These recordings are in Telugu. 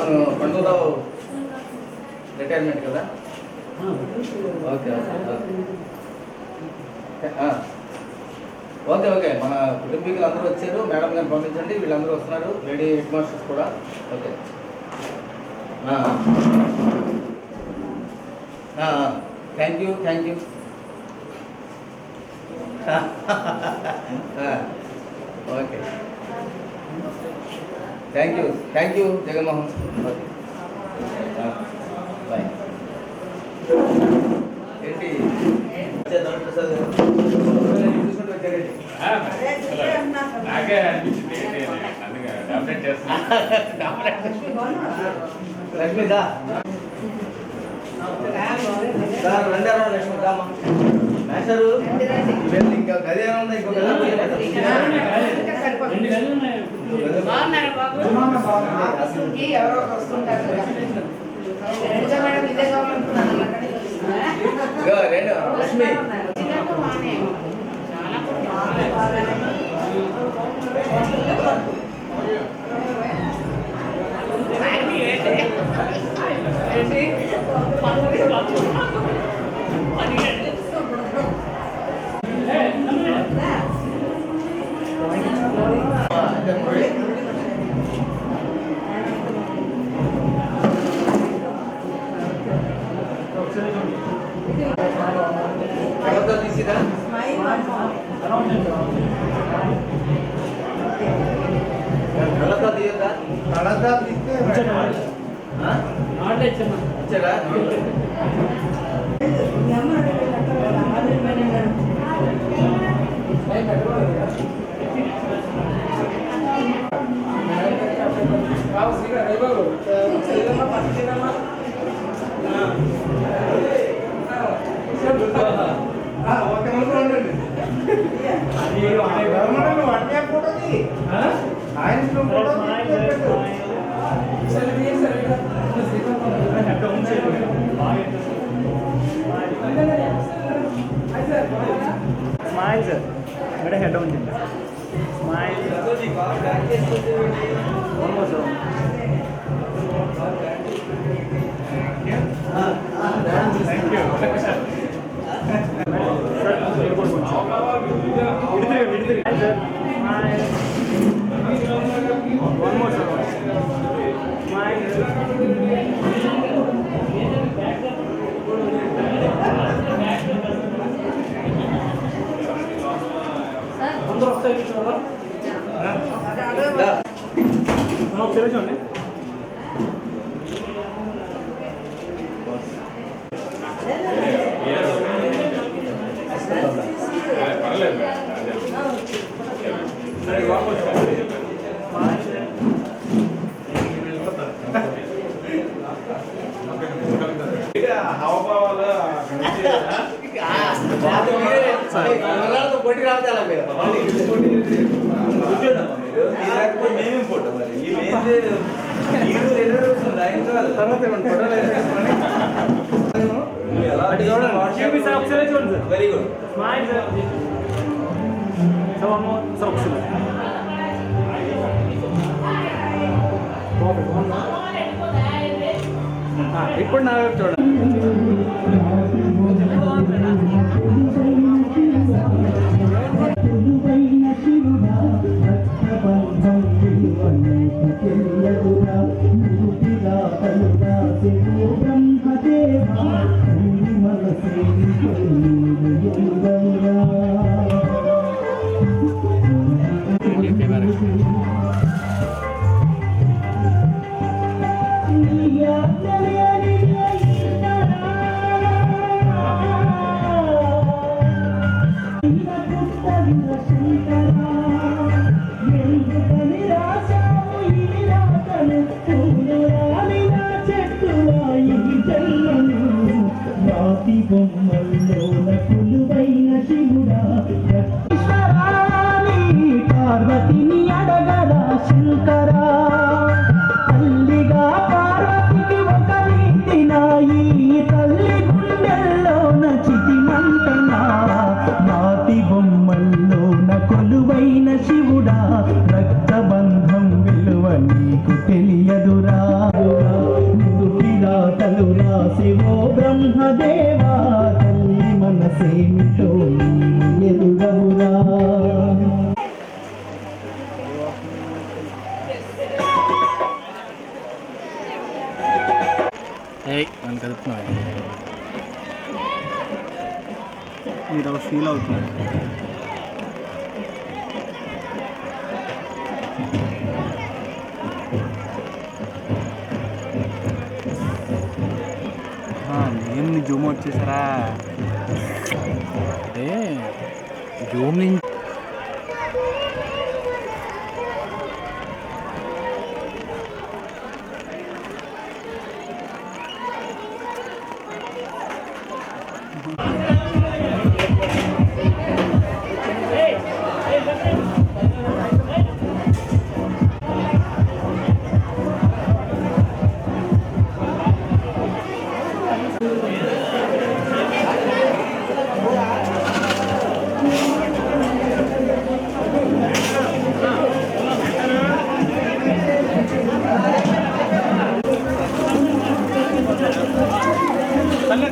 అవును పండుగలో రిటైర్మెంట్ కదా. ఓకే ఓకే ఓకే మన కుటుంబీకులు అందరూ వచ్చారు. మేడం గారిని పంపించండి. వీళ్ళందరూ వస్తున్నారు, లేడీ హెడ్ మాస్టర్స్ కూడా. Okay thank you okay thank you Jaganmohan. Okay bye. ఏంటి నాకే అనిపించింది డామినేట్ చేస్తున్నా. లక్ష్మి దా సార్ రెండారా లక్ష్మి దామా మేషరు ఇవన్నీ ఇంకా గది ఏమన్నా ఇంకో గది ఎవరో వస్తుంటారు లక్ష్మి తీసిదా కళతో తీయద్దా? కళతో తీస్తే ఇచ్చారా? Smile sir, मेरा head on जिंदा. Smile. One more sir. Thank you. Sir, smile. One more sir. Smile. అందరూ వస్తాయి చూడాలా? ఒకసారి చూడండి. పోటీ రావాలి వెరీ గుడ్. Smile sir. ఇప్పుడు నా చూడండి. పార్వతిని అడగదా శంకరా, తల్లిగా పార్వతికి ఒక నీతినాయి, తల్లి గుండెల్లోన చితిమంటనా, నాటి బొమ్మల్లోన కొలువైన శివుడా, రక్తబంధం విలువ నీకు తెలియదురా. వాళ్ళు కలుపుతున్నారు మీరు ఒక ఫీల్ అవుతున్నారు మేము జూమ్ అవుట్ చేసారా అంటే జూమ్ నుంచి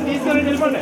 తీసుకొని వెళ్ళిపోండి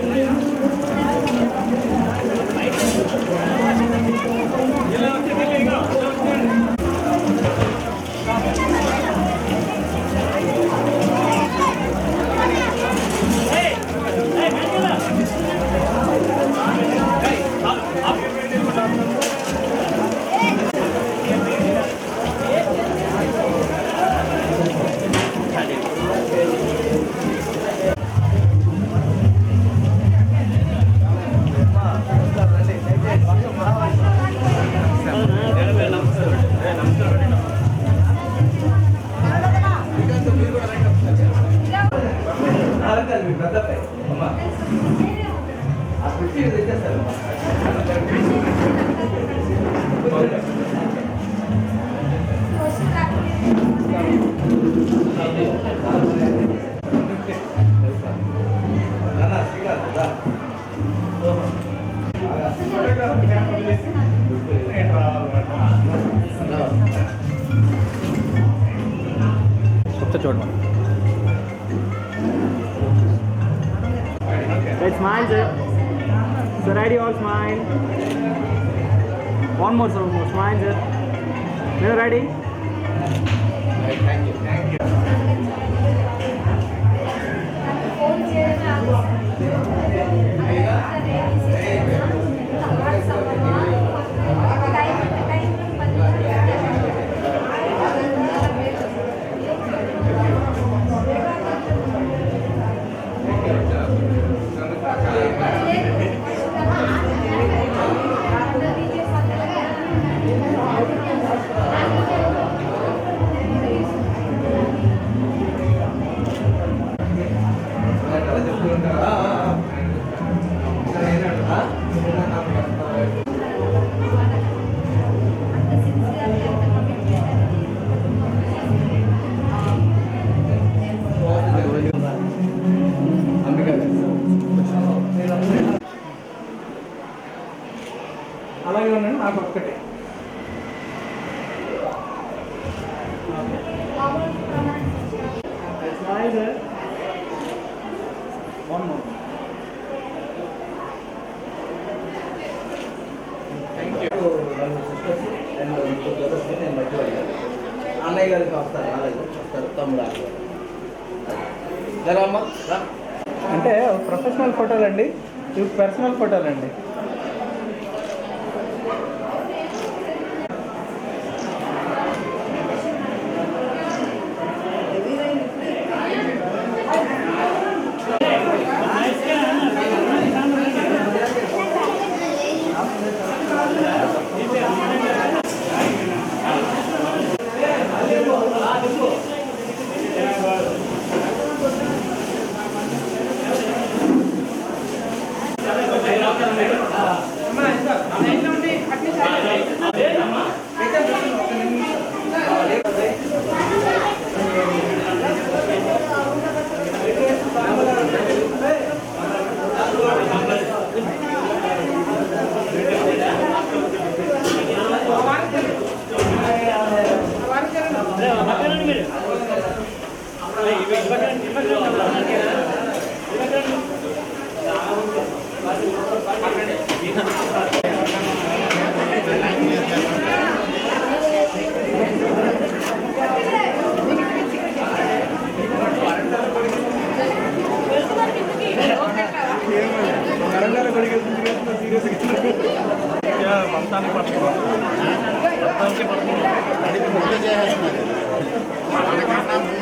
మీ పెద్దపై అమ్మా ఆ కుర్చీ తెచ్చేస్తారు కొత్త చూడమా Let's smile, sir. Sir, ready, all smile. One more, sir, one more. Smile, sir. You're ready? Thank you. Thank you. అలాగే ఉండండి నాకు ఒక్కటే స్మైల్ సార్ వన్ మోర్ అన్నయ్య గారికి వస్తారు వస్తారు తమ్ముడు జరమ్మా అంటే ప్రొఫెషనల్ ఫోటోలు అండి ఇవి పర్సనల్ ఫోటోలు అండి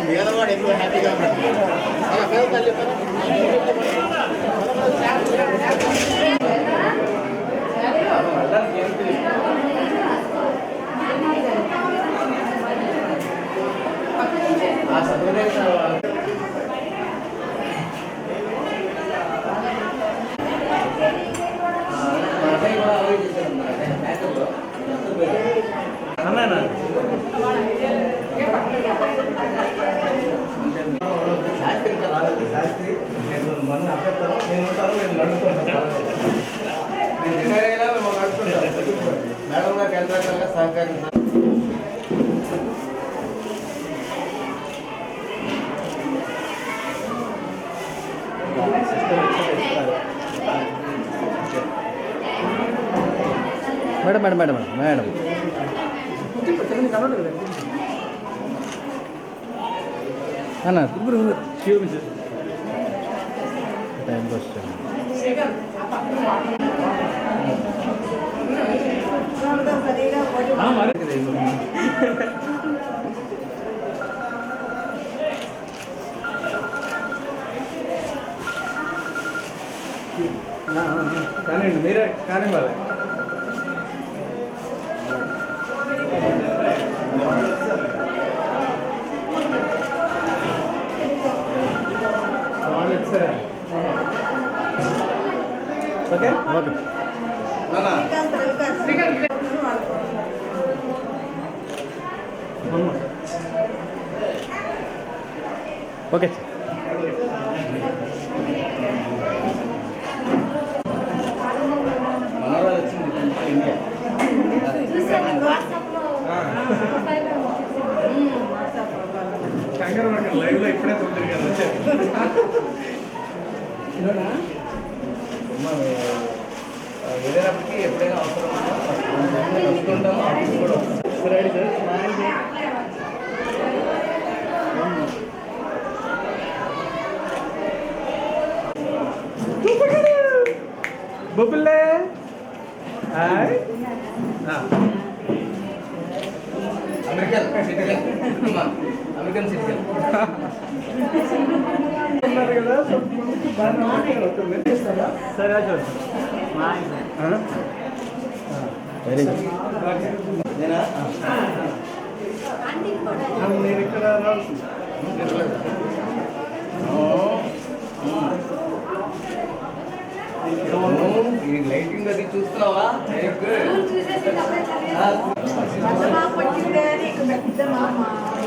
పేదవాడు ఎప్పుడు హ్యాపీగా ఉన్నాడు. పేదవాళ్ళు చెప్పారు అన్నా శాస్త్రి నేను మన అభ్యర్థన నేను ఉంటాను, నేను నడుపుకుంటాను. నేను రిటైర్ అయినా మేము నడుపుకుంటాం. మేడం గారికి ఎంత రకాలుగా సహకరిస్తాను. మేడం మేడం మేడం మేడం అన్న టైంకి వస్తాను. కానీ మీరే కానీ వాళ్ళే ఓకే ఓకే ఓకే మనోరాలు వచ్చింది ఇండియా లైవ్ లో ఇప్పుడే ఉంటుంది కదా వెళ్ళినప్పటికీ ఎప్పుడైనా అవసరం వస్తుంటాము ఆఫీస్ కూడా రెడీ సార్ బొబ్బులే hi American citizen American citizen ఉన్నారు కదా సరే వెరీ గుడ్. నేనా నేను ఇక్కడ ఈ లైటింగ్ అది చూస్తున్నావా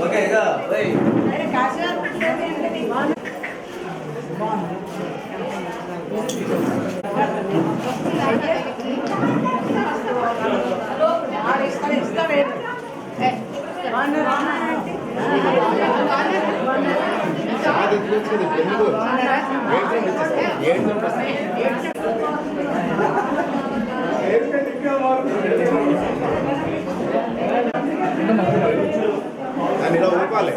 ఓకే ఇక దాన్ని ఇలా ఊపాలి.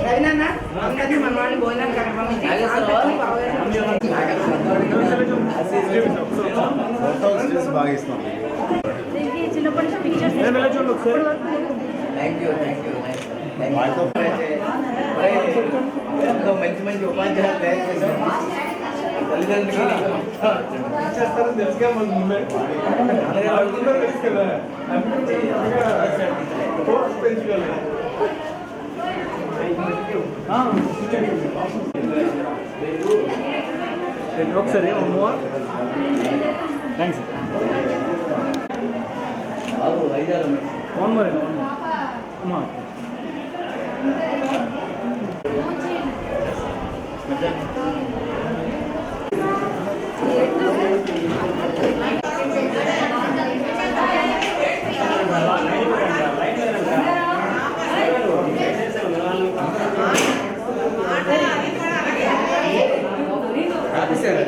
రవినాన్న అందరినీ మన వాళ్ళు భోజనం బాగా ఇస్తున్నాం. థ్యాంక్ యూ ఎంతో మంచి మంచి ఉపాధ్యాయులు తయారు చేశారు తల్లిదండ్రులకి చేస్తారని తెలుసుగా మాకు ముందే తెలుసు కదా కోర్స్ పెంచుకోవాలి ఒకసారి థ్యాంక్స్ బాబు ఐదారు వన్ మోర్ అమ్మా ఆఫీసర్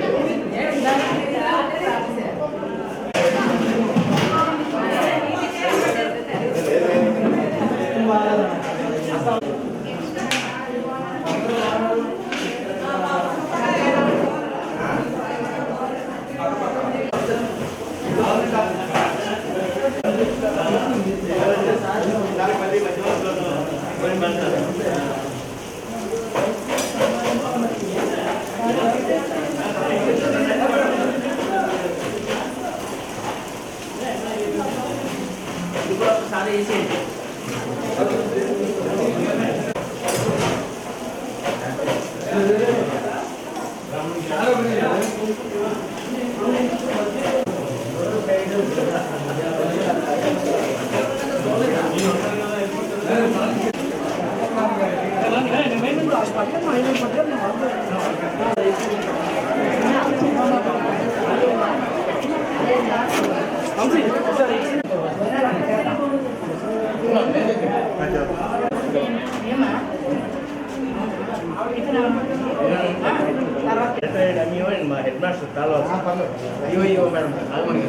అయ్యో మేడం ఆగమని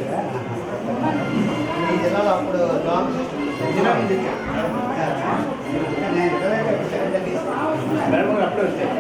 ఈ జిల్లాలో అప్పుడు జిల్లా నుంచి మేడం గారు అప్పుడే వచ్చారు.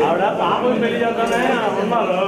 ఆవిడ పాపం పెళ్లి చేద్దానే ఉన్నారు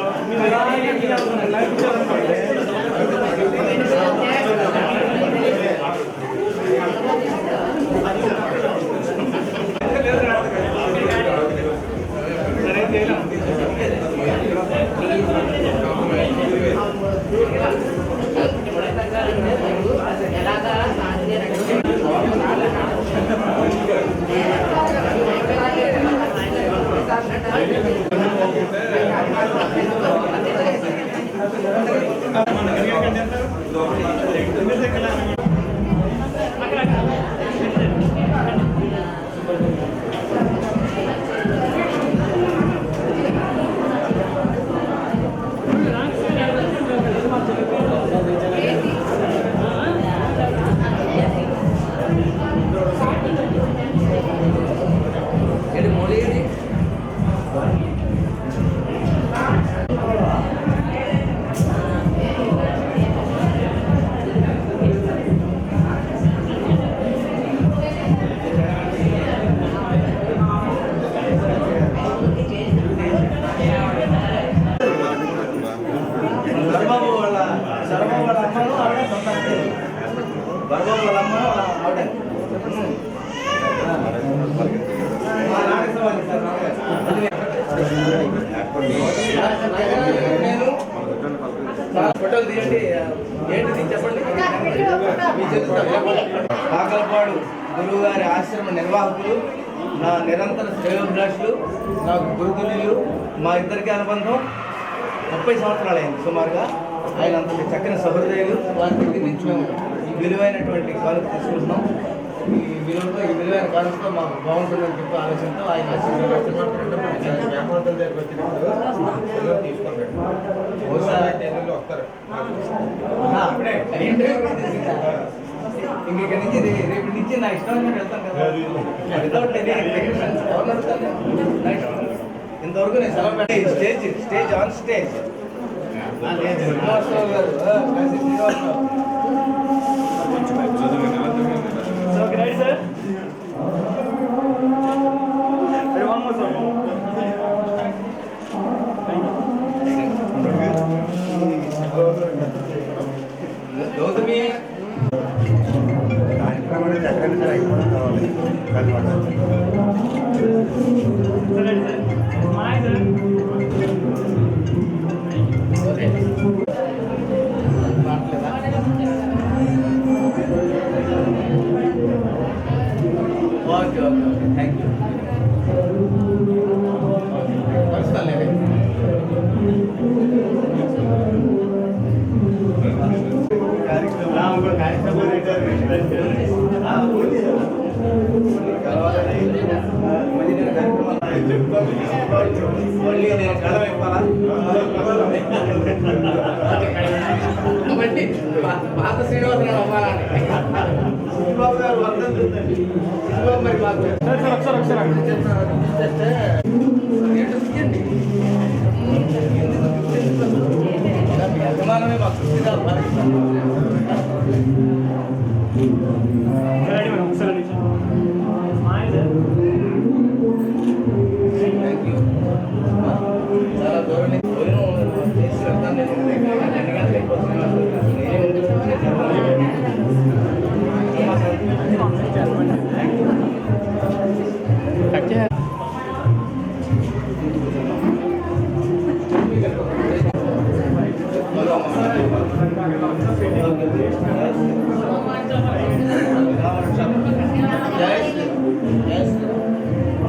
ఫోటోలు తీయండి. ఏంటిది చెప్పండి. కాకలపాడు గురువు గారి ఆశ్రమ నిర్వాహకులు, నా నిరంతర శ్రేయోభిలాషులు, నాకు గురుతుల్యులు, మా ఇద్దరికి అనుబంధం 30 సంవత్సరాలు అయింది సుమారుగా. ఆయన అంతటి చక్కని సహృదయులు. వారి దగ్గర నుంచి మేము ఈ విలువైనటువంటి కానుక తీసుకుంటున్నాం. ఈ విలువైన కానుకతో మాకు బాగుంటుందని చెప్పి ఆలోచనతో ఆయన వ్యాపారస్తుల దగ్గర వచ్చినప్పుడు తీసుకుంటాడు. బహుశా ఇంక నుంచి రేపు నుంచి నా ఇష్టం వెళ్తాను కదా. ఇంతవరకు నేను సెలవు పెట్టే స్టేజ్ ఆన్ స్టేజ్ శ్రీనివాసరావు గారు కార్యక్రమం అనేది ఎక్కడైనా సరే అయిపోవడం కావాలి okay okay okay thank you మళ్ళీ నేను కళ ఇవ్వాలా కాబట్టి పాత శ్రీనివాసరావు అవ్వాలండి శ్రీబాబు గారు వర్ధం చూద్దండి శ్రీబాబు మరి బాబు అభిమానమే మాకు థ్యాంక్ యూ చాలా దూరం నుంచి భోజనం చేసి వెళ్తాను నేను 2 గంటలు కట్ చేయాలి.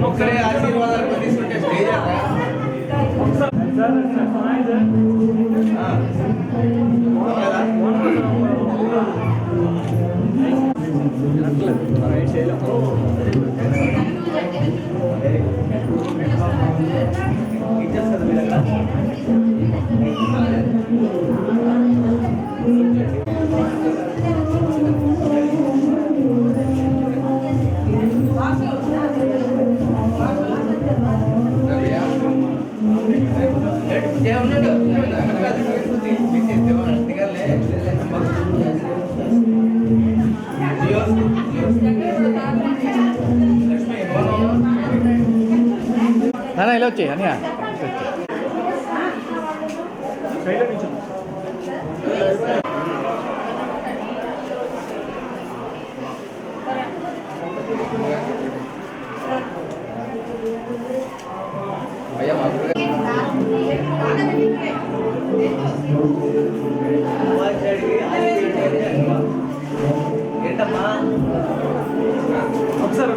ఒక్కడే ఆశీర్వాదాలు తీసుకుంటే స్టేజ్ ఇచ్చేస్తుంది మీ దగ్గర నాన్న ఇలా వచ్చాయి అన్నయ్య ఏంటమ్మా ఒకసారి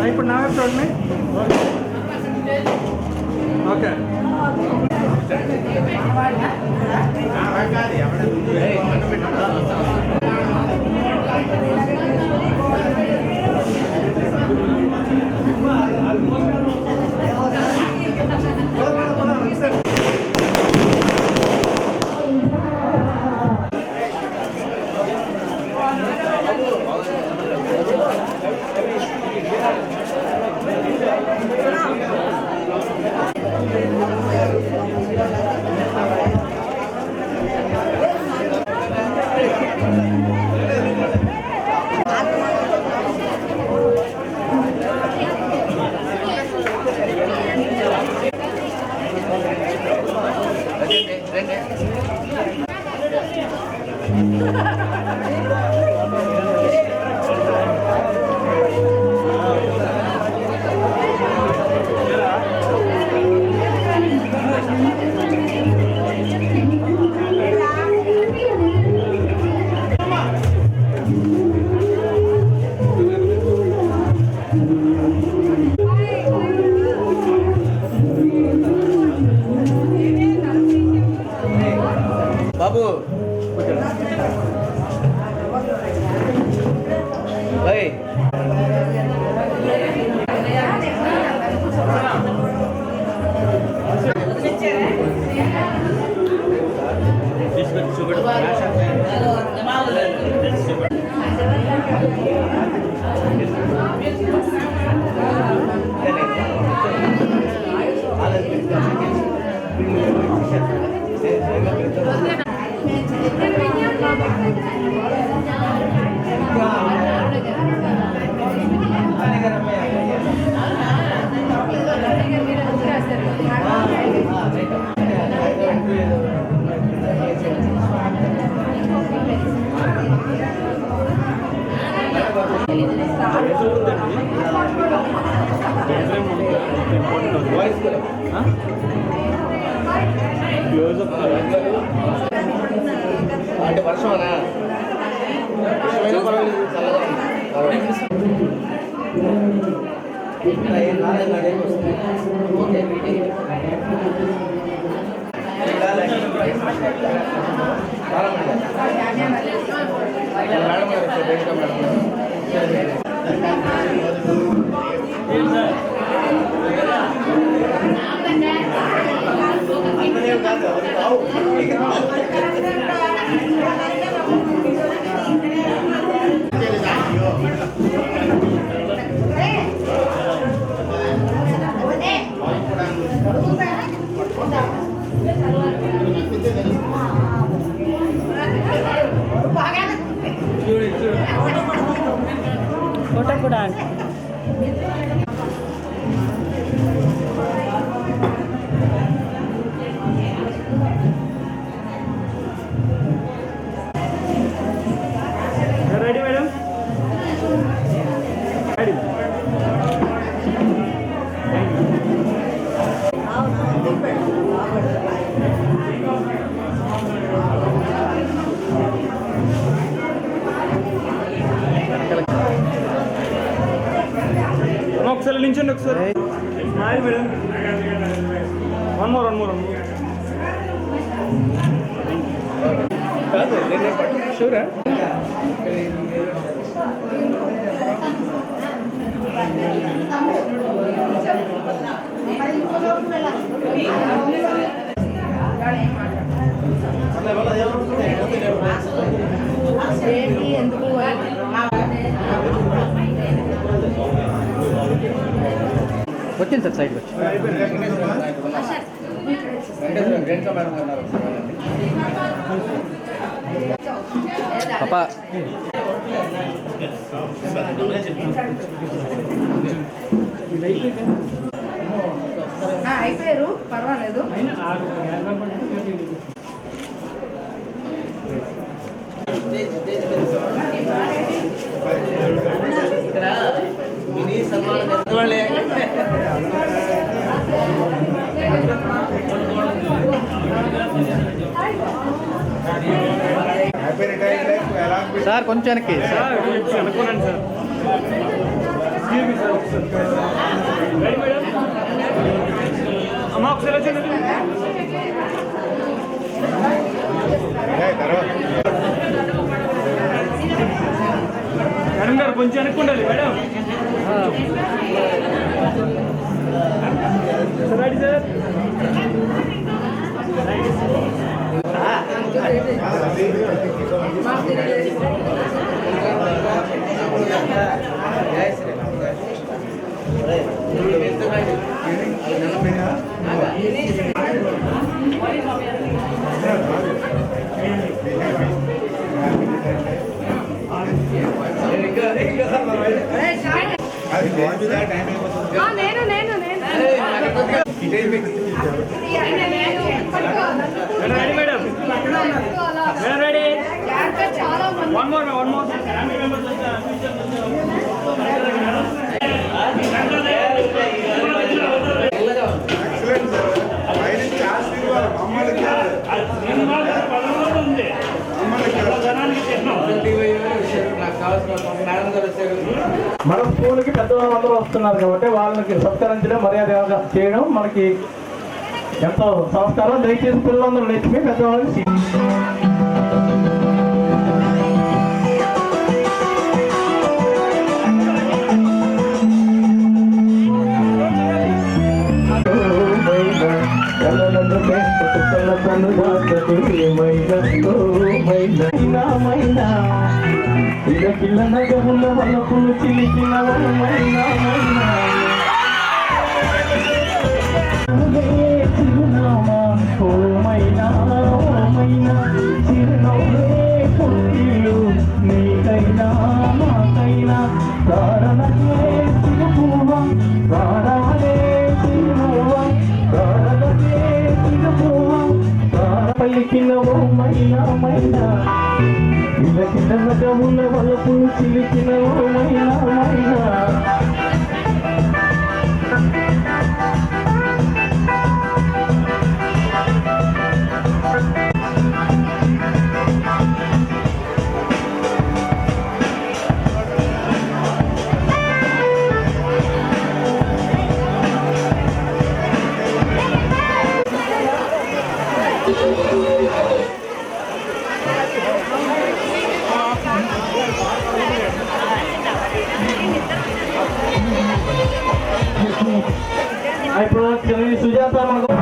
ఇప్పుడు నా వైపు చూడండి. ఓకే అంటే వర్షమనా ఫోటో కూడా రెడీ మేడం రెడీ ఒకసారి నించండి ఒకసారి స్మైల్ మేడం వన్ మోర్ కాదు షూరా ఎందుకు వచ్చింది సార్ సైడ్ వచ్చి రేణుకా మేడం అన్నారు పాపా అయిపోయారు పర్వాలేదు. ఇక్కడ మినీ సన్మానం పెద్దవాళ్ళే సార్ కొంచెం వెనక్కి సార్ అనుకున్నాను సార్ రెడీ మేడం అమ్మా ఒకసారి వచ్చండి మేడం గారు కొంచెం అనుకుండాలి madam ready sir ready madam madam ready one more మన స్కూల్కి పెద్దవాళ్ళందరూ వస్తున్నారు కాబట్టి వాళ్ళకి సత్కరించడం మర్యాద చేయడం మనకి ఎంతో సంస్కారం. దయచేసి పిల్లలందరూ లేచిపోయి పెద్దవాళ్ళకి కనుదాతకు ఏమైనా మైనా ఇలకిల్ల నగముల వలపులు చిలికిన మైనా చిరునామా ఓమైనా చిరునవ్వే పుట్టిల్లు నీకైనా మాకైనా కారణమే చిరుపువ్వ కారణమే చిరునవ్వ కారణమే చిరుపువ్వ పలికిన ఓమైనా ఇలకిల్ల నగముల వలపులు చిలికిన ఓమైనా ఇప్పుడు సుజాత మనకు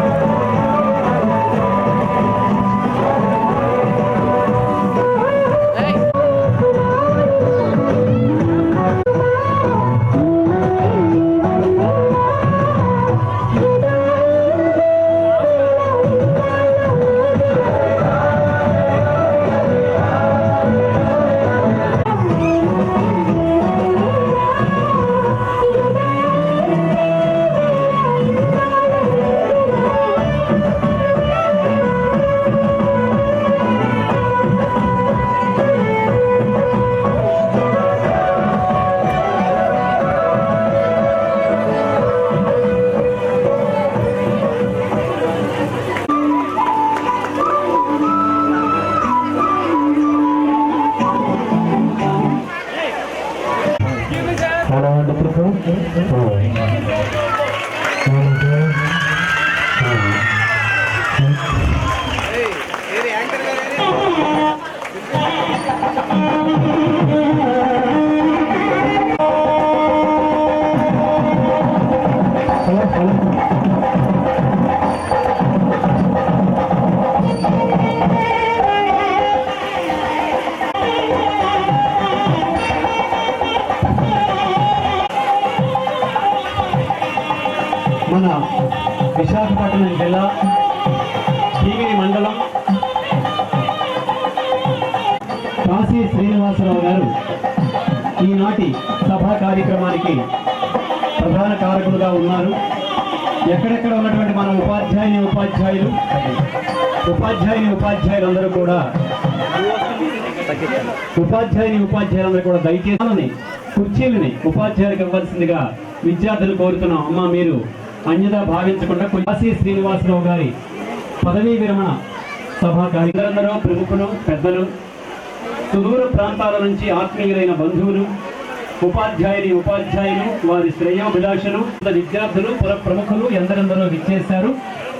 మన విశాఖపట్నం జిల్లా భీమిని మండలం కాశీ శ్రీనివాసరావు గారు ఈనాటి సభా కార్యక్రమానికి ప్రధాన కారకులుగా ఉన్నారు. ఎక్కడెక్కడ ఉన్నటువంటి మన ఉపాధ్యాయులందరూ కూడా దయచేసి కుర్చీలని ఉపాధ్యాయులకు ఇవ్వాల్సిందిగా విద్యార్థులు కోరుతున్నాం. అమ్మ మీరు అన్యదా భావించకుండా కాశీ శ్రీనివాసరావు గారి పదవీ విరమణ సభా కార్యక్రమంలో ప్రముఖులు పెద్దలు సుదూర ప్రాంతాల నుంచి ఆత్మీయులైన బంధువులు ఉపాధ్యాయులు వారి శ్రేయోభిలాషులు విద్యార్థులు పుర ప్రముఖులు ఎందరెందరో విచ్చేశారు.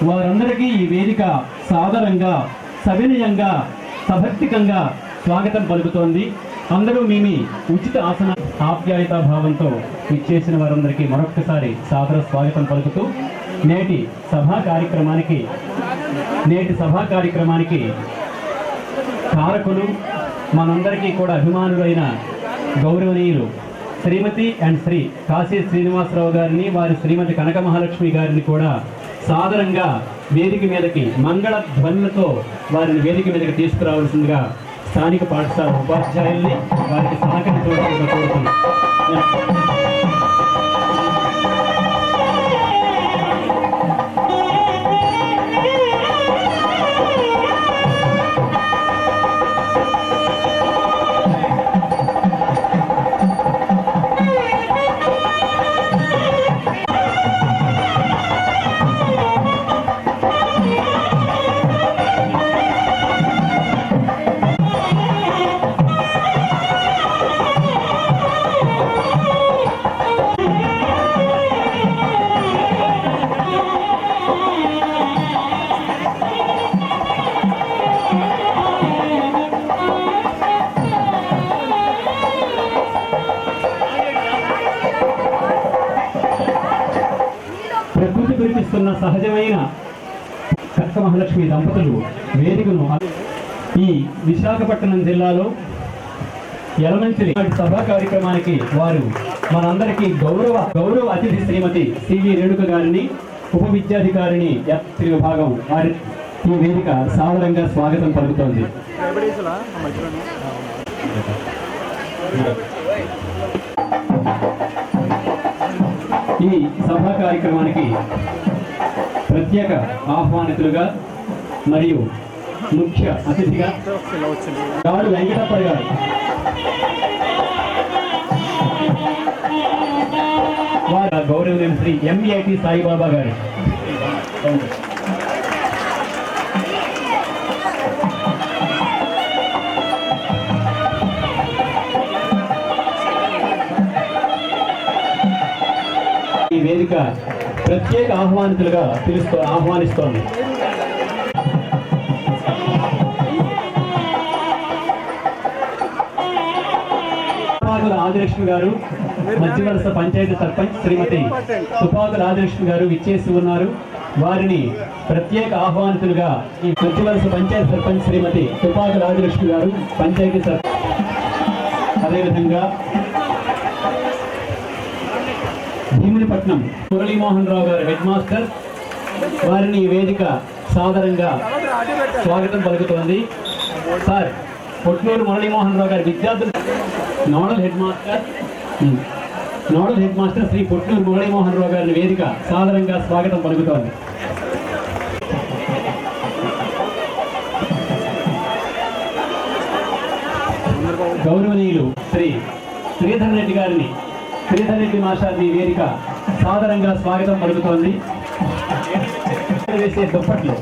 వారందరికీ ఈ వేదిక సాదరంగా సవినయంగా సభక్తికంగా స్వాగతం పలుకుతోంది. అందరూ మీ ఉచిత ఆసన ఆప్యాయతా భావంతో విచ్చేసిన వారందరికీ మరొకసారి సాదర స్వాగతం పలుకుతూ నేటి సభా కార్యక్రమానికి కారకులు మనందరికీ కూడా అభిమానులైన గౌరవనీయులు శ్రీమతి అండ్ శ్రీ కాశీ శ్రీనివాసరావు గారిని వారి శ్రీమతి కనక మహాలక్ష్మి గారిని కూడా సాదరంగా వేదిక మీదకి మంగళ ధ్వనులతో వారిని వేదిక మీదకి తీసుకురావాల్సిందిగా స్థానిక పాఠశాల ఉపాధ్యాయుల్ని వారికి సహకరించవలసిందిగా కోరుతున్నాను. ప్రకృతి కురిపిస్తున్న సహజమైన కనక మహాలక్ష్మి దంపతులు వేదికను ఈ విశాఖపట్నం జిల్లాలో యలమంచిలి సభా కార్యక్రమానికి వారు మనందరికీ గౌరవ అతిథి శ్రీమతి సివి రేణుక గారిని ఉప విద్యాధికారిని యాత్రి విభాగం వారి ఈ వేదిక సాదరంగా స్వాగతం పలుకుతోంది. ఈ సభా కార్యక్రమానికి ప్రత్యేక ఆహ్వానితులుగా మరియు ముఖ్య అతిథిగా గాడు వెంకటప్ప గారు, వారి గౌరవనీయ శ్రీ ఎంఏటి సాయిబాబా గారు, ఈ వేదిక ప్రత్యేక ఆహ్వానితులుగా ఆహ్వానిస్తోంది. తుపాకుల ఆదిలక్ష్మి గారు, మధ్యవలస పంచాయతీ సర్పంచ్ శ్రీమతి తుపాకుల ఆదిలక్ష్మి గారు విచ్చేసి ఉన్నారు. వారిని ప్రత్యేక ఆహ్వానితులుగా ఈ మధ్యవలస పంచాయతీ సర్పంచ్ శ్రీమతి తుపాకుల ఆదిలక్ష్మి గారు, పంచాయతీ సర్పంచ్, అదేవిధంగా భీమునిపట్నం మురళీమోహన్ రావు గారు హెడ్ మాస్టర్, వారిని ఈ వేదిక సాదరంగా స్వాగతం పలుకుతోంది. సార్ పొట్లూరు మురళీమోహన్ రావు గారి విద్యార్థులు nodal head master Shri Potluru Muralimohan Rao గారిని వేదిక సాదరంగా స్వాగతం పలుకుతోంది. గౌరవనీయులు శ్రీ శ్రీధర్ రెడ్డి గారిని, శ్రీధర్ రెడ్డి మాస్టర్ని వేదిక సాదరంగా స్వాగతం పలుకుతోంది. వేసే దుప్పట్లు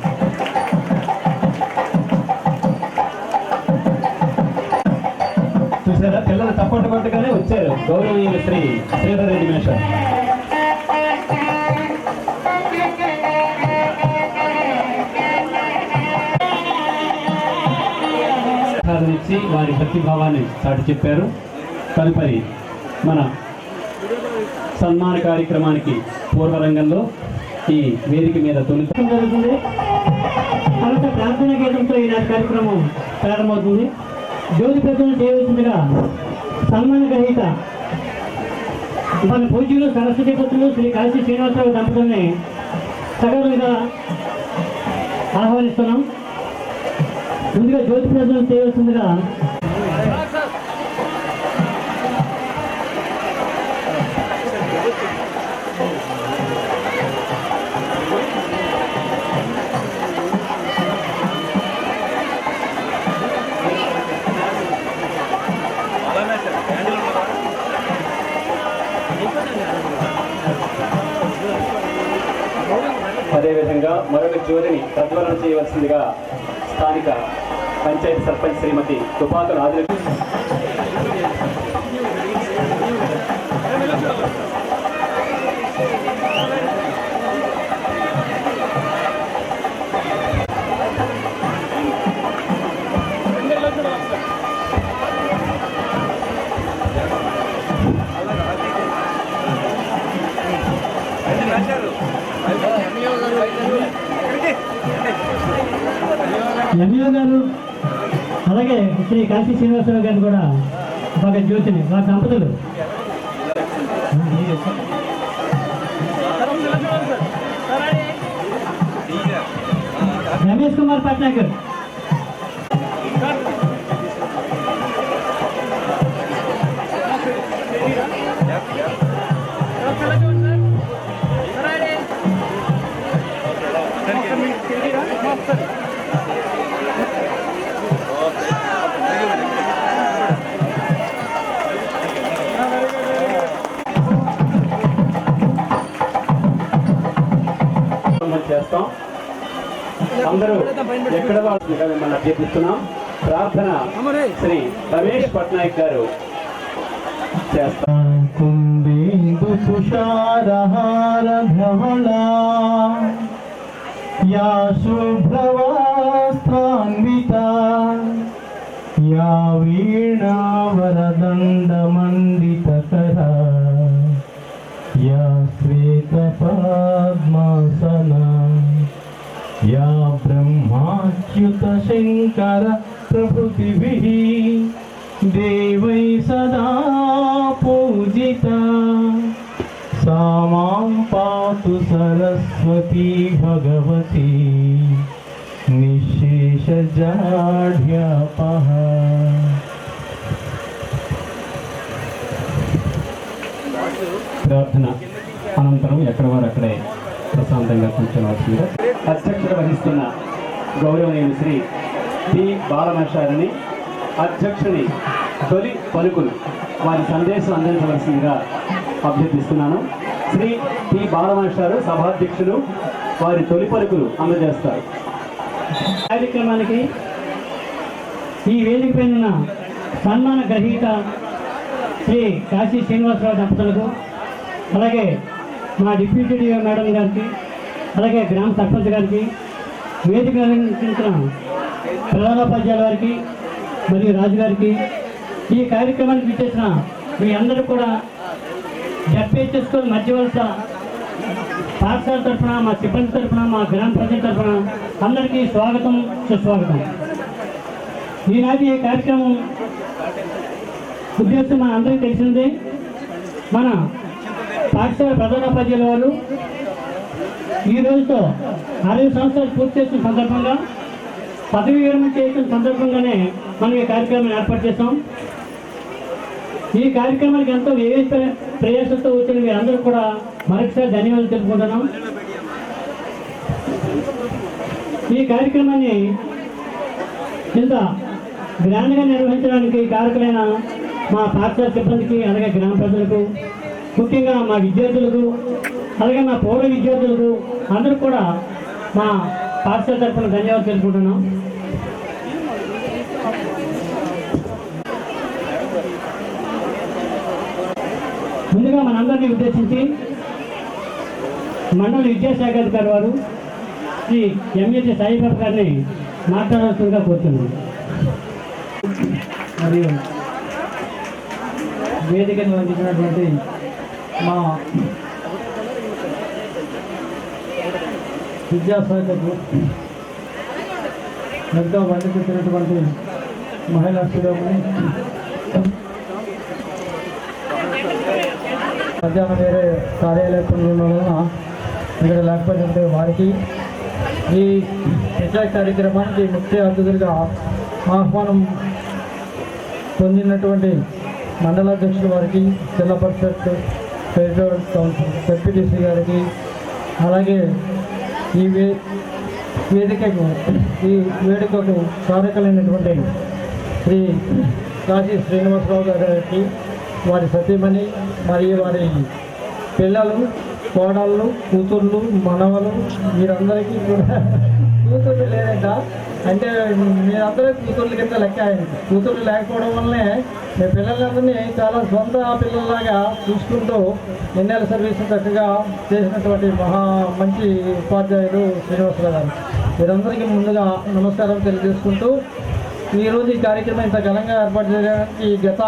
చూసారా, పిల్లలు తప్పట్టు పట్టుగానే వచ్చారు. గౌరవనీయులు శ్రీ శ్రీధర్ రెడ్డి మాస్టర్ ఇచ్చి వారి భక్తిభావాన్ని చాటి చెప్పారు. తదుపరి మన సన్మాన కార్యక్రమానికి పూర్వరంగంలో ఈ వేదిక మీద తొలితం జరుగుతుంది. తర్వాత ప్రార్థన గీతంతో ఈనాటి కార్యక్రమం ప్రారంభమవుతుంది. జ్యోతి ప్రజలను చేయవలసిందిగా సన్మాన గ్రహీత మన పూజ్యులు సరస్వతి పుత్రులు శ్రీ కాశీ శ్రీనివాసరావు దంపతుల్ని సగలుగా ఆహ్వానిస్తున్నాం. ముందుగా జ్యోతి ప్రజలను చేయవలసిందిగా అదేవిధంగా మరొక జ్యోతిని ప్రజ్వలన చేయవలసిందిగా స్థానిక పంచాయతీ సర్పంచ్ శ్రీమతి తుపాకుల ఆదిలక్ష్మి ఎంఈఓ గారు, అలాగే శ్రీ కాశీ శ్రీనివాసరావు గారు కూడా ఒక జ్యోతిని వారి దంపతులు రమేష్ కుమార్ పట్నాయక్ గారు, చేస్తాం. అందరూ ఎక్కడ వాళ్ళుగా మిమ్మల్ని అభ్యర్థిస్తున్నాం. ప్రార్థన శ్రీ రమేష్ పట్నాయక్ గారు చేస్తాం. కుందేందు తుషారహార ధవళా యా శుభ్రవస్త్రాన్వితా యా వీణా వరదండ మండితకరా యా శ్వేత పద్మాసనా या ब्रह्माच्युत शंकर प्रभृतिभिः देवै सदा पूजिता सा मां पातु सरस्वती भगवती निःशेषजाढ्यापः। ప్రార్థన అనంతరం ఎక్కడ వారు అక్కడే ప్రశాంతంగా కూర్చోవలసిందిగా అధ్యక్షత వహిస్తున్న గౌరవనీయులు శ్రీ పి బాలమేషారిని అధ్యక్షుని తొలి పలుకులు వారి సందేశం అందించవలసిందిగా అభ్యర్థిస్తున్నాను. శ్రీ పి బాలమేషారు సభాధ్యక్షులు వారి తొలి పలుకులు అందజేస్తారు. కార్యక్రమానికి ఈ వేదిక పైన సన్మాన గ్రహీత శ్రీ కాశీ శ్రీనివాసరావు దంపతులకు, అలాగే మా డిప్యూటీ డిఓ మేడం గారికి, అలాగే గ్రామ సర్పంచ్ గారికి, వేదిక నిర్వహించిన ప్రధానోపాధ్యాయుల వారికి మరియు రాజు గారికి, ఈ కార్యక్రమానికి విచ్చేసిన మీ అందరూ కూడా జడ్పీహెచ్ఎస్ స్కూల్ మధ్యవలస పాఠశాల తరఫున, మా సిబ్బంది తరఫున, మా గ్రామ ప్రజల తరఫున అందరికీ స్వాగతం, సుస్వాగతం. ఈనాటి ఈ కార్యక్రమం ఉద్దేశం మన అందరికీ తెలిసిందే. మన పాఠశాల ప్రధానోపాధ్యాయుల వారు ఈ రోజుతో 60 సంవత్సరాలు పూర్తి చేసిన సందర్భంగా, పదవి విరమణ చేసిన సందర్భంగానే మనం ఈ కార్యక్రమాన్ని ఏర్పాటు చేస్తాం. ఈ కార్యక్రమానికి ఎంతో వ్యయ ప్రయాసంతో వచ్చిన మీరందరూ కూడా మరొకసారి ధన్యవాదాలు తెలుపుకుంటున్నాం. ఈ కార్యక్రమాన్ని ఇంత గ్రాండ్గా నిర్వహించడానికి కారకులైన మా పాఠశాల సిబ్బందికి, అలాగే గ్రామ ప్రజలకు, ముఖ్యంగా మా విద్యార్థులకు, అలాగే మా పూర్వ విద్యార్థులకు అందరూ కూడా మా పాఠశాల తరఫున ధన్యవాదాలు తెలుపుకుంటున్నాం. ముందుగా మనందరినీ ఉద్దేశించి మండల విద్యాశాఖ అధికారి వారు శ్రీ ఎంఏజీ సాయిబాబు గారిని మాట్లాడాల్సిందిగా కోరుతున్నాను. మరియు వేదికను అందించినటువంటి మా విద్యాశాఖకు ఎంతో వండిపెట్టినటువంటి మహిళా శిరోమణి మధ్యాహ్నం వేరే కార్యాలయ పనులు ఉన్న వలన ఇక్కడ లేకపోతే వారికి ఈ ప్రత్యేక కార్యక్రమానికి ముఖ్య అతిథులుగా ఆహ్వానం పొందినటువంటి మండలాధ్యక్షుల వారికి, జిల్లా పరిషత్ డిప్యూటీసీ గారికి, అలాగే ఈ వేదికకు కారకులైనటువంటి శ్రీ కాశీ శ్రీనివాసరావు గారికి, వారి సతీమణి మరియు వారి పిల్లలు, కోడళ్ళు, కూతుర్లు, మనవలు, వీరందరికీ కూడా కూతుర్లు లేదంట. అంటే మీరందరూ కూతుర్ల కింద లెక్క అయింది. కూతుర్లు లేకపోవడం వల్లనే మీ పిల్లలందరినీ చాలా సొంత పిల్లల్లాగా చూసుకుంటూ ఎన్నేళ్ళ సర్వీసు చక్కగా చేసినటువంటి మంచి ఉపాధ్యాయులు శ్రీనివాసరావు గారు. వీరందరికీ ముందుగా నమస్కారం తెలియజేసుకుంటూ, ఈరోజు ఈ కార్యక్రమం ఇంత ఘనంగా ఏర్పాటు చేయడానికి గత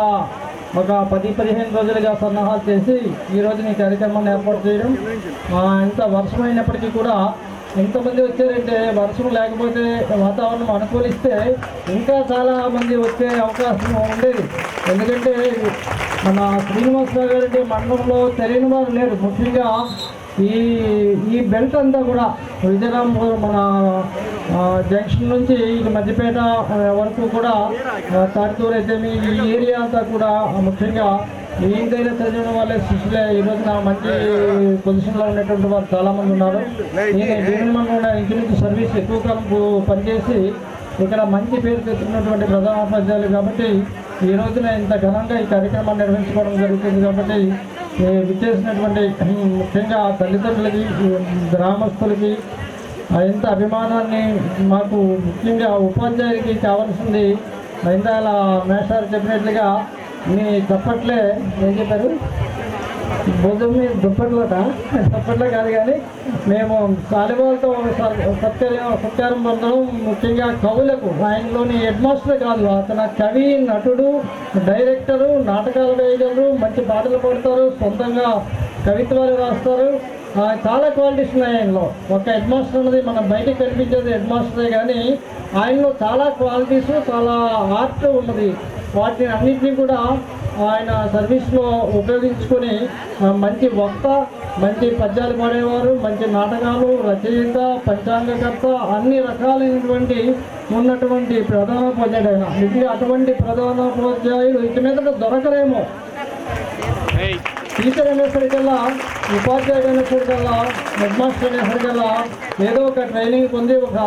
ఒక 10-15 రోజులుగా సన్నాహాలు చేసి ఈరోజు ఈ కార్యక్రమాన్ని ఏర్పాటు చేయడం, ఇంత వర్షమైనప్పటికీ కూడా ఎంతమంది వచ్చారంటే, వర్షం లేకపోతే వాతావరణం అనుకూలిస్తే ఇంకా చాలా మంది వచ్చే అవకాశం ఉండేది. ఎందుకంటే మన శ్రీనివాసరావు గారి మండలంలో తెలియని వారు లేరు. ముఖ్యంగా ఈ బెల్ట్ అంతా కూడా విజయరాంపురం మన జంక్షన్ నుంచి మధ్యపేట వరకు కూడా, తాటితూరు అయితే ఈ ఏరియా అంతా కూడా ముఖ్యంగా ఇంకైనా చదివిన వాళ్ళే శిష్యులే ఈ రోజున మంచి పొజిషన్లో ఉన్నటువంటి వారు చాలామంది ఉన్నారు. నేను జీవనమంలో ఇంచుమించు సర్వీస్ ఎక్కువ కాలం పనిచేసి ఇక్కడ మంచి పేరు తెచ్చుకున్నటువంటి ప్రధానోపాధ్యాయులు కాబట్టి ఈ రోజున ఇంత ఘనంగా ఈ కార్యక్రమాన్ని నిర్వహించుకోవడం జరుగుతుంది. కాబట్టి విచ్చేసినటువంటి ముఖ్యంగా తల్లిదండ్రులకి, గ్రామస్తులకి ఎంత అభిమానాన్ని మాకు, ముఖ్యంగా ఉపాధ్యాయులకి కావాల్సింది ఇందాల మేషారు చెప్పినట్లుగా మీ చప్పట్లే ఏం చెప్పారు, భుజం మీద దుప్పట్లో కాదు కానీ మేము సాలివాళ్ళతో సత్కారం పొందడం, ముఖ్యంగా కవులకు, ఆయనలోని హెడ్ మాస్టర్ కాదు, అతను కవి, నటుడు, డైరెక్టరు, నాటకాలు వేయగలరు, మంచి పాటలు పాడతారు, సొంతంగా కవిత్వాలు రాస్తారు. చాలా క్వాలిటీస్ ఉన్నాయి ఆయనలో. ఒక హెడ్ మాస్టర్ అన్నది మనం బయటకు కనిపించేది హెడ్ మాస్టరే, కానీ ఆయనలో చాలా క్వాలిటీస్, చాలా ఆర్ట్ ఉన్నది. వాటిని అన్నింటినీ కూడా ఆయన సర్వీస్లో ఉపయోగించుకొని మంచి వక్త, మంచి పద్యాలు పాడేవారు, మంచి నాటకాలు, రచయిత, పంచాంగకర్త, అన్ని రకాలైనటువంటి ఉన్నటువంటి ప్రధానోపాధ్యాయుడు ఆయన. నిజంగా అటువంటి ప్రధానోపాధ్యాయులు ఇక మీద దొరకరేమో. టీచర్ అనేసరికల్లా, ఉపాధ్యాయుడు అనేసరికల్లా, హెడ్ మాస్టర్ అనేసరికల్లా ఏదో ఒక ట్రైనింగ్ పొంది ఒక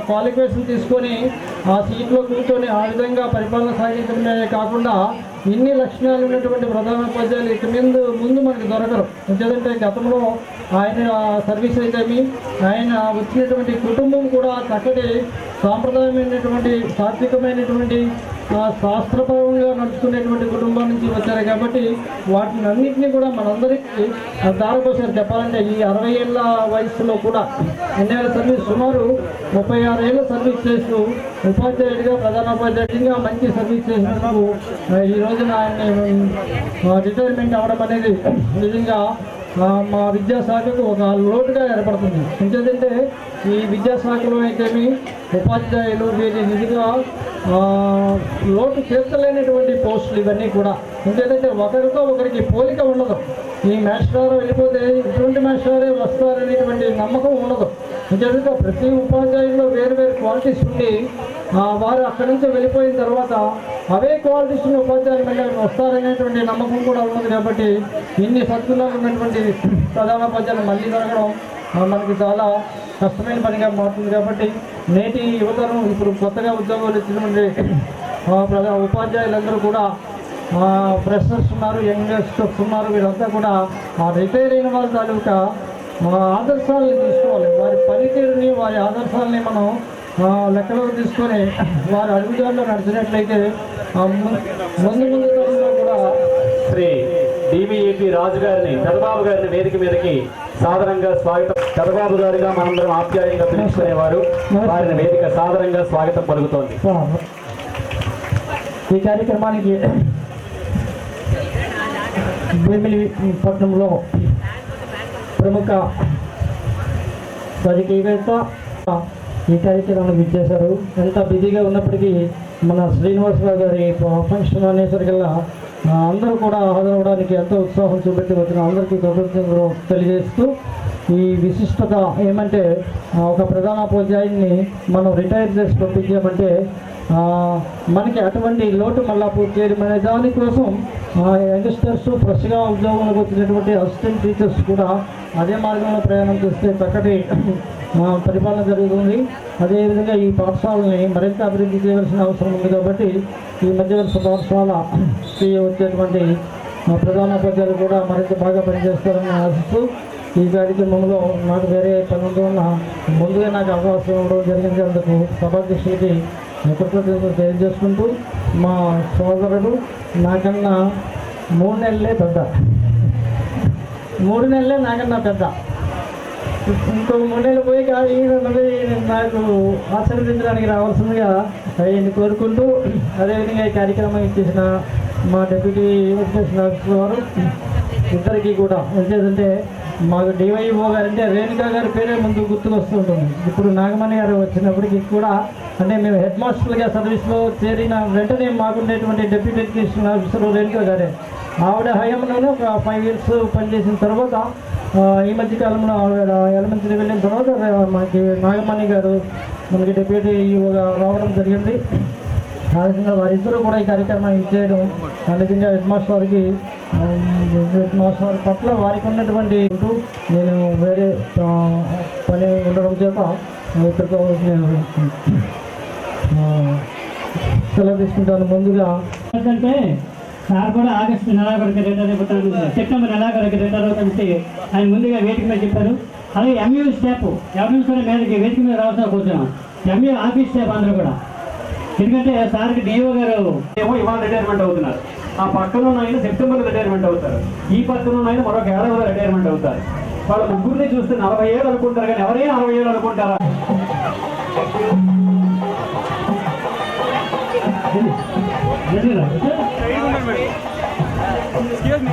క్వాలిఫికేషన్ తీసుకొని ఆ సీట్లో కూర్చొని ఆ విధంగా పరిపాలన సాగించడమే కాకుండా ఇన్ని లక్షణాలు ఉన్నటువంటి ప్రధానోపాధ్యాయులు ఇక ముందు మనకి దొరకరు. ఎందుకంటే గతంలో ఆయన సర్వీస్ అయితేమి, ఆయన వచ్చినటువంటి కుటుంబం కూడా చక్కటి సాంప్రదాయమైనటువంటి, సాత్వికమైనటువంటి, శాస్త్రపరంగా నడుచుకునేటువంటి కుటుంబం నుంచి వచ్చారు కాబట్టి వాటిని అన్నింటినీ కూడా మనందరికీ దారిపోసారు. చెప్పాలంటే ఈ 60 ఏళ్ళ వయసులో కూడా ఎన్నేళ్ళ సర్వీస్, సుమారు 36 ఏళ్ళ సర్వీస్ చేస్తూ ఉపాధ్యాయుడిగా, ప్రధానోపాధ్యాయుడిగా మంచి సర్వీస్ చేసినందుకు ఈ రోజున ఆయన్ని రిటైర్మెంట్ అవ్వడం అనేది నిజంగా మా విద్యాశాఖకు ఒక లోటుగా ఏర్పడుతుంది. ఎందుకంటే ఈ విద్యాశాఖలో అయితేమి ఉపాధ్యాయులు వీరి నిజంగా లోటు చేర్చలేనటువంటి పోస్టులు ఇవన్నీ కూడా. ఎందుకంటే ఒకరితో ఒకరికి పోలిక ఉండదు. ఈ మాస్టర్ వెళ్ళిపోతే ఇటువంటి మాస్టరే వస్తారనేటువంటి నమ్మకం ఉండదు. ఎందుకంటే ప్రతి ఉపాధ్యాయుల్లో వేరు వేరు క్వాలిటీస్ ఉండి వారు అక్కడి నుంచి వెళ్ళిపోయిన తర్వాత అవే క్వాలిటీస్ ఉపాధ్యాయులు మళ్ళీ వస్తారనేటువంటి నమ్మకం కూడా ఉన్నది. కాబట్టి ఇన్ని సద్గుణాలు ఉన్నటువంటి ప్రధానోపాధ్యాయులు మళ్ళీ దొరకడం మనకి చాలా కష్టమైన పనిగా మారుతుంది. కాబట్టి నేటి యువతరం, ఇప్పుడు కొత్తగా ఉద్యోగాలు ఇచ్చినటువంటి ఉపాధ్యాయులందరూ కూడా ఫ్రెషర్స్ ఉన్నారు, యంగ్స్టర్స్ ఉన్నారు. వీళ్ళంతా కూడా రిటైర్ అయిన వాళ్ళ తాలూకా ఆదర్శాలని తీసుకోవాలి. వారి పనితీరుని, వారి ఆదర్శాలని మనం లెక్కలో తీసుకొని వారి అడుగుజాడలో నడిచినట్లయితే ముందు తరంలో కూడా శ్రీ డివిఏపి రాజు గారిని, చంద్రబాబు గారిని వేదిక మీదకి సాదరంగా స్వాగతం. చంద్రబాబు గారిగా మనందరం ఆప్యాయంగా పిలుచుకునేవారు, వారిని వేదిక సాదరంగా స్వాగతం పలుకుతోంది. ఈ కార్యక్రమానికి భీమిలిపట్నంలో ప్రముఖ రాజకీయవేత్త ఈ కార్యక్రమాన్ని విచ్చేశారు. ఎంత బిజీగా ఉన్నప్పటికీ మన శ్రీనివాసరావు గారి ఫంక్షన్ అనేసరికల్లా అందరూ కూడా హాజరవడానికి ఎంతో ఉత్సాహం చూపెట్టి వచ్చిన అందరికీ కృతజ్ఞతలు తెలియజేస్తూ, ఈ విశిష్టత ఏమంటే ఒక ప్రధానోపాధ్యాయుని మనం రిటైర్ చేసి పంపించామంటే మనకి అటువంటి లోటు మళ్ళా పూర్తి చేయడం అనే దానికోసం యంగ్స్టర్స్, ఫ్రెష్గా ఉద్యోగంలోకి వచ్చినటువంటి అసిస్టెంట్ టీచర్స్ కూడా అదే మార్గంలో ప్రయాణం చేస్తే చక్కటి పరిపాలన జరుగుతుంది. అదేవిధంగా ఈ పాఠశాలని మరింత అభివృద్ధి చేయవలసిన అవసరం ఉంది. కాబట్టి ఈ మధ్యవర్ష పాఠశాలకి వచ్చేటువంటి ప్రధానోపాధ్యాయులు కూడా మరింత బాగా పనిచేస్తారని ఆశిస్తూ ఈ కార్యక్రమంలో నాకు వేరే పనులు ఉన్న ముందుగా నాకు అవకాశం ఇవ్వడం జరిగింది. అందుకు సభాధ్యక్షులకి కృతజ్ఞతలు తెలియజేసుకుంటూ, మా సోదరుడు నాకన్నా 3 నెలలే పెద్ద, 3 నెలలే నాకన్నా పెద్ద, ఇంకో 3 నెలలు పోయి నాకు ఆశీర్వదించడానికి రావాల్సిందిగా ఆయన్ని కోరుకుంటూ, అదేవిధంగా ఈ కార్యక్రమం ఇచ్చేసిన మా డిప్యూటీ ఎడ్యుకేషన్ ఆఫీసర్ వారు ఇద్దరికీ కూడా ఏంటంటే మాకు డివైఓ గారు అంటే రేణుకా గారి పేరే ముందు గుర్తుకొస్తూ ఉంటుంది. ఇప్పుడు నాగమణి గారు వచ్చినప్పటికీ కూడా అంటే మేము హెడ్ మాస్టర్లుగా సర్వీస్లో చేరిన వెంటనే మాకుండేటువంటి డిప్యూటీ ఎడ్యుకేషన్ ఆఫీసర్ రేణుకా గారే. ఆవిడ హయాంలోనే ఒక 5 years పనిచేసిన తర్వాత ఈ మధ్యకాలంలో ఆవిడ ఎలిమెంటరీ వెళ్ళిన తర్వాత మనకి నాగమణి గారు మనకి డిప్యూటీ ఈఓగా రావడం జరిగింది. ఆ విధంగా వారిద్దరూ కూడా ఈ కార్యక్రమాన్ని ఇచ్చేయడం నిజంగా హెడ్ మాస్టర్ పట్ల వారికి ఉన్నటువంటి నేను వేరే పని ఉండడం చేత ఇక్కడితో నేను సెలవు తీసుకుంటాను. ముందుగా ఏంటంటే సార్ కూడా ఆగస్టు నెలాఖరికి రిటైర్ అయిపోతాను, సెప్టెంబర్ నెలాఖరికి రిటైర్ అవుతానంటే ఆయన ముందుగా వేదిక మీద చెప్పారు. అలాగే ఎంయూ స్టాఫ్ ఎవరి సరే మీదకి వేదిక మీద రావాల్సిన కూర్చున్నాం. ఎంయూ ఆఫీస్ స్టాఫ్ అందరూ కూడా, ఎందుకంటే సార్కి డిఓ గారు ఏమో ఇవాళ రిటైర్మెంట్ అవుతున్నారు, ఆ పక్కన ఉన్న ఆయన సెప్టెంబర్లో రిటైర్మెంట్ అవుతారు, ఈ పక్కన ఉన్న ఆయన మరొక ఏడాదిలో రిటైర్మెంట్ అవుతారు. వాళ్ళ ముగ్గురిని చూస్తే 40 ఏళ్ళు అనుకుంటారు, కానీ ఎవరైనా 60 ఏళ్ళు అనుకుంటారా? Excuse me.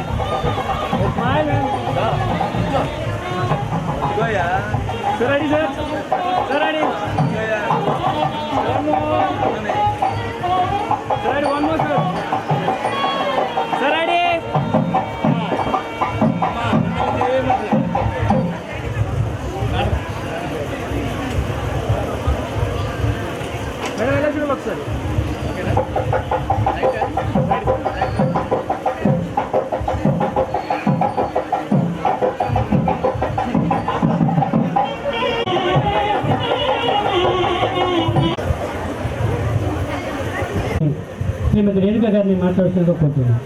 శ్రీమతి రేణుక గారిని మాట్లాడుతుందో కోరుతున్నాను.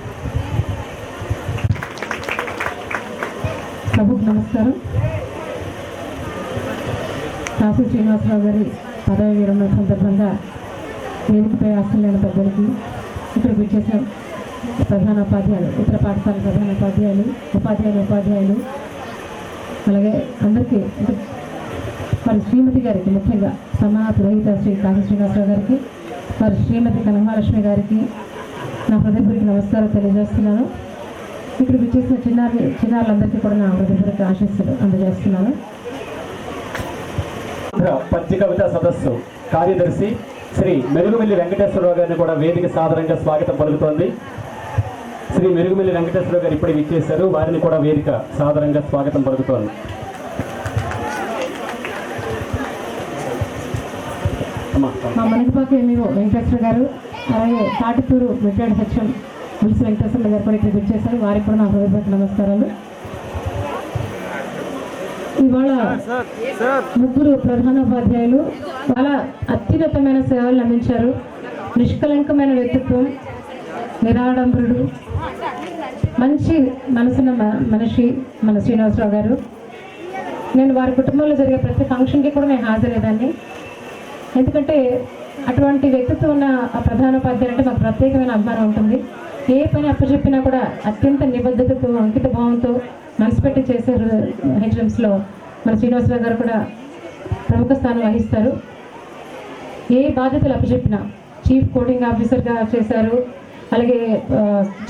ప్రభుకు నమస్కారం. కాశీ శ్రీనివాసరావు గారి పదవి విరమణ సందర్భంగా వేదికపై ఆస్తులైన పెద్దలకి, ఇక్కడికి వచ్చేసిన ప్రధానోపాధ్యాయులు, ఇతర పాఠశాల ప్రధానోపాధ్యాయులు, ఉపాధ్యాయులు, అలాగే అందరికీ, మరి శ్రీమతి గారికి, ముఖ్యంగా సమాన పురోహిత శ్రీ కాశీ శ్రీనివాసరావు గారికి, మరి శ్రీమతి కనకమహాలక్ష్మి గారికి నా హృదయపూర్వక నమస్కారం తెలియజేస్తున్నాను. ఇక్కడికి వచ్చేసిన చిన్నారులందరికీ కూడా నా హృదయపూర్వక ఆశీస్సులు అందజేస్తున్నాను. పద్య కవిత సదస్సు కార్యదర్శి శ్రీ మెరుగుమిల్లి వెంకటేశ్వరరావు గారిని కూడా వేదిక సాదరంగా స్వాగతం పలుకుతోంది. శ్రీ మెరుగుమిల్లి వెంకటేశ్వరరావు గారు ఇప్పుడే విచ్చేశారు, వారిని కూడా వేదిక సాదరంగా స్వాగతం పలుకుతోంది. మా మనకిపాక ఎంఈఓ వెంకటేశ్వర గారు, అలాగే తాటిపూరు మెట్టాడు సెక్షన్ ములిసి వెంకటేశ్వర గారు కూడా ఇక్కడికి వచ్చేసారు, వారికి కూడా నా హృదయపూర్వక నమస్కారాలు. ఇవాళ ముగ్గురు ప్రధానోపాధ్యాయులు చాలా అత్యున్నతమైన సేవలు అందించారు. నిష్కలంకమైన వ్యక్తిత్వం, నిరాడంబరుడు, మంచి మనసున్న మనిషి మన శ్రీనివాసరావు గారు. నేను వారి కుటుంబంలో జరిగే ప్రతి ఫంక్షన్కి కూడా నేను హాజరయ్యేదాన్ని. ఎందుకంటే అటువంటి వ్యక్తిత్వం ఉన్న ప్రధానోపాధ్యాయులు అంటే మాకు ప్రత్యేకమైన అభిమానం ఉంటుంది. ఏ పని అప్పచెప్పినా కూడా అత్యంత నిబద్ధతతో, అంకిత భావంతో మనసు పెట్టి చేశారు. హెచ్ఎంస్లో మన శ్రీనివాసరావు గారు కూడా ప్రముఖ స్థానం వహిస్తారు. ఏ బాధ్యతలు అప్పచెప్పినా చీఫ్ కోడింగ్ ఆఫీసర్గా చేశారు, అలాగే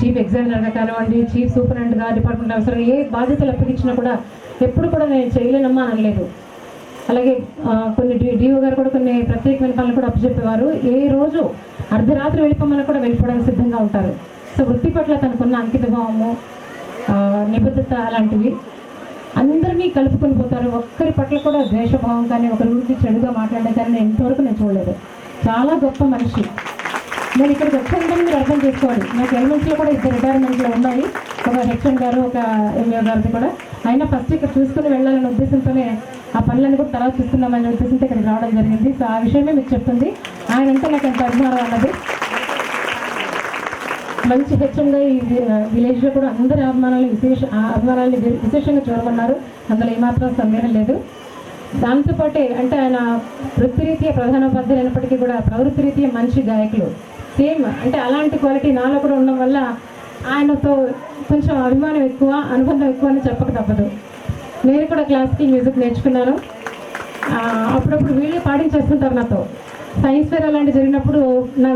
చీఫ్ ఎగ్జామినర్గా కానివ్వండి, చీఫ్ సూపరింటెండెంట్గా, డిపార్ట్మెంట్ ఆఫీసర్గా ఏ బాధ్యతలు అప్పగించినా కూడా ఎప్పుడు కూడా నేను చేయలేనమ్మా అనలేదు. అలాగే కొన్ని డిఓ గారు కూడా కొన్ని ప్రత్యేకమైన పనులు కూడా అప్పచెప్పేవారు. ఏ రోజు అర్ధరాత్రి వెళ్ళిపోమని కూడా వెళ్ళిపోవడానికి సిద్ధంగా ఉంటారు. సో వృత్తి పట్ల తనకున్న అంకిత భావము, నిబద్ధత అలాంటివి అందరినీ కలుపుకొని పోతారు. ఒక్కరి పట్ల కూడా ద్వేషభావం కానీ, ఒకరి గురించి చెడుగా మాట్లాడడం కానీ నేను ఇంతవరకు నేను చూడలేదు. చాలా గొప్ప మనిషి. నేను ఇక్కడికి వచ్చానంటే మీరు అర్థం చేసుకోవాలి, నాకు ఎలిమెంట్స్లో కూడా 2 రిటైర్మెంట్లో ఉన్నాయి, ఒక హెచ్ఎం గారు, ఒక ఎంఏ గారిది కూడా. అయినా ఫస్ట్ ఇక్కడ చూసుకుని వెళ్ళాలనే ఉద్దేశంతోనే ఆ పనులన్నీ కూడా తర్వాత చూస్తున్నామనే ఉద్దేశంతో ఇక్కడికి రావడం జరిగింది. సో ఆ విషయమే మీకు చెప్తుంది. ఆయన అంటే నాకు ఎంత అభిమానం అన్నది. మంచి హెచ్ఎంగా ఈ విలేజ్లో కూడా అందరి అభిమానాన్ని విశేషంగా చూడమన్నారు, అందులో ఏమాత్రం సందేహం లేదు. దాంతోపాటే అంటే ఆయన వృత్తిరీత్యా ప్రధానోపాధ్యాయులు అయినప్పటికీ కూడా ప్రవృత్తిరీత్యా మంచి గాయకులు. సేమ్ అంటే అలాంటి క్వాలిటీ నాలో కూడా ఉండడం వల్ల ఆయనతో కొంచెం అభిమానం ఎక్కువ, అనుబంధం ఎక్కువ అని చెప్పక తప్పదు. నేను కూడా క్లాసికల్ మ్యూజిక్ నేర్చుకున్నాను. అప్పుడప్పుడు వీళ్ళే పాడించేస్తుంటారు నాతో. సైన్స్ ఫేర్ అలాంటి జరిగినప్పుడు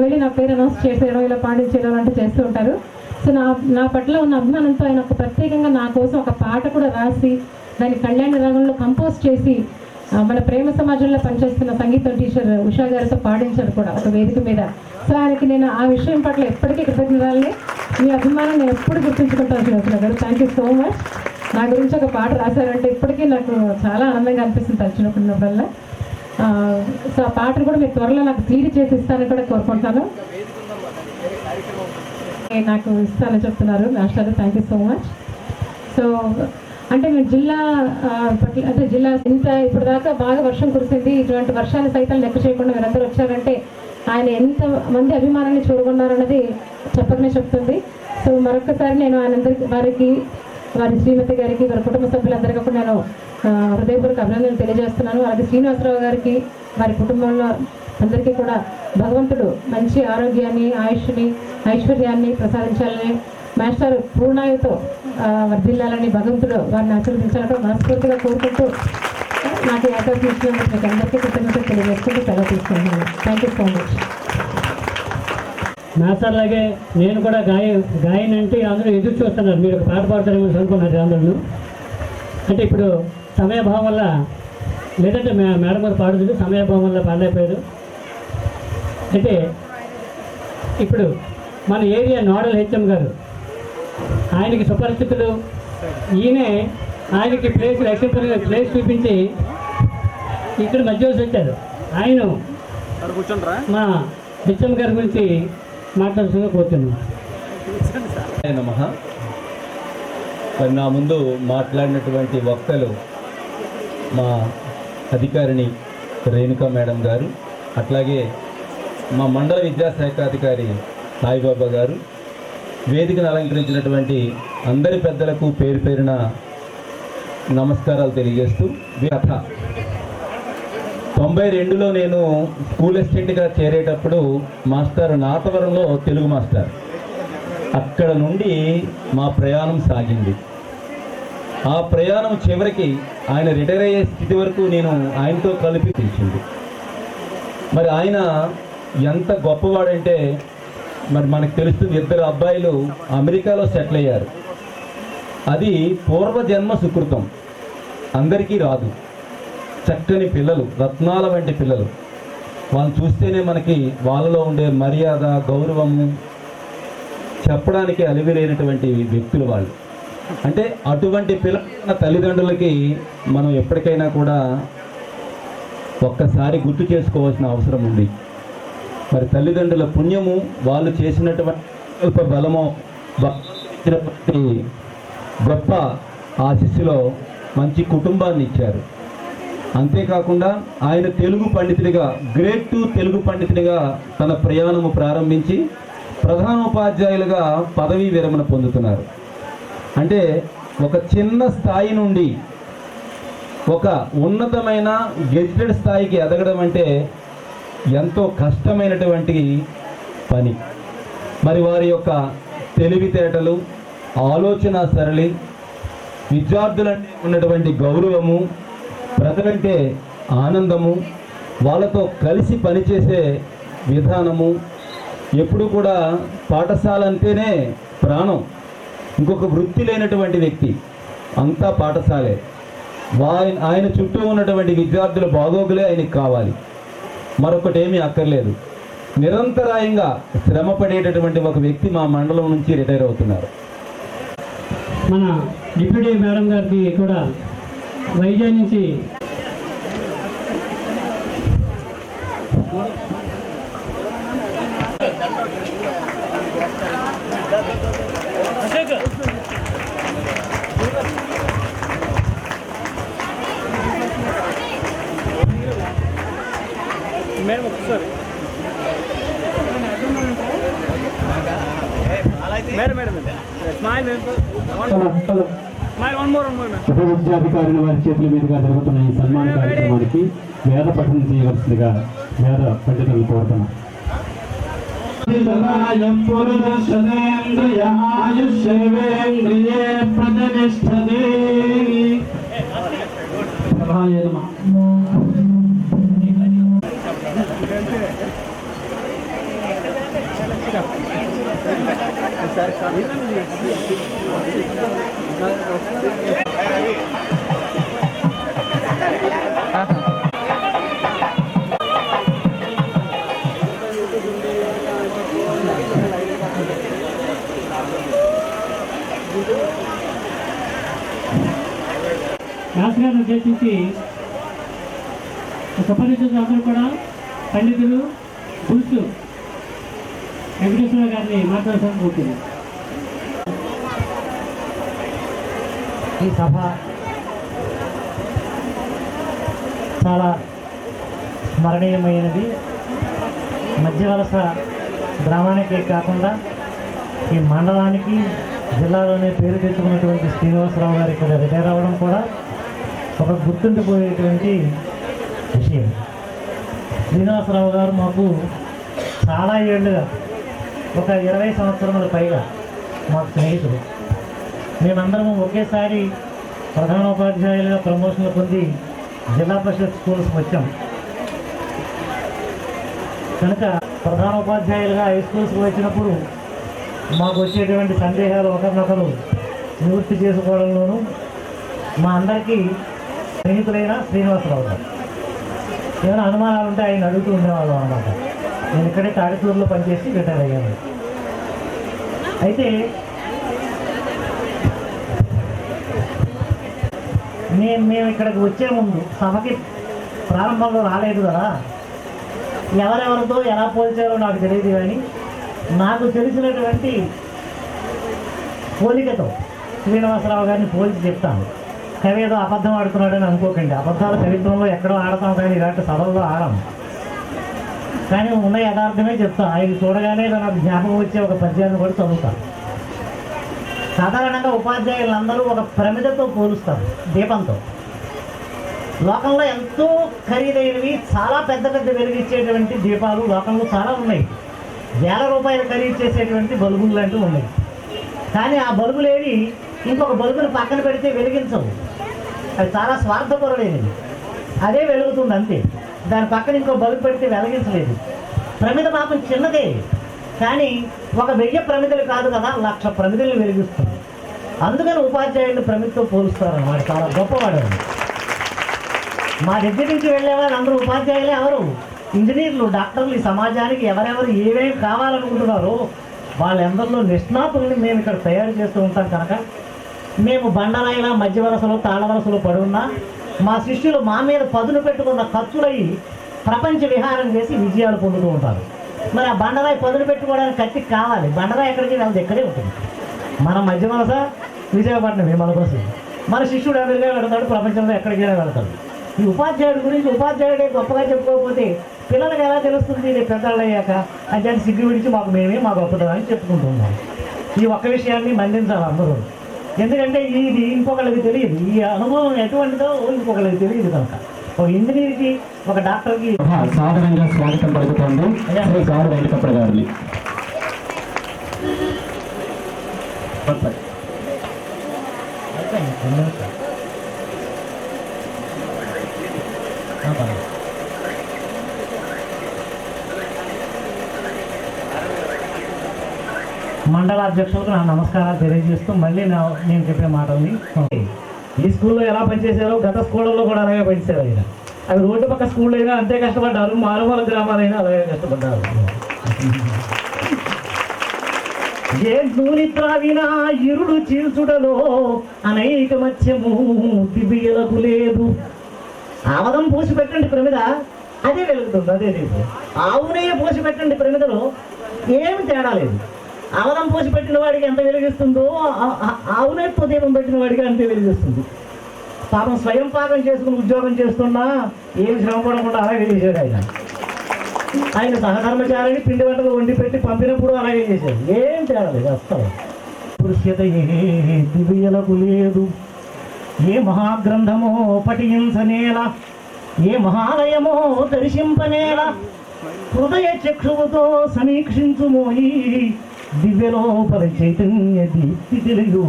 వెళ్ళి నా పేరు అనౌన్స్ చేసేయడం, ఇలా పాడించేయడం అలాంటివి చేస్తూ ఉంటారు. సో నా పట్ల ఉన్న అభిమానంతో ఆయన ఒక ప్రత్యేకంగా నా కోసం ఒక పాట కూడా రాసి దాన్ని కళ్యాణ రాగంలో కంపోజ్ చేసి మన ప్రేమ సమాజంలో పనిచేస్తున్న సంగీతం టీచర్ ఉషా గారితో పాడించారు కూడా ఒక వేదిక మీద. సో ఆయనకి నేను ఆ విషయం పట్ల ఎప్పటికీ కృతజ్ఞతల్ని, మీ అభిమానం నేను ఎప్పుడు గుర్తుంచుకుంటాను శ్రీనివాసరావు గారు. Thank you so much. నా గురించి ఒక పాట రాశారంటే ఇప్పటికీ నాకు చాలా ఆనందంగా అనిపిస్తుంది తలుచుకున్నప్పుడల్లా. సో ఆ పాటను కూడా మీరు త్వరలో నాకు సీడీ చేసి ఇస్తానని కూడా కోరుకుంటాను. నాకు ఇస్తానని చెప్తున్నారు master. Thank you so much. So అంటే మేము జిల్లా అంటే జిల్లా ఇంత ఇప్పుడు దాకా బాగా వర్షం కురిసింది. ఇటువంటి వర్షాన్ని సైతం లెక్క చేయకుండా మీరందరూ వచ్చారంటే ఆయన ఎంత మంది అభిమానాన్ని చూడగొన్నారన్నది చెప్పకనే చెప్తుంది. సో మరొకసారి నేను వారికి, వారి శ్రీమతి గారికి, వారి కుటుంబ సభ్యులందరికీ కూడా నేను హృదయపూర్వక అభినందనలు తెలియజేస్తున్నాను. అలాగే శ్రీనివాసరావు గారికి, వారి కుటుంబంలో అందరికీ కూడా భగవంతుడు మంచి ఆరోగ్యాన్ని, ఆయుష్ని, ఐశ్వర్యాన్ని ప్రసాదించాలని, మాస్టర్ పూర్ణాయుతో వర్ధిల్లాలని భగవంతుడు వారిని ఆశీర్వదించాలని మనస్ఫూర్తిగా కోరుకుంటూ నాకు ఈ అవకాశం ఇచ్చినందుకు మీకు అందరికీ కృతజ్ఞతలు తెలియజేసుకుంటూ సెలవు తీసుకుంటున్నాను. Thank you so much. Master లాగే నేను కూడా గాయని అంటే అందరూ ఎదురు చూస్తున్నారు, మీరు ఒక పాట పాడతారేమో అనుకున్నారు అందరూ. అంటే ఇప్పుడు సమయభావం వల్ల, లేదంటే మేడం గారు పాడుతుంది, సమయభావం వల్ల పాడలేకపోయారు. అయితే ఇప్పుడు మన ఏరియా నోడల్ హెచ్ఎం గారు, ఆయనకి సుపరిస్థితులు, ఈయనే ఆయనకి ప్లేస్ చూపించి ఇక్కడ మధ్య వచ్చారు. ఆయన మా హెచ్ఎం గారి గురించి మాట్లాడుతూ కోరుతున్నాను. నమః. మరి నా ముందు మాట్లాడినటువంటి వక్తలు మా అధికారిని రేణుకా మేడం గారు, అట్లాగే మా మండల విద్యాశాఖాధికారి సాయిబాబా గారు, వేదికను అలంకరించినటువంటి అందరి పెద్దలకు పేరు పేరున నమస్కారాలు తెలియజేస్తూ, కథ 92లో నేను స్కూల్ అసిస్టెంట్గా చేరేటప్పుడు మాస్టర్ నాతవరంలో తెలుగు మాస్టర్, అక్కడ నుండి మా ప్రయాణం సాగింది. ఆ ప్రయాణం చివరికి ఆయన రిటైర్ అయ్యే స్థితి వరకు నేను ఆయనతో కలిపి తీసింది. మరి ఆయన ఎంత గొప్పవాడంటే, మరి మనకు తెలుస్తుంది, 2 అబ్బాయిలు అమెరికాలో సెటిల్ అయ్యారు. అది పూర్వజన్మ సుకృతం, అందరికీ రాదు. చక్కని పిల్లలు, రత్నాల వంటి పిల్లలు. వాళ్ళని చూస్తేనే మనకి వాళ్ళలో ఉండే మర్యాద, గౌరవము చెప్పడానికి అలివిలేనటువంటి వ్యక్తులు వాళ్ళు. అంటే అటువంటి పిల్లల తల్లిదండ్రులకి మనం ఎప్పటికైనా కూడా ఒక్కసారి గుర్తు చేసుకోవాల్సిన అవసరం ఉంది. మరి తల్లిదండ్రుల పుణ్యము, వాళ్ళు చేసినటువంటి బలమో గొప్ప ఆశీస్సులో మంచి కుటుంబాన్ని ఇచ్చారు. అంతేకాకుండా ఆయన తెలుగు పండితుడిగా, గ్రేడ్ 2 తెలుగు పండితుడిగా తన ప్రయాణము ప్రారంభించి ప్రధానోపాధ్యాయులుగా పదవీ విరమణ పొందుతున్నారు. అంటే ఒక చిన్న స్థాయి నుండి ఒక ఉన్నతమైన గెజిటెడ్ స్థాయికి ఎదగడం అంటే ఎంతో కష్టమైనటువంటి పని. మరి వారి యొక్క తెలివితేటలు, ఆలోచన సరళి, విద్యార్థులంటే ఉన్నటువంటి గౌరవము, ప్రజలంటే ఆనందము, వాళ్ళతో కలిసి పనిచేసే విధానము, ఎప్పుడు కూడా పాఠశాల అంటేనే ప్రాణం, ఇంకొక వృత్తి లేనటువంటి వ్యక్తి, అంతా పాఠశాలే. ఆయన చుట్టూ ఉన్నటువంటి విద్యార్థుల బాగోగులే ఆయనకి కావాలి, మరొకటి ఏమీ అక్కర్లేదు. నిరంతరాయంగా శ్రమ పడేటటువంటి ఒక వ్యక్తి మా మండలం నుంచి రిటైర్ అవుతున్నారు. మన డిప్యూటీ మేడం గారికి కూడా వైజాగ్ నుంచి మేడం ఒకసారి ఉప విద్యాధికారుల వారి చేతుల మీదుగా జరుగుతున్న ఈ సన్మాన కార్యక్రమానికి వేద పఠనం చేయవలసిందిగా వేద పండితులను కోరుతున్నాం. శాస్త్రాన్ని ఉద్దేశించి సుపరిచితులు అందరూ కూడా పండితులు గురుసు వెంకటేశ్వర గారిని మాట్లాడాల్సి కోరుతుంది. ఈ సభ చాలా స్మరణీయమైనది. మధ్యవలస గ్రామానికే కాకుండా ఈ మండలానికి, జిల్లాలోనే పేరు తెచ్చుకున్నటువంటి శ్రీనివాసరావు గారు ఇక్కడ రిటైర్ అవ్వడం కూడా ఒక గుర్తుండిపోయేటువంటి విషయం. శ్రీనివాసరావు గారు మాకు చాలా ఏళ్ళుగా, ఒక 20 సంవత్సరముల పైగా మాకు స్నేహితులు. మేమందరము ఒకేసారి ప్రధానోపాధ్యాయులుగా ప్రమోషన్లు పొంది జిల్లా పరిషత్ స్కూల్స్కి వచ్చాం కనుక ప్రధానోపాధ్యాయులుగా హై స్కూల్స్కి వచ్చినప్పుడు మాకు వచ్చేటువంటి సందేహాలు ఒకరినొకరు నివృత్తి చేసుకోవడంలోనూ, మా అందరికీ స్నేహితులైన శ్రీనివాసరావు గారు. ఏమైనా అనుమానాలు ఉంటే ఆయన అడుగుతూ ఉండేవాళ్ళం అన్నమాట. నేను ఇక్కడే తాడిపూర్లో పనిచేసి రిటైర్ అయ్యాను. అయితే మేము ఇక్కడికి వచ్చే ముందు సభకి ప్రారంభంలో రాలేదు కదా, ఎవరెవరితో ఎలా పోల్చారో నాకు తెలియదు. కానీ నాకు తెలిసినటువంటి పోలికతో శ్రీనివాసరావు గారిని పోల్చి చెప్తాను. కవి ఏదో అబద్ధం ఆడుతున్నాడని అనుకోకండి. అబద్ధాలు కవిత్వంలో ఎక్కడో ఆడతాం కానీ ఇలాంటి సభల్లో ఆడము. కానీ ఉన్న యథార్థమే చెప్తాను. ఆయన చూడగానే నాకు జ్ఞాపకం వచ్చే ఒక పద్యాన్ని కూడా చదువుతాను. సాధారణంగా ఉపాధ్యాయులందరూ ఒక ప్రమిదతో పోలుస్తారు, దీపంతో. లోకంలో ఎంతో ఖరీదైనవి, చాలా పెద్ద పెద్ద వెలిగించేటువంటి దీపాలు లోకంలో చాలా ఉన్నాయి. వేల రూపాయలు ఖరీదు చేసేటువంటి బల్బులు లాంటివి ఉన్నాయి. కానీ ఆ బల్బులేవి ఇంకొక బల్బుని పక్కన పెడితే వెలిగించవు. అది చాలా స్వార్థపరుడైనది. అదే వెలుగుతుంది అంతే. దాని పక్కన ఇంకో బల్బు పెడితే వెలిగించలేదు. ప్రమిద పాపం చిన్నదే, కానీ 1000 ప్రమిదలు కాదు కదా, 1,00,000 ప్రమిదలు వెలిగిస్తుంది. అందుకని ఉపాధ్యాయుడిని ప్రమిదతో పోలుస్తారు అన్నమాట. చాలా గొప్పవాడు. మా దగ్గర నుంచి వెళ్ళేవారు అందరూ ఉపాధ్యాయులే. ఎవరు ఇంజనీర్లు, డాక్టర్లు, ఈ సమాజానికి ఎవరెవరు ఏమేమి కావాలనుకుంటున్నారో వాళ్ళందరిలో నిష్ణాతుల్ని మేము ఇక్కడ తయారు చేస్తూ ఉంటాం. కనుక మేము బండరాయిలా మధ్య వలసలో తాళ వలసలో పడున్నా మా శిష్యులు మా మీద పదును పెట్టుకున్న ఖర్చులయ్యి ప్రపంచ విహారం చేసి విజయాలు పొందుతూ ఉంటారు. మరి ఆ బండరాయి పదును పెట్టుకోవడానికి కత్తికి కావాలి. బండరాయి ఎక్కడికి వెళ్ళదు, ఎక్కడే ఉంటుంది. మన మధ్య వలస విజయపట్నమే మన బస్సు. మన శిష్యుడు అమెరికా వెళతాడు, ప్రపంచంలో ఎక్కడికైనా వెళతాడు. ఈ ఉపాధ్యాయుడి గురించి ఉపాధ్యాయుడే గొప్పగా చెప్పుకోకపోతే పిల్లలకు ఎలా తెలుస్తుంది? నేను పెద్దవాళ్ళు అయ్యాక అంటే సిగ్గు విడిచి మేమే మా గొప్పతనాన్ని చెప్పుకుంటున్నాం. ఈ ఒక్క విషయాన్ని మందించాలి అందరూ. ఎందుకంటే ఇది ఇంకొకళ్ళకి తెలియదు. ఈ అనుభవం ఎటువంటిదో ఇంకొకళ్ళకి తెలియదు. కనుక ఒక ఇంజనీర్కి, ఒక డాక్టర్కి సాధారణంగా స్వాగతం పలుకుతోంది శ్రీ గారు వెంకటప్ప గారిని. మండల అధ్యక్షులకు నా నమస్కారాలు తెలియజేస్తూ మళ్ళీ నేను చెప్పే మాటల్ని, ఈ స్కూల్లో ఎలా పనిచేశారో గత స్కూళ్ళల్లో కూడా అలాగే పనిచేశారు. ఆయన అవి రోడ్డు పక్క స్కూళ్ళు అయినా అంతే కష్టపడ్డారు, మారుమూల గ్రామాలైనా అలాగే కష్టపడ్డారు. ఏ నూనె త్రావినా ఇరుడు చీల్చుడలో అనేక మత్స్యము దివ్యలకు లేదు. ఆవదం పోసి పెట్టండి ప్రమిద, అదే వెలుగుతుంది, అదే దీపం. ఆవునే పోసి పెట్టండి ప్రమిదలో, ఏమి తేడా లేదు. ఆవదం పోసి పెట్టిన వాడికి ఎంత వెలిగిస్తుందో ఆవునేతో దీపం పెట్టిన వాడికి అంతే వెలిగిస్తుంది. పాపం స్వయం పాకం చేసుకుని ఉద్యోగం చేస్తున్నా ఏమి శ్రమ పడకుండా అలాగే చేశాడు ఆయన. ఆయన సహకర్మచారిని పిండి వంటలు వండి పెట్టి పంపినప్పుడు అలాగే చేశాడు. ఏం తేడా లేదు అస్సలు. పురుషత ఏ దివ్యలకు లేదు. ఏ మహాగ్రంథమో పఠించనేలా, ఏ మహాలయమో దర్శింపనేలా. హృదయ చక్షువుతో సమీక్షించుమోయి దివ్యలోపల చైతన్య దీప్తి తెలుగు.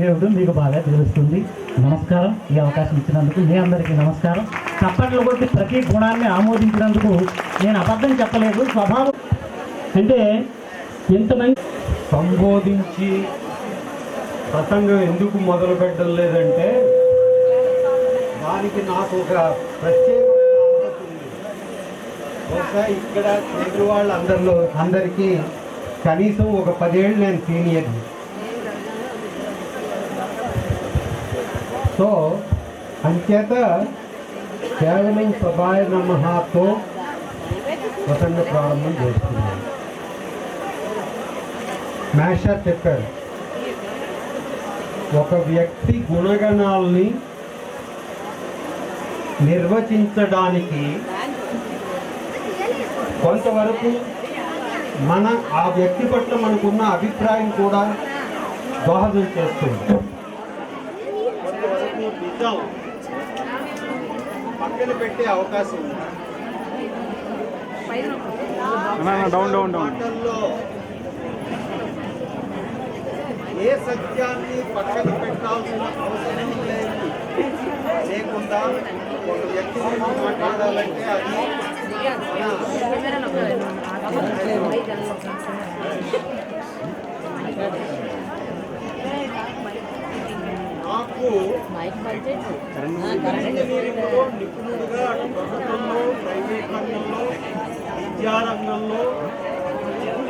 దేవుడు మీకు బాగా తెలుస్తుంది. నమస్కారం. ఈ అవకాశం ఇచ్చినందుకు మీ అందరికీ నమస్కారం. చప్పట్లు కొట్టి ప్రతి గుణాన్ని ఆమోదించినందుకు నేను అబద్ధం చెప్పలేదు. స్వభావం అంటే ఎంతమంది సంబోధించి ప్రసంగం ఎందుకు మొదలు పెట్టడం లేదంటే దానికి నాకు ఒక ప్రత్యేక బహుశా ఇక్కడ తెలుగు అందరికీ కనీసం ఒక 10 ఏళ్ళు నేను సీనియర్. సో అంచేత కేవలం సభాయ నమఃతో ప్రసంగ ప్రారంభం చేస్తున్నాను. మేషర్ చెప్పారు, ఒక వ్యక్తి గుణగణాలని నిర్వచించడానికి కొంతవరకు ఆ వ్యక్తి పట్ల మనకున్న అభిప్రాయం కూడా దోహదం చేస్తుంది. కొంతవరకు నిజం పక్కన పెట్టే అవకాశం ఉంది. మాటల్లో ఏ సత్యాన్ని పక్కన పెట్టాల్సిన అవసరం లేకుండా ఒక వ్యక్తి మాట్లాడాలంటే అది వరకు ఇంజనీరింగ్లో నిపుణుడిగా అటు ప్రభుత్వంలో ప్రైవేట్ రంగంలో విద్యారంగంలో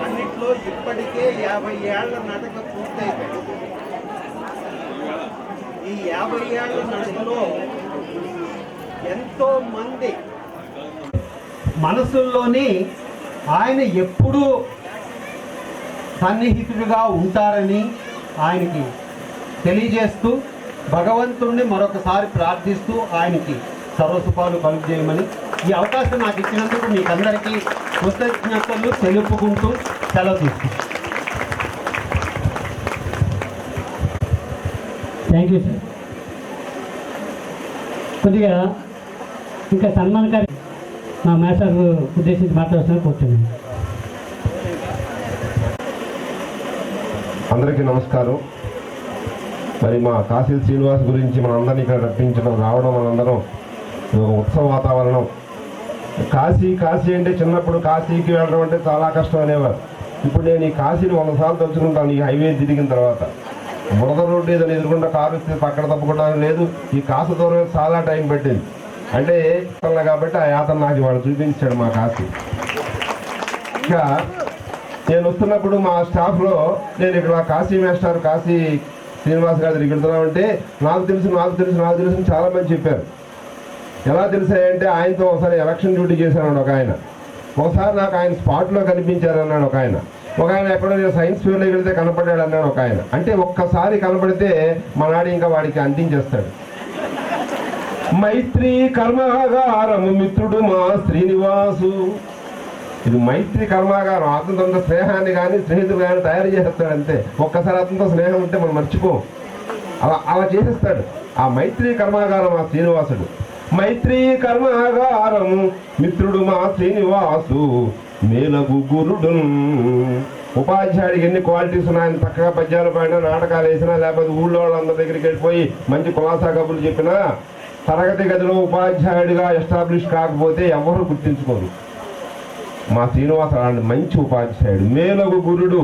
అన్నిట్లో ఇప్పటికే 50 ఏళ్ల నడక పూర్తయిపోయింది. ఈ 50 ఏళ్ల నడకలో ఎంతో మంది మనసుల్లోని ఆయన ఎప్పుడూ సన్నిహితుడిగా ఉంటారని ఆయనకి తెలియజేస్తూ భగవంతుణ్ణి మరొకసారి ప్రార్థిస్తూ ఆయనకి సర్వసుఖాలు కలుగజేయమని ఈ అవకాశం నాకు ఇచ్చినందుకు మీకందరికీ కృతజ్ఞతలు తెలుపుకుంటూ సెలవు తీసుకుంటాను. Thank you sir. కొద్దిగా ఇంకా సన్మాన్ గారి మా మేసార్ ఉద్దేశించి మాట్లాడుతున్నా కూర్చున్నాను. అందరికీ నమస్కారం. మరి మా కాశీ శ్రీనివాస్ గురించి మనందరినీ ఇక్కడ రప్పించడం రావడం మనందరం ఒక ఉత్సవ వాతావరణం. కాశీ కాశీ అంటే చిన్నప్పుడు కాశీకి వెళ్ళడం అంటే చాలా కష్టం అనేవారు. ఇప్పుడు నేను ఈ కాశీని 100 సార్లు తలుచుకుంటాను. ఈ హైవే తిరిగిన తర్వాత బురద రోడ్డు ఏదైనా ఎదుర్కొంటే కారు వస్తే పక్కన తప్పుకోవడానికి లేదు. ఈ కాశీ దూరం చాలా టైం పట్టింది. అంటే కాబట్టి ఆ యాత్ర నాకు వాడు చూపించాడు మా కాశీ. ఇంకా నేను వస్తున్నప్పుడు మా స్టాఫ్లో నేను ఇక్కడ కాశీ మాస్టర్ కాశీ శ్రీనివాస్ గారి దగ్గరికి వెళ్తున్నామంటే నాకు తెలుసు చాలా మంది చెప్పారు. ఎలా తెలిసాయంటే ఆయనతో ఒకసారి ఎలక్షన్ డ్యూటీ చేశాను ఒక ఆయన, ఒకసారి నాకు ఆయన స్పాట్లో కనిపించారన్నాడు ఒక ఆయన ఎక్కడో నేను సైన్స్ ఫేర్లోకి వెళ్తే కనపడ్డాడు అన్నాడు ఒక ఆయన. అంటే ఒక్కసారి కనపడితే మా నాడు ఇంకా వాడికి అందించేస్తాడు. మైత్రి కర్మాగారము మిత్రుడు మా శ్రీనివాసు. ఇది మైత్రి కర్మాగారం. అతనితో స్నేహాన్ని కానీ స్నేహితులు కానీ తయారు చేసేస్తాడు అంతే. ఒక్కసారి అతనితో స్నేహం ఉంటే మనం మర్చిపోం. అలా చేసేస్తాడు. ఆ మైత్రి కర్మాగారం ఆ శ్రీనివాసుడు. మైత్రి కర్మాగారము మిత్రుడు మా శ్రీనివాసు మేలగు గురుడు. ఉపాధ్యాయుడికి ఎన్ని క్వాలిటీస్ ఉన్నాయని చక్కగా పద్యాలు పాడినా నాటకాలు వేసినా లేకపోతే ఊళ్ళో వాళ్ళందరి దగ్గరికి వెళ్ళిపోయి మంచి కులాసా కబుర్లు చెప్పినా తరగతి గదిలో ఉపాధ్యాయుడిగా ఎస్టాబ్లిష్ కాకపోతే ఎవరు గుర్తించుకోరు. మా శ్రీనివాసు అలాంటి మంచి ఉపాధ్యాయుడు, మేలగు గురుడు.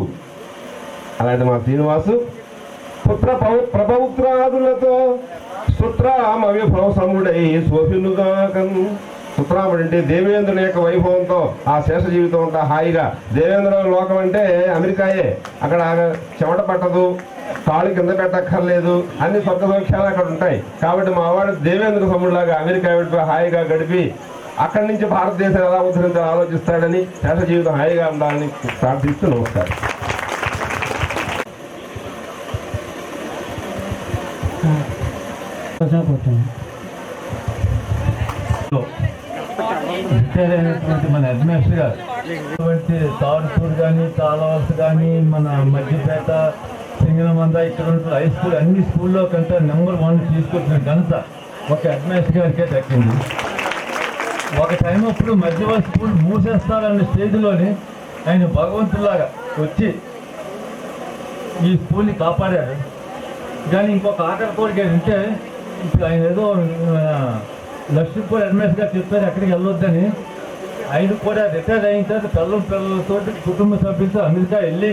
అలాంటి మా శ్రీనివాసు పుత్ర ప్రభౌత్రాదులతో సుత్రామ విభవ సముడై శోభినుగాకను. సుత్రాముడు అంటే దేవేంద్రుని యొక్క వైభవంతో ఆ శేష జీవితం అంతా హాయిగా. దేవేంద్ర లోకం అంటే అమెరికాయే. అక్కడ చెమట పట్టదు, తాళి కింద పెట్టక్కర్లేదు, అన్ని స్వర్గ సౌఖ్యాలు అక్కడ ఉంటాయి. కాబట్టి మా వాడు దేవేంద్ర సముడిలాగా అమెరికా వెళ్ళిపోయి హాయిగా గడిపి అక్కడి నుంచి భారతదేశం ఎలా ఉద్ధరించాలో ఆలోచిస్తాడని శేష జీవితం హాయిగా ఉండాలని ప్రార్థిస్తూ నమస్కారం. మన హెడ్మాస్టర్ గారు తాడుపూర్ కానీ తాళవలస కానీ మన మధ్యపేట సింగనమంద ఇక్కడ హై స్కూల్ అన్ని స్కూల్లో కంటే నెంబర్ 1 తీసుకొచ్చిన ఘనత ఒక హెడ్మాస్టర్ గారికే దక్కింది. ఒక టైం అప్పుడు మధ్యవ స్కూల్ మూసేస్తారన్న స్టేజ్లోనే ఆయన భగవంతులాగా వచ్చి ఈ స్కూల్ని కాపాడారు. కానీ ఇంకొక ఆఖరి కోరిక ఏంటంటే ఇప్పుడు ఆయన ఏదో లక్ష్మీపూర్ హెడ్మాస్టర్ గారు చెప్పారు ఎక్కడికి వెళ్ళొద్దని. ఆయన కూడా రిటైర్ అయిన తర్వాత పిల్లలతో కుటుంబ సభ్యులతో అమెరికా వెళ్ళి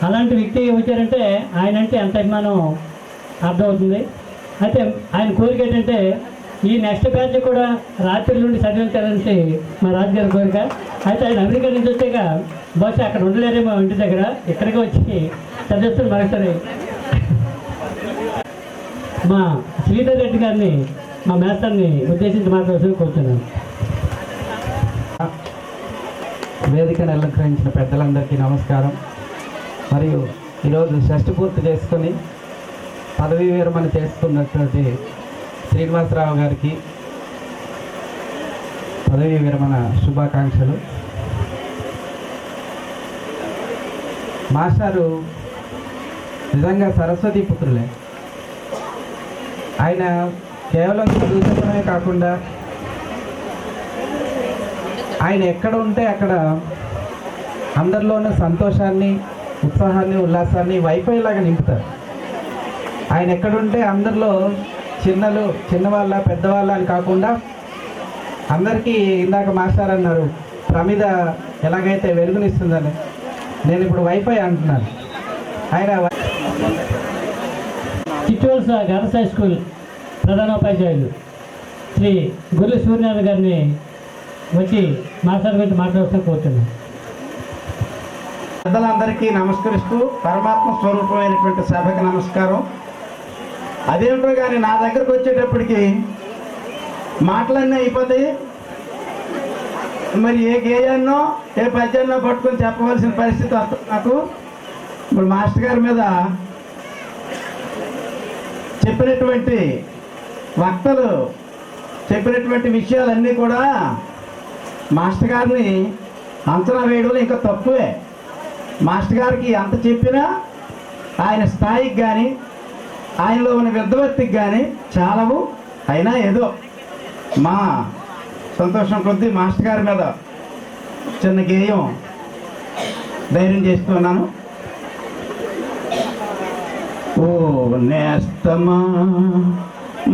అలాంటి వ్యక్తి వచ్చారంటే ఆయన అంటే ఎంత అభిమానం అర్థమవుతుంది. అయితే ఆయన కోరిక ఏంటంటే ఈ నెక్స్ట్ బ్యాచ్ కూడా రాత్రి నుండి చదివించాలని మా రాజుగారి కోరిక. అయితే ఆయన అమెరికా నుంచి వచ్చాక బహుశా అక్కడ ఉండలేరేమో ఇంటి దగ్గర, ఇక్కడికి వచ్చి చదివిస్తారు. మరొకసారి మా శ్రీధర్ రెడ్డి గారిని మా మేస్తాన్ని ఉద్దేశించి మాట్లాడుతూ కోరుతున్నాను. వేదికను అలంకరించిన పెద్దలందరికీ నమస్కారం. మరియు ఈరోజు షష్ఠి పూర్తి చేసుకొని పదవీ విరమణ చేసుకున్నటువంటి శ్రీనివాసరావు గారికి పదవీ విరమణ శుభాకాంక్షలు. మాస్టారు నిజంగా సరస్వతి పుత్రులే. ఆయన కేవలం చదువు చెప్పడమే కాకుండా ఆయన ఎక్కడ ఉంటే అక్కడ అందరిలోనూ సంతోషాన్ని, ఉత్సాహాన్ని, ఉల్లాసాన్ని వైఫై లాగా నింపుతారు. ఆయన ఎక్కడుంటే అందరిలో చిన్నవాళ్ళ పెద్దవాళ్ళ అని కాకుండా అందరికీ ఇందాక మాస్టర్ అన్నారు ప్రమిద ఎలాగైతే వెలుగునిస్తుందని, నేను ఇప్పుడు వైఫై అంటున్నాను. ఆయన రిచువల్స్ గర్ల్స్ హై స్కూల్ ప్రధానోపాధ్యాయులు శ్రీ గుర్రి సూర్యనారాయణ గారిని వచ్చి మాస్టర్ గురించి మాట్లాడుతూ కోరుతున్నాను. పెద్దలందరికీ నమస్కరిస్తూ పరమాత్మ స్వరూపమైనటువంటి సభకి నమస్కారం. అదేమిటో కానీ నా దగ్గరకు వచ్చేటప్పటికి మాటలన్నీ అయిపోతాయి. మరి ఏ గేయాన్నో ఏ పద్యాన్నో పట్టుకొని చెప్పవలసిన పరిస్థితి వస్తుంది నాకు. ఇప్పుడు మాస్టర్ గారి మీద చెప్పినటువంటి వక్తలు చెప్పినటువంటి విషయాలన్నీ కూడా మాస్టర్ గారిని అంచనా వేయడంలో ఇంకా తక్కువే. మాస్టర్ గారికి అంత చెప్పినా ఆయన స్థాయికి కానీ ఆయనలో ఉన్న విద్వత్తికి కానీ చాలవు. అయినా ఏదో మా సంతోషం కొద్దీ మాస్టర్ గారి మీద చిన్న గేయం ధైర్యం చేస్తున్నాను. ఓ నేస్తమా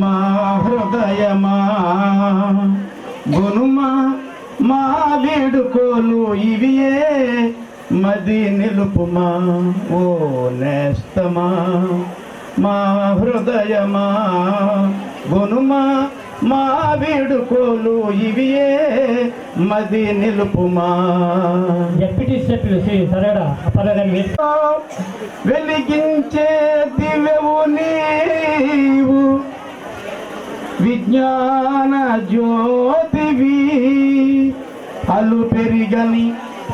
మా హృదయమా గునుమా మా వేడుకోలు ఇవియే మది నిలుపుమా. ఓ నేస్తమా మా హృదయమా గునుమా మా వేడుకోలు ఇవియే మది నిలుపుమా. డిప్యూటీ సభ్యులు శ్రీ సరడా అపరగాని వెలిగించే దివ్యవు నీవు విజ్ఞాన జ్యోతివి అలు పెరిగని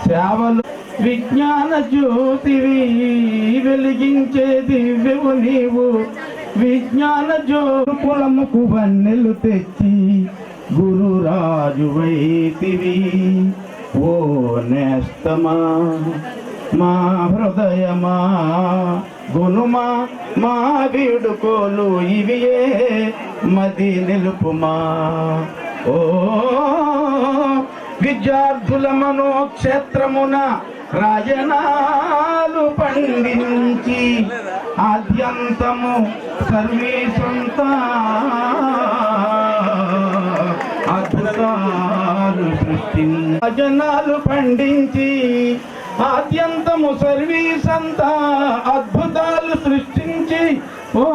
సేవలు విజ్ఞాన జ్యోతివి వెలిగించే దివ్యవు నీవు విజ్ఞాన జ్యోతులముకు వన్నెలు తెచ్చి గురురాజు వైతివి. ఓ నేస్తమా మా హృదయమా గునుమా మా వీడుకోలు ఇవియే మది నిలుపుమా. ఓ విద్యార్థుల మనోక్షేత్రమున రాజనాలు పండించి ఆద్యంతము సర్వీసంతా అద్భుతాలు సృష్టించి రాజనాలు పండించి ఆద్యంతము సర్వీసంతా అద్భుతాలు సృష్టించి ఓ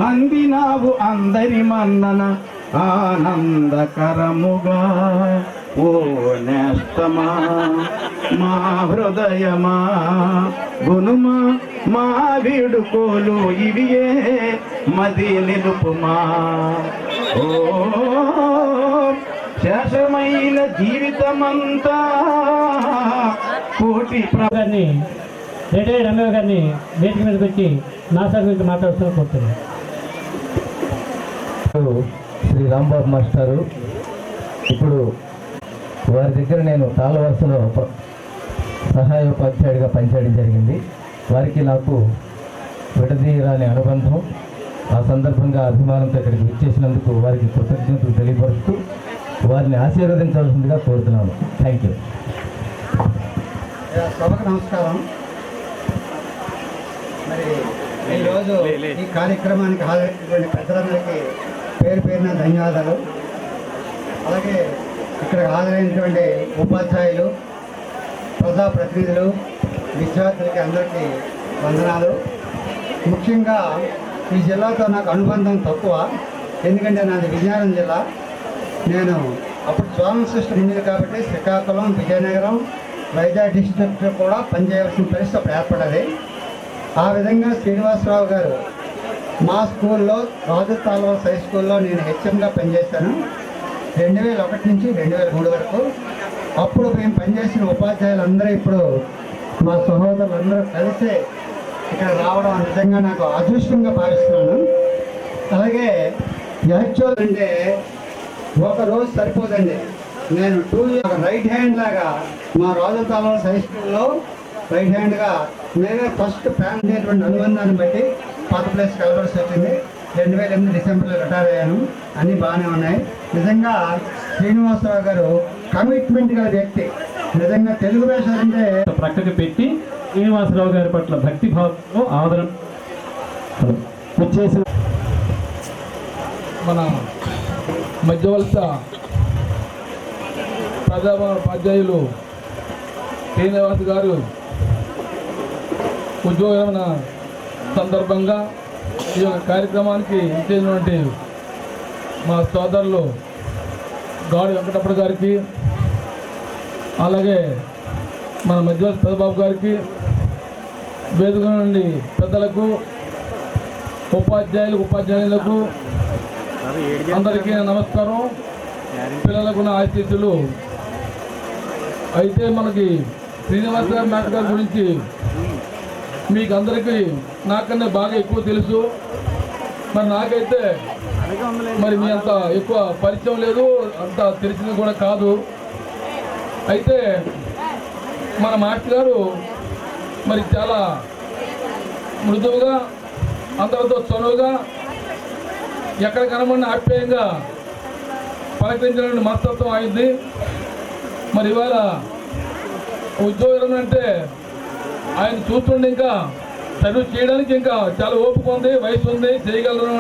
అందినావు అందరి మన్నన ఆనందకరముగా. ఓ నేస్తమా మా హృదయమా గునుమా మా వీడుకోలు ఇవియే మది నిలుపుమా. ఓ శేషమైన జీవితమంతా కోటి గారిని రిటైర్డ్ ఎంఏ గారిని వేదిక మీదకి వచ్చి మాస్టర్ గురించి మాట్లాడుతూ కోరుతున్నాను. శ్రీ రాంబాబు మాస్టారు ఇప్పుడు వారి దగ్గర నేను తాళ వరుసలో సహాయ ఉపాధ్యాయుడిగా పనిచేయడం జరిగింది. వారికి నాకు విడదీయరాని అనుబంధం. ఆ సందర్భంగా అభిమానంతో ఇక్కడికి విచ్చేసినందుకు వారికి కృతజ్ఞతలు తెలియపరుస్తూ వారిని ఆశీర్వదించాల్సిందిగా కోరుతున్నాను. Thank you. సభకు నమస్కారం. మరి ఈరోజు ఈ కార్యక్రమానికి హాజరైనటువంటి పెద్దలందరికీ పేరు పేరున ధన్యవాదాలు. అలాగే ఇక్కడ హాజరైనటువంటి ఉపాధ్యాయులు, ప్రజాప్రతినిధులు, విద్యార్థులకి అందరికీ వందనాలు. ముఖ్యంగా ఈ జిల్లాతో నాకు అనుబంధం తక్కువ. ఎందుకంటే నాది విజయనగరం జిల్లా. నేను అప్పుడు జోనల్ సిస్టమ్ ఉండేది కాబట్టి శ్రీకాకుళం, విజయనగరం, వైజాగ్ డిస్ట్రిక్ట్ కూడా పనిచేయవలసిన పరిస్థితి అప్పుడు ఏర్పడేది. ఆ విధంగా శ్రీనివాసరావు గారు మా స్కూల్లో రాజు తాల్వాస్ హై స్కూల్లో నేను హెచ్ఎంగా పనిచేశాను 2001 నుంచి 2003 వరకు. అప్పుడు మేము పనిచేసిన ఉపాధ్యాయులందరూ ఇప్పుడు మా సహోదరులందరూ కలిసి ఇక్కడ రావడం నిజంగా నాకు అదృష్టంగా భావిస్తున్నాను. అలాగే యాక్చువల్ అంటే ఒక రోజు సరిపోదండి. నేను 2 years రైట్ హ్యాండ్ లాగా మా రాజు తాల్వాస్ హై స్కూల్లో రైట్ హ్యాండ్గా నేనే ఫస్ట్ ఫ్యాన్ అనేటువంటి అనుబంధాన్ని బట్టి పాత ప్లేస్ కలవలసి వచ్చింది. 2008 డిసెంబర్లో రిటైర్ అయ్యాను. అన్నీ బాగానే ఉన్నాయి. నిజంగా శ్రీనివాసరావు గారు కమిట్మెంట్ గల వ్యక్తి. నిజంగా తెలుగు భాష అంటే ప్రక్కకి పెట్టి శ్రీనివాసరావు గారి పట్ల భక్తి భావంతో ఆదరణ వచ్చేసిన మన మధ్యవలస ప్రధానోపాధ్యాయులు శ్రీనివాస్ గారు ఉద్యోగం సందర్భంగా ఈ యొక్క కార్యక్రమానికి ఇచ్చేటువంటి మా సోదరులు గాడి వెంకటప్ప గారికి, అలాగే మన మధ్యవర్తి పెద్దబాబు గారికి, వేదిక నుండి పెద్దలకు, ఉపాధ్యాయులకు అందరికీ నమస్కారం. పిల్లలకు నా ఆశీస్సులు. అయితే మనకి శ్రీనివాసరావు మేట గారి గురించి మీకు అందరికీ నాకన్నా బాగా ఎక్కువ తెలుసు. మరి నాకైతే మరి మీ అంత ఎక్కువ పరిచయం లేదు, అంత తెలిసింది కూడా కాదు. అయితే మన మాస్టర్ గారు మరి చాలా మృదువుగా, అందరితో చనువుగా, ఎక్కడ కనబడిన ఆప్యాయంగా పలకరించిన మనస్తత్వం అయింది. మరి ఇవాళ ఉద్యోగం అంటే ఆయన చూస్తుండే ఇంకా చదువు చేయడానికి ఇంకా చాలా ఓపిక ఉంది, వయసు ఉంది, చేయగలరు.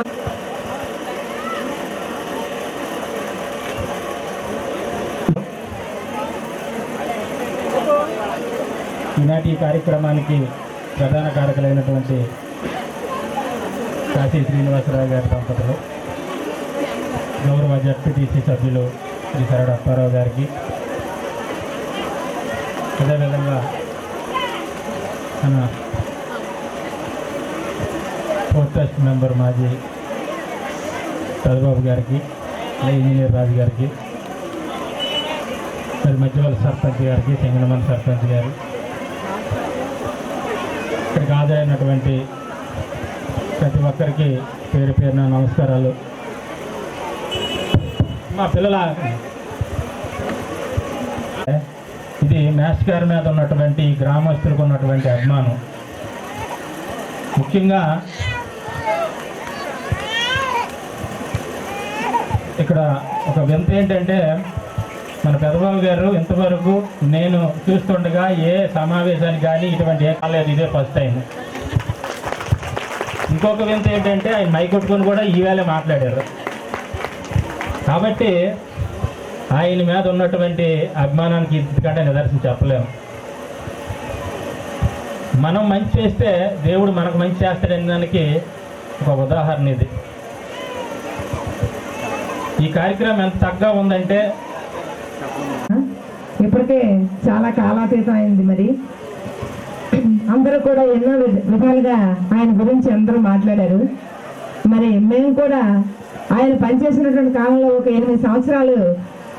ఈనాటి కార్యక్రమానికి ప్రధాన కారకులైనటువంటి కాశీ శ్రీనివాసరావు గారి దంపతులు, గౌరవ జడ్పీటీసీ సభ్యులు శ్రీ సరడ అప్పారావు గారికి, అదేవిధంగా మన ఫోర్త్ ట్రస్ట్ మెంబర్ మాజీ పెద్దబాబు గారికి, ఇంజనీర్ రాజు గారికి, మరి మధ్యవల్లి సర్పంచ్ గారికి, సింగనమల్లి సర్పంచ్ గారు, ఇక్కడికి హాజరైనటువంటి ప్రతి ఒక్కరికి పేరు పేరున నమస్కారాలు. మా పిల్లల ఇది మాస్టర్ గారి మీద ఉన్నటువంటి గ్రామస్తులకు ఉన్నటువంటి అభిమానం. ముఖ్యంగా ఇక్కడ ఒక వింత ఏంటంటే, మన పెద్దబాబు గారు ఇంతవరకు నేను చూస్తుండగా ఏ సమావేశానికి కానీ ఇటువంటి ఏ కాలేదు, ఇదే ఫస్ట్ టైం. ఇంకొక వింత ఏంటంటే, ఆయన మైక్ కొట్టుకొని కూడా ఈవేళ మాట్లాడారు. కాబట్టి ఆయన మీద ఉన్నటువంటి అభిమానానికి ఇంతకంటే నిదర్శనం చెప్పలేము. మనం మంచి చేస్తే దేవుడు మనకు మంచి చేస్తాడనే దానికి ఒక ఉదాహరణ ఇది. ఈ కార్యక్రమం ఎంత చక్కగా ఉందంటే, ఇప్పటికే చాలా కాలాతీతం అయింది. మరి అందరూ కూడా ఎన్నో విధాలుగా ఆయన గురించి అందరూ మాట్లాడారు. మరి మేము కూడా ఆయన పనిచేసినటువంటి కాలంలో ఒక 8 సంవత్సరాలు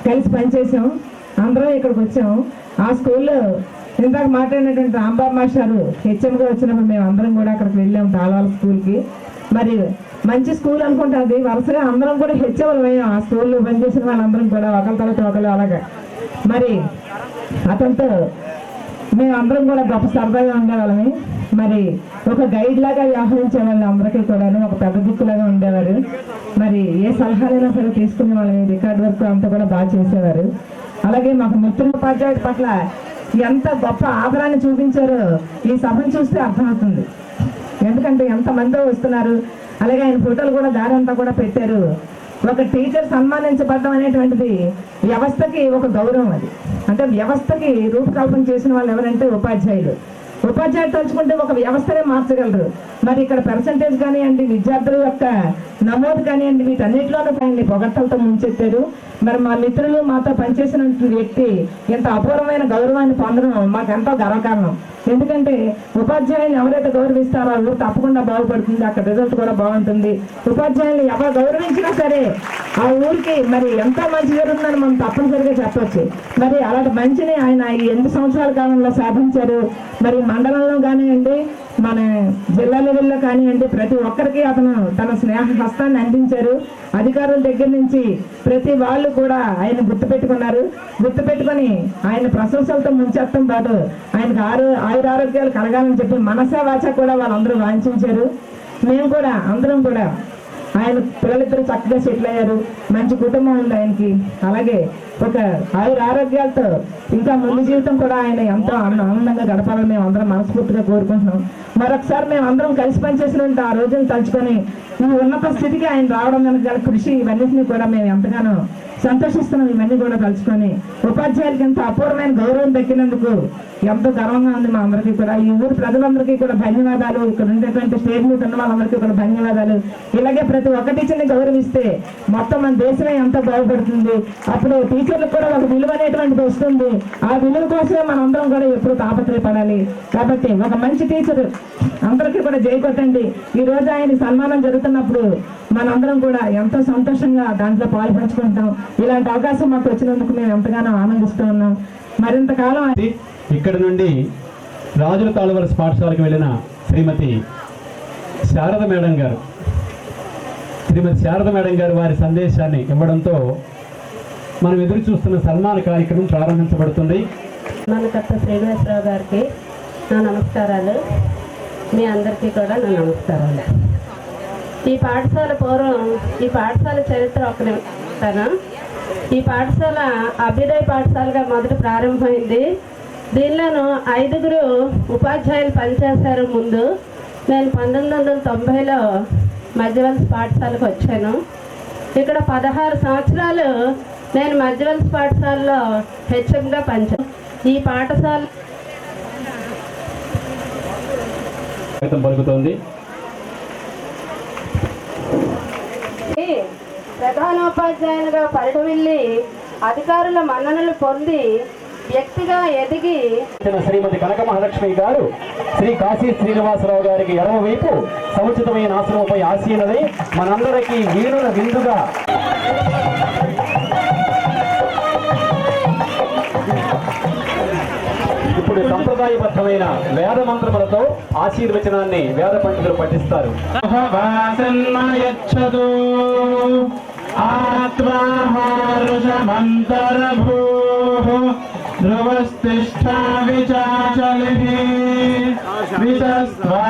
కలిసి పనిచేసాం. అందరం ఇక్కడికి వచ్చాం. ఆ స్కూల్లో ఇందాక మాట్లాడినటువంటి రాంబాబు మాస్టారు హెచ్ఎంగా వచ్చినప్పుడు మేము అందరం కూడా అక్కడికి వెళ్ళాం, తాళవాల స్కూల్కి. మరి మంచి స్కూల్ అనుకుంటే అది వరుసగా అందరం కూడా హెచ్ఎంలు అయ్యాం. ఆ స్కూల్లో పనిచేసిన వాళ్ళందరం కూడా ఒకరి తర్వాత ఒకరు అలాగా. మరి అతనితో మేము అందరం కూడా గొప్ప సరదాగా ఉండేవాళ్ళని. మరి ఒక గైడ్ లాగా వ్యవహరించే వాళ్ళు అందరికీ కూడా, ఒక పెద్ద దిక్కులాగా ఉండేవారు. మరి ఏ సలహాలైనా సరే తీసుకునే వాళ్ళని, రికార్డ్ వర్క్ అంతా కూడా బాగా చేసేవారు. అలాగే మాకు మిత్రోపాధ్యాయుడి పట్ల ఎంత గొప్ప ఆదరాన్ని చూపించారో ఈ సభను చూస్తే అర్థమవుతుంది. ఎందుకంటే ఎంతమంది వస్తున్నారు. అలాగే ఆయన ఫోటోలు కూడా దారి అంతా కూడా పెట్టారు. ఒక టీచర్ సన్మానించబడడం అనేటువంటిది వ్యవస్థకి ఒక గౌరవం. అది అంటే వ్యవస్థకి రూపకల్పన చేసిన వాళ్ళు ఎవరంటే ఉపాధ్యాయులు. ఉపాధ్యాయులు తలుచుకుంటే ఒక వ్యవస్థనే మార్చగలరు. మరి ఇక్కడ పర్సంటేజ్ కానివ్వండి, విద్యార్థుల యొక్క నమోదు కానివ్వండి, వీటన్నిటిలోనూ ఆయన్ని పొగడ్తలతో ముంచెత్తారు. మరి మా మిత్రులు మాతో పనిచేసిన వ్యక్తి ఇంత అపూర్వమైన గౌరవాన్ని పొందడం మాకు ఎంతో గర్వకారణం. ఎందుకంటే ఉపాధ్యాయులు ఎవరైతే గౌరవిస్తారో ఆ ఊరు తప్పకుండా బాగుపడుతుంది, అక్కడ రిజల్ట్ కూడా బాగుంటుంది. ఉపాధ్యాయులు ఎవరు గౌరవించినా సరే ఆ ఊరికి మరి ఎంతో మంచి జరుగుతుందని మనం తప్పనిసరిగా చెప్పవచ్చు. మరి అలాంటి మంచిని ఆయన ఈ 8 సంవత్సరాల కాలంలో సాధించారు. మరి మండలంలో కానివ్వండి, మన జిల్లా లెవెల్లో కానివ్వండి, ప్రతి ఒక్కరికి అతను తన స్నేహ హస్తాన్ని అందించారు. అధికారుల దగ్గర నుంచి ప్రతి వాళ్ళు కూడా ఆయన గుర్తుపెట్టుకున్నారు. గుర్తుపెట్టుకొని ఆయన ప్రశంసలతో ముంచెత్తడం పాటు ఆయనకు ఆయురారోగ్యాలు కలగాలని చెప్పి మనసా వాచ కూడా వాళ్ళందరూ వాంఛించారు. మేము కూడా అందరం కూడా ఆయన పిల్లలిద్దరూ చక్కగా సెటిల్ అయ్యారు. మంచి కుటుంబం ఉంది ఆయనకి. అలాగే ఒక ఆరోగ్యాలతో ఇంకా ముందు జీవితం కూడా ఆయన ఎంతో ఆనందంగా గడపాలని మేము అందరం మనస్ఫూర్తిగా కోరుకుంటున్నాం. మరొకసారి మేము అందరం కలిసి పనిచేసినట్టు ఆ రోజును తలుచుకొని ఈ ఉన్నత స్థితికి ఆయన రావడం వెనక గల కృషి ఇవన్నింటినీ కూడా మేము ఎంతగానో సంతోషిస్తున్నాం. ఇవన్నీ కూడా తలుచుకొని ఉపాధ్యాయులకి ఇంత అపూర్వమైన గౌరవం దక్కినందుకు ఎంతో గర్వంగా ఉంది మా అందరికీ కూడా. ఈ ఊరు ప్రజలందరికీ కూడా ధన్యవాదాలు. ఇక్కడ ఉండేటువంటి స్టేజ్ మీద ఉన్న వాళ్ళందరికీ కూడా ధన్యవాదాలు. ఇలాగే ప్రతి ఒక్క టీచర్ని గౌరవిస్తే మొత్తం మన దేశమే ఎంతో బాగుపడుతుంది. అప్పుడు టీచర్లకు కూడా ఒక విలువ అనేటువంటిది వస్తుంది. ఆ విలువ కోసమే మనందరం కూడా ఎప్పుడు తాపత్రయపడాలి. కాబట్టి ఒక మంచి టీచర్ అందరికీ కూడా జై కొట్టండి. ఈ రోజు ఆయన సన్మానం జరుగుతున్నప్పుడు మనందరం కూడా ఎంతో సంతోషంగా దాంట్లో పాల్పంచుకుంటాం. ఇలాంటి అవకాశం మాకు వచ్చినందుకు మేము ఎంతగానో ఆనందిస్తూ ఉన్నాం. మరింత కాలం ఇక్కడ నుండి రాజుల తాళవలస పాఠశాలకు వెళ్ళిన శ్రీమతి శారద మేడం గారు వారి సందేశాన్ని ఇవ్వడంతో మనం ఎదురు చూస్తున్న సన్మాన కార్యక్రమం ప్రారంభించబడుతుంది. సన్మానకర్త శ్రీనివాసరావు గారికి నా నమస్కారాలు. మీ అందరికీ కూడా నా నమస్కారాలు. ఈ పాఠశాల పూర్వం ఈ పాఠశాల చరిత్ర ఒక నిమిషం. ఈ పాఠశాల అభ్యుదయ పాఠశాలగా మొదట ప్రారంభమైంది. దీనిలోనూ 5 ఉపాధ్యాయులు పనిచేశారు. ముందు నేను 1990లో మధ్యవలస పాఠశాలకు వచ్చాను. ఇక్కడ 16 సంవత్సరాలు నేను మధ్యవలస పాఠశాలలో హెచ్ఎంగా పనిచాను. ఈ పాఠశాల పలుకుతోంది. ప్రధానోపాధ్యాయునిగా పరిఢవిల్లి అధికారుల మన్ననలు పొంది వ్యక్తిగా ఎదిగి శ్రీమతి కనక మహాలక్ష్మి గారు శ్రీ కాశీ శ్రీనివాసరావు గారికి ఎడమవైపు సముచితమైన ఆశ్రమంపై ఆసీనులై మనందరికీ వీణుల విందుగా ఇప్పుడు సంప్రదాయబద్ధమైన వేద మంత్రములతో ఆశీర్వచనాన్ని వేద పండితులు పఠిస్తారు. ధ్రువస్తిష్ఠా విచాచలిః వితస్త్వా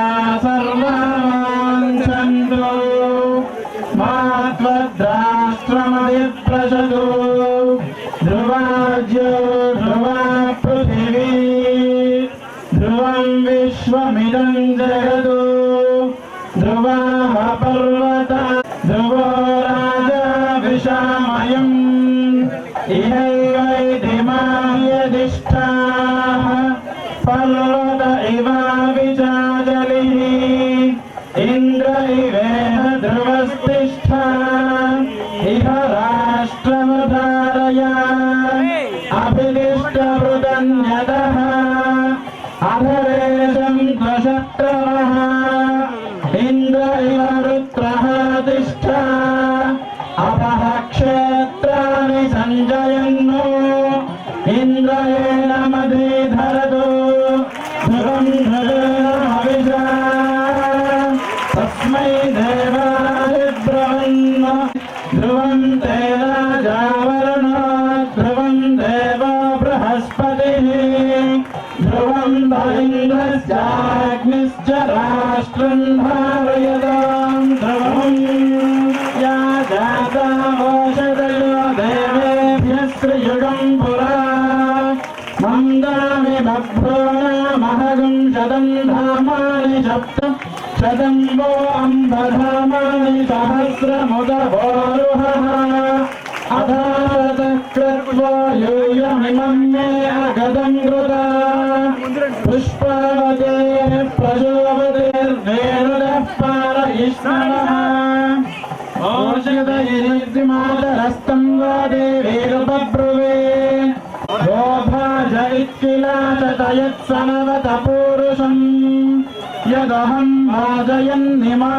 సర్వమాంఛందో మాత్వద్రాష్ట్రమధిప్రశదో ధ్రువాజ్యో ధ్రువా పృథివీ ధ్రువం విశ్వమిదం జగదో ధ్రువాః పర్వతా ధ్రువో రాజా విశామయం ఇహైవైధిమాయదిష్టాః పర్వత ఇవ విచాచలిః ఇంద్ర ఇవేహ ధ్రువస్తిష్ఠా ఇహ రాష్ట్రమధారయ అభిదిష్టవృతన్యతః అధరేశం త్వశత్రవః ఇంద్ర ఇవ రుద్రః తిష్ఠా అపః క్షేత్రాణి సంజయన్నో ఇంద్రయేణ మధీధరతో ధ్రువం ధ్రువేణ హవిషా తస్మై దేవాయ బ్రహ్మ ధ్రువం తేన జావరుణో ధ్రువం దేవో బృహస్పతిః ధ్రువం ఇంద్రశ్చాగ్నిశ్చ రాష్ట్రం ధారయతాం ధ్రువం యా జాతావోషధయో దేవేభ్యः శ్రియుగం పురా మందామి బభ్రోణమహగం శతం ధామాని సప్తం శతం వో అంబధామాని సహస్రముదవోరుహః అధారతక్రత్వో యూయమిమం మే అగదం కృతా పుష్పవతే ప్రచోదతిర్వేణుదః పారయిష్ణవః ఓషధయిరిమాదరస్తం వా దేవీరుపబ్రువే గోభాజయిత్కిలాచతయత్సనవత పూరుషం యదహం భాజయన్నిమా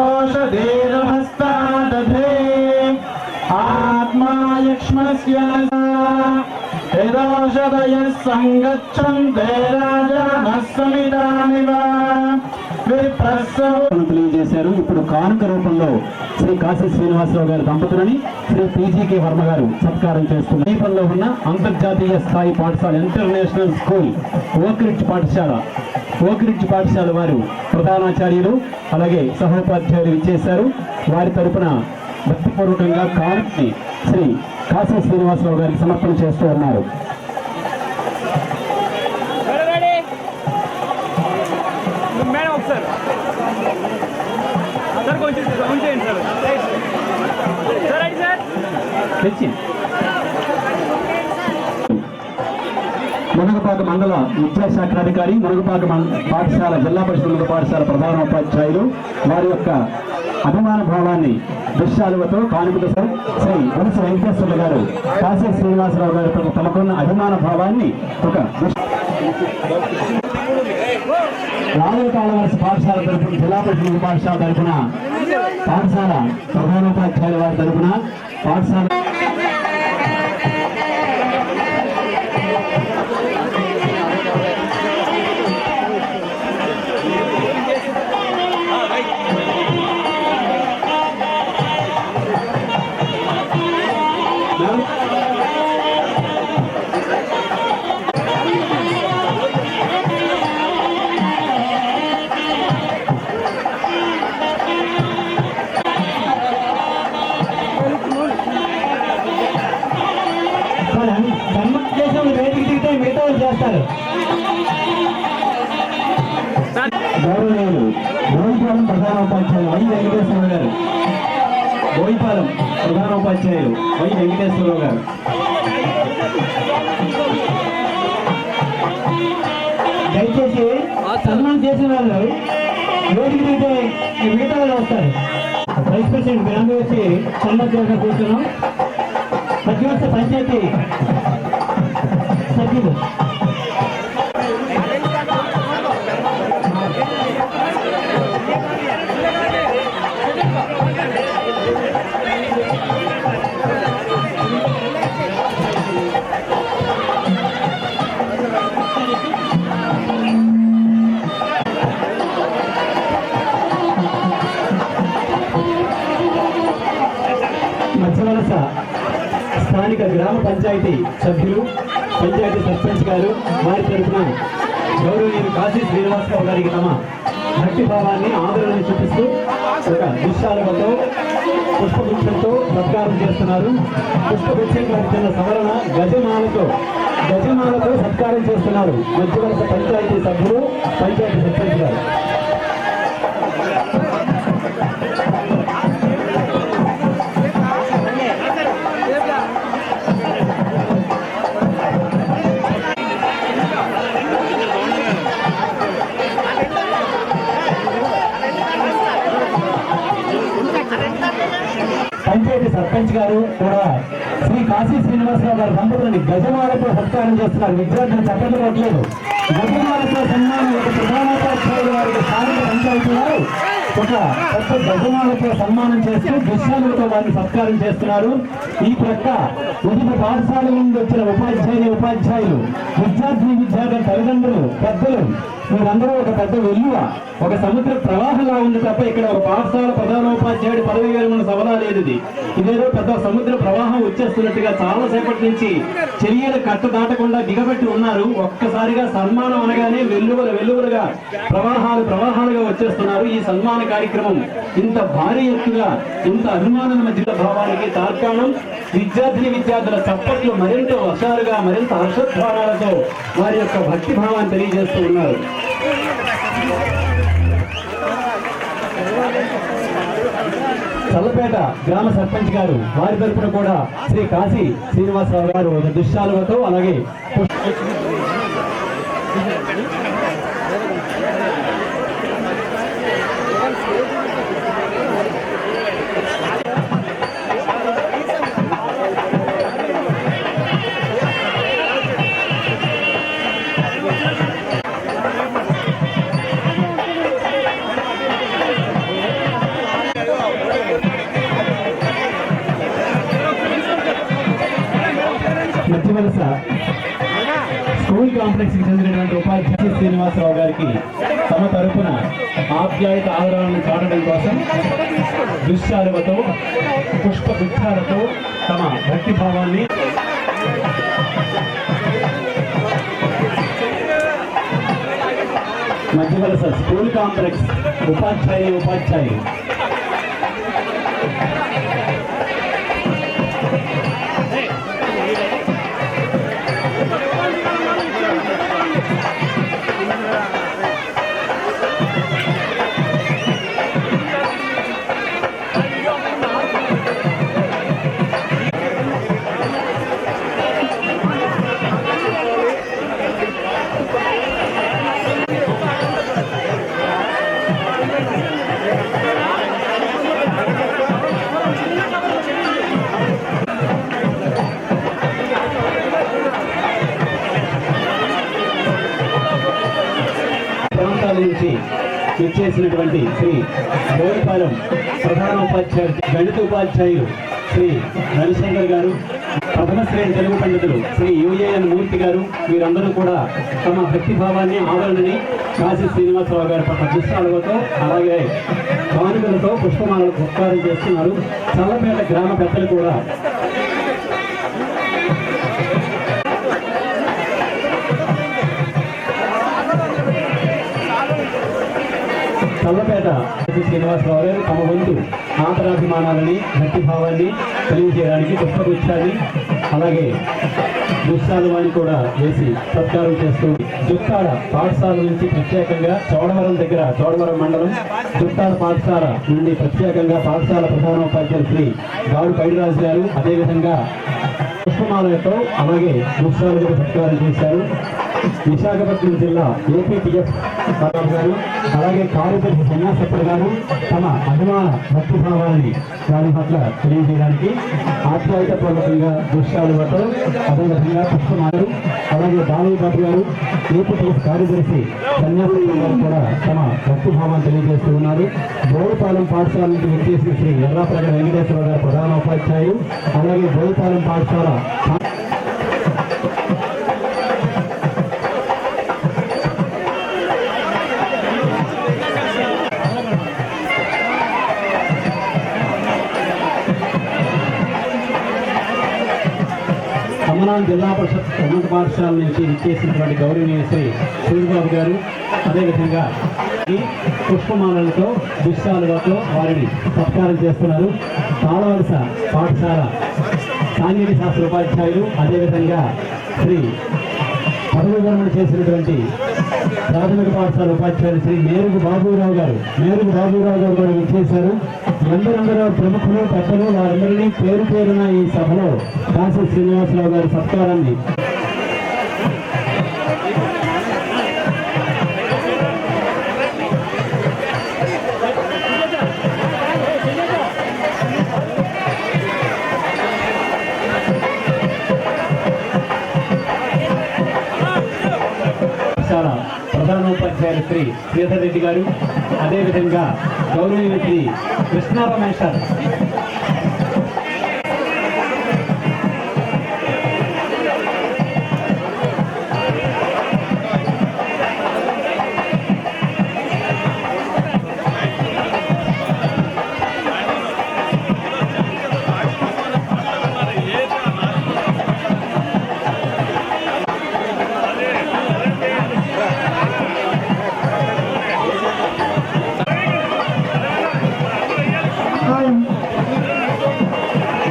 ఓషధీర్హస్తాదధే ఆత్మాయక్ష్మస్య యదోషధయః సంగచ్చంతే రాజానః సమిదానివ తెలియజేశారు. ఇప్పుడు కానుక రూపంలో శ్రీ కాశీ శ్రీనివాసరావు గారి దంపతులని శ్రీ పీజీకే వర్మ గారు సత్కారం చేస్తున్నారు. సమీపంలో ఉన్న అంతర్జాతీయ స్థాయి పాఠశాల ఇంటర్నేషనల్ స్కూల్ ఓక్రిడ్జ్ పాఠశాల వారు ప్రధానాచార్యులు అలాగే సహోపాధ్యాయులు ఇచ్చేశారు. వారి తరపున భక్తిపూర్వకంగా కానుకని శ్రీ కాశీ శ్రీనివాసరావు గారికి సమర్పణ చేస్తూ ఉన్నారు. మేడం ఒకసారి అందరికి మునగపాక మండల విద్యాశాఖ అధికారి, మునగపాక పాఠశాల జిల్లా పరిషత్ ఉన్నత పాఠశాల ప్రధానోపాధ్యాయులు వారి యొక్క అభిమాన భావాన్ని దృశ్యాలువతో కానుకతో శ్రీ వలస వెంకటేశ్వర గారు, కాశీ శ్రీనివాసరావు గారితో తమకున్న అభిమాన భావాన్ని ఒక రాజుల కాలవలస పాఠశాల తరఫున, జిల్లా పరిషత్ పాఠశాల తరఫున, పాఠశాల ప్రధానోపాధ్యాయుల వారి తరఫున పాఠశాల చేస్తారు. గౌరవనీయులు బోయిపాలెం ప్రధానోపాధ్యాయులు వై వెంకటేశ్వరరావు గారు, బోయిపాలెం ప్రధానోపాధ్యాయులు వై వెంకటేశ్వరరావు గారు. దయచేసి సన్మానం చేసిన వాళ్ళు వేదిక దిగితే మిగతా వాళ్ళు వస్తారు. వైస్ ప్రెసిడెంట్ మీరందరూ వచ్చి సన్మానంగా కూర్చున్నాం. ప్రతి ఒక్క పంచాయతీ సభ్యులు మధ్యవలస స్థానిక గ్రామ పంచాయతీ సభ్యులు, పంచాయతీ సర్పంచ్ గారు వారి తరఫున గౌరవనీయులు కాశీ శ్రీనివాసరావు గారికి తమ భక్తి భావాన్ని, ఆదరణను చూపిస్తూ ఒక దుశ్శాలతో పుష్పగుచ్చంతో సత్కారం చేస్తున్నారు. పుష్పగుచ్చం చిన్న సవరణ గజమాలతో సత్కారం చేస్తున్నారు మధ్యవలస పంచాయతీ సభ్యులు, పంచాయతీ సర్పంచ్ గారు. పంచాయతీ సర్పంచ్ గారు కూడా శ్రీ కాశీ శ్రీనివాసరావు గారి దంపతులని గజమాలతో సత్కారం చేస్తున్నారు. విద్యార్థులు చప్పట్లు కొట్టలేదు. గజమాలతో సన్మానం ఒక ప్రధానోపాధ్యాయులు వారికి స్థానిక పంచాయతీ వారు ఒక పెద్ద గజమాలతో సన్మానం చేస్తూ దుశ్శాలతో వారిని సత్కారం చేస్తున్నారు. ఈ ప్రక్క వివిధ పాఠశాల నుండి వచ్చిన ఉపాధ్యాయులు, విద్యార్థుల తల్లిదండ్రులు, పెద్దలు మీరందరూ ఒక పెద్ద వెల్లువ, ఒక సముద్ర ప్రవాహంలా ఉంది తప్ప ఇక్కడ ఒక పాఠశాల ప్రధానోపాధ్యాయుడి పదవి విరమణ సభలా లేదు. ఇదేదో పెద్ద సముద్ర ప్రవాహం వచ్చేస్తున్నట్టుగా చాలాసేపటి నుంచి చర్యలు కట్ట దాటకుండా దిగబెట్టి ఉన్నారు. ఒక్కసారిగా సన్మానం అనగానే వెల్లువలుగా ప్రవాహాలుగా వచ్చేస్తున్నారు. ఈ సన్మాన కార్యక్రమం ఇంత భారీ ఎత్తుగా, ఇంత అభిమానుల మధ్య భావానికి తార్కాణం విద్యార్థుల చప్పట్లు మరింత వర్షాలుగా, మరింత హర్షధ్వానాలతో వారి యొక్క భక్తి భావాన్ని తెలియజేస్తూ ఉన్నారు. చల్లపేట గ్రామ సర్పంచ్ గారు వారి తరఫున కూడా శ్రీ కాశీ శ్రీనివాసరావు గారు ఒక దుశ్శాలువతో, అలాగే మధ్యవలస స్కూల్ కాంప్లెక్స్ కి చెందినటువంటి ఉపాధ్యాయులు శ్రీనివాసరావు గారికి తమ తరఫున ఆప్యాయత ఆదరణను చాటడం కోసం దుశ్శాలువతో, పుష్పగుచ్చాలతో తమ భక్తి భావాన్ని మధ్యవలస స్కూల్ కాంప్లెక్స్ ఉపాధ్యాయులు ఇచ్చేసినటువంటి శ్రీ గోడిపాలెం ప్రధాన ఉపాధ్యాయులు గణిత ఉపాధ్యాయులు శ్రీ రవిశంకర్ గారు, ప్రథమ శ్రేణి తెలుగు పండితులు శ్రీ యుఏఎన్ మూర్తి గారు, వీరందరూ కూడా తమ భక్తిభావాన్ని ఆదరణని కాశీ శ్రీనివాసరావు గారి పట్ల దుష్టాలతో అలాగే కానుకలతో పుష్పమాలను సత్కారం చేస్తున్నారు. చల్లపేట గ్రామ పెద్దలు కూడా చల్లపేట శ్రీనివాసరావు గారు తమ వంతు ఆంతరాభిమానాలని భక్తిభావాన్ని తెలియజేయడానికి పుష్పగుచ్చాన్ని అలాగే దుశ్శాలువాన్ని కూడా వేసి సత్కారం చేస్తూ జుత్తాడ పాఠశాల నుంచి ప్రత్యేకంగా చోడవరం దగ్గర చోడవరం మండలం జుత్తాడ పాఠశాల నుండి ప్రత్యేకంగా పాఠశాల ప్రధానోపాధ్యాయులు శ్రీ గాడు పైడిరాజు గారు అదేవిధంగా పుష్పమాలతో అలాగే దుశ్శాలుగా సత్కారం చేశారు. విశాఖపట్నం జిల్లా ఏపీటీఎఫ్ గారు అలాగే కార్యదర్శి సన్యాసప్పటి గారు తమ అభిమాన భక్తిభావాన్ని దాని పట్ల తెలియజేయడానికి ఆప్యాయతపూర్వకంగా దృశ్యాలతో అదేవిధంగా పుష్పమాలు అలాగే బాలయ్య బాబు గారు ఏపీటీఎఫ్ కార్యదర్శి సన్యాసప్పటి గారు కూడా తమ భక్తిభావాన్ని తెలియజేస్తూ ఉన్నారు. బోడిపాలెం పాఠశాల నుంచి విచ్చేసిన శ్రీ ఎర్రాప్రగడ వెంకటేశ్వర గారు ప్రధాన ఉపాధ్యాయులు అలాగే బోడిపాలెం పాఠశాల ఖమ్మం జిల్లా పరిషత్ ఉన్నత పాఠశాల నుంచి విచ్చేసినటువంటి గౌరవనీయ శ్రీ సూరిబాబు గారు అదేవిధంగా ఈ పుష్పమాలలతో దుశ్శాలువతో వారిని సత్కారం చేస్తున్నారు. తాళవలస పాఠశాల సాంఘిక శాస్త్ర ఉపాధ్యాయులు అదేవిధంగా శ్రీ పదవి విరమణ చేసినటువంటి ప్రాథమిక పాఠశాల ఉపాధ్యాయులు శ్రీ మేరుగు బాబురావు గారు కూడా విచ్చేశారు. ఎందరందరూ ప్రముఖులు పెద్దలు వారందరినీ పేరు పేరున ఈ సభలో కాశీ శ్రీనివాసరావు గారి సత్కారాన్ని ప్రధానోపాధ్యాయులు శ్రీ శ్రీధర్ రెడ్డి గారు అదేవిధంగా గౌరవనీయులు శ్రీ కృష్ణ రమేశ్వర్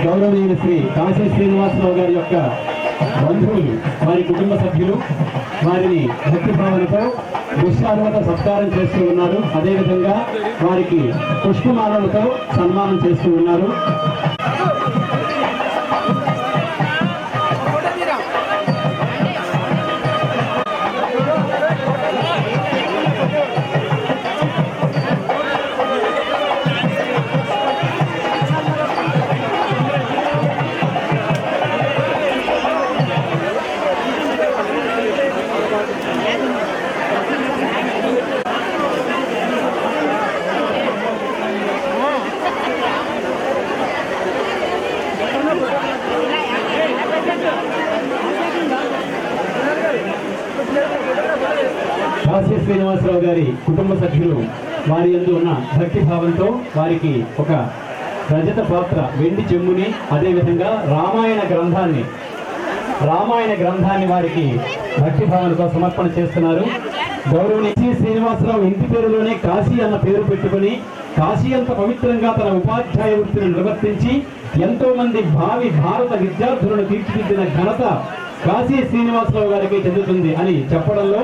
గౌరవనీయులు శ్రీ కాశీ శ్రీనివాసరావు గారి యొక్క బంధువులు వారి కుటుంబ సభ్యులు వారిని భక్తి భావనతో దుశ్శాలువతో సత్కారం చేస్తూ ఉన్నారు. అదేవిధంగా వారికి పుష్పమాలలతో సన్మానం చేస్తూ ఉన్నారు. కాశీ శ్రీనివాసరావు గారి కుటుంబ సభ్యులు వారి యందు ఉన్న భక్తి భావంతో వారికి ఒక రజత పాత్ర వెండి చెమ్ముని అదేవిధంగా రామాయణ గ్రంథాన్ని వారికి భక్తి భావనతో సమర్పణ చేస్తున్నారు. గౌరవనీయ శ్రీనివాసరావు ఇంటి పేరులోనే కాశీ అన్న పేరు పెట్టుకుని కాశీ అంత పవిత్రంగా తన ఉపాధ్యాయ వృత్తిని నిర్వర్తించి ఎంతో మంది భావి భారత విద్యార్థులను తీర్చిదిద్దిన ఘనత కాశీ శ్రీనివాసరావు గారికి చెందుతుంది అని చెప్పడంలో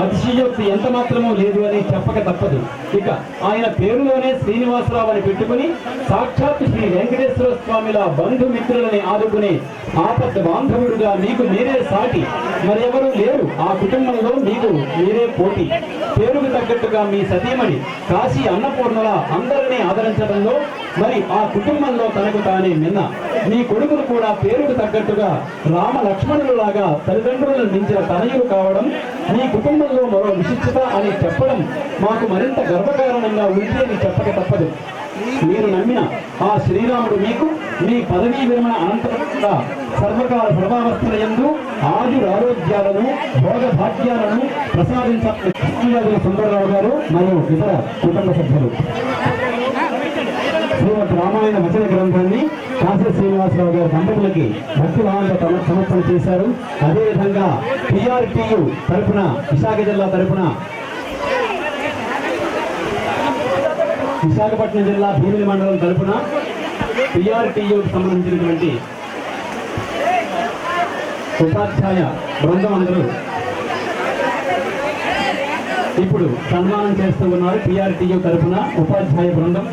అతిశయోక్తి ఎంత మాత్రమూ లేదు అని చెప్పక తప్పదు. ఇక ఆయన పేరులోనే శ్రీనివాసరావు అని పెట్టుకుని సాక్షాత్ శ్రీ వెంకటేశ్వర స్వామిల బంధుమిత్రులని ఆదుకునే ఆపద్ బాంధవుడుగా మీకు మీరే సాటి మరెవరూ లేరు. ఆ కుటుంబంలో మీకు మీరే పోటీ. పేరుకు తగ్గట్టుగా మీ సతీమణి కాశీ అన్నపూర్ణల అందరినీ ఆదరించడంలో మరి ఆ కుటుంబంలో తనకు తానే మిన్న. మీ కొడుకులు కూడా పేరుకు తగ్గట్టుగా రామ లక్ష్మణుల తల్లిదండ్రులాగా తల్లిదండ్రులను మించిన తనయులు కావడం మీ కుటుంబంలో మరో విశిష్టత అని చెప్పడం మాకు మరింత గర్వకారణంగా ఉంది అని చెప్పక తప్పదు. మీరు నమ్మిన ఆ శ్రీరాముడు మీకు మీ పదవీ విరమణ అనంతరం కూడా సర్వకాల సర్వావస్థల యందు ఆయురారోగ్యాలను భోగ భాగ్యాలను ప్రసాదించాలని సుందరరావు గారు మరియు ఇతర కుటుంబ సభ్యులు శ్రీమద్ రామాయణ వచన గ్రంథాన్ని కాశీ శ్రీనివాసరావు గారి దంపతులకి భక్తి భావంతో సమర్పణ చేశారు. అదేవిధంగా PRTU తరపున విశాఖ జిల్లా తరపున విశాఖపట్నం జిల్లా భీమిలి మండలం తరపున PRTUకు సంబంధించినటువంటి ఉపాధ్యాయ బృందం అందరూ ఇప్పుడు సన్మానం చేస్తూ ఉన్నారు. PRTU తరపున ఉపాధ్యాయ బృందం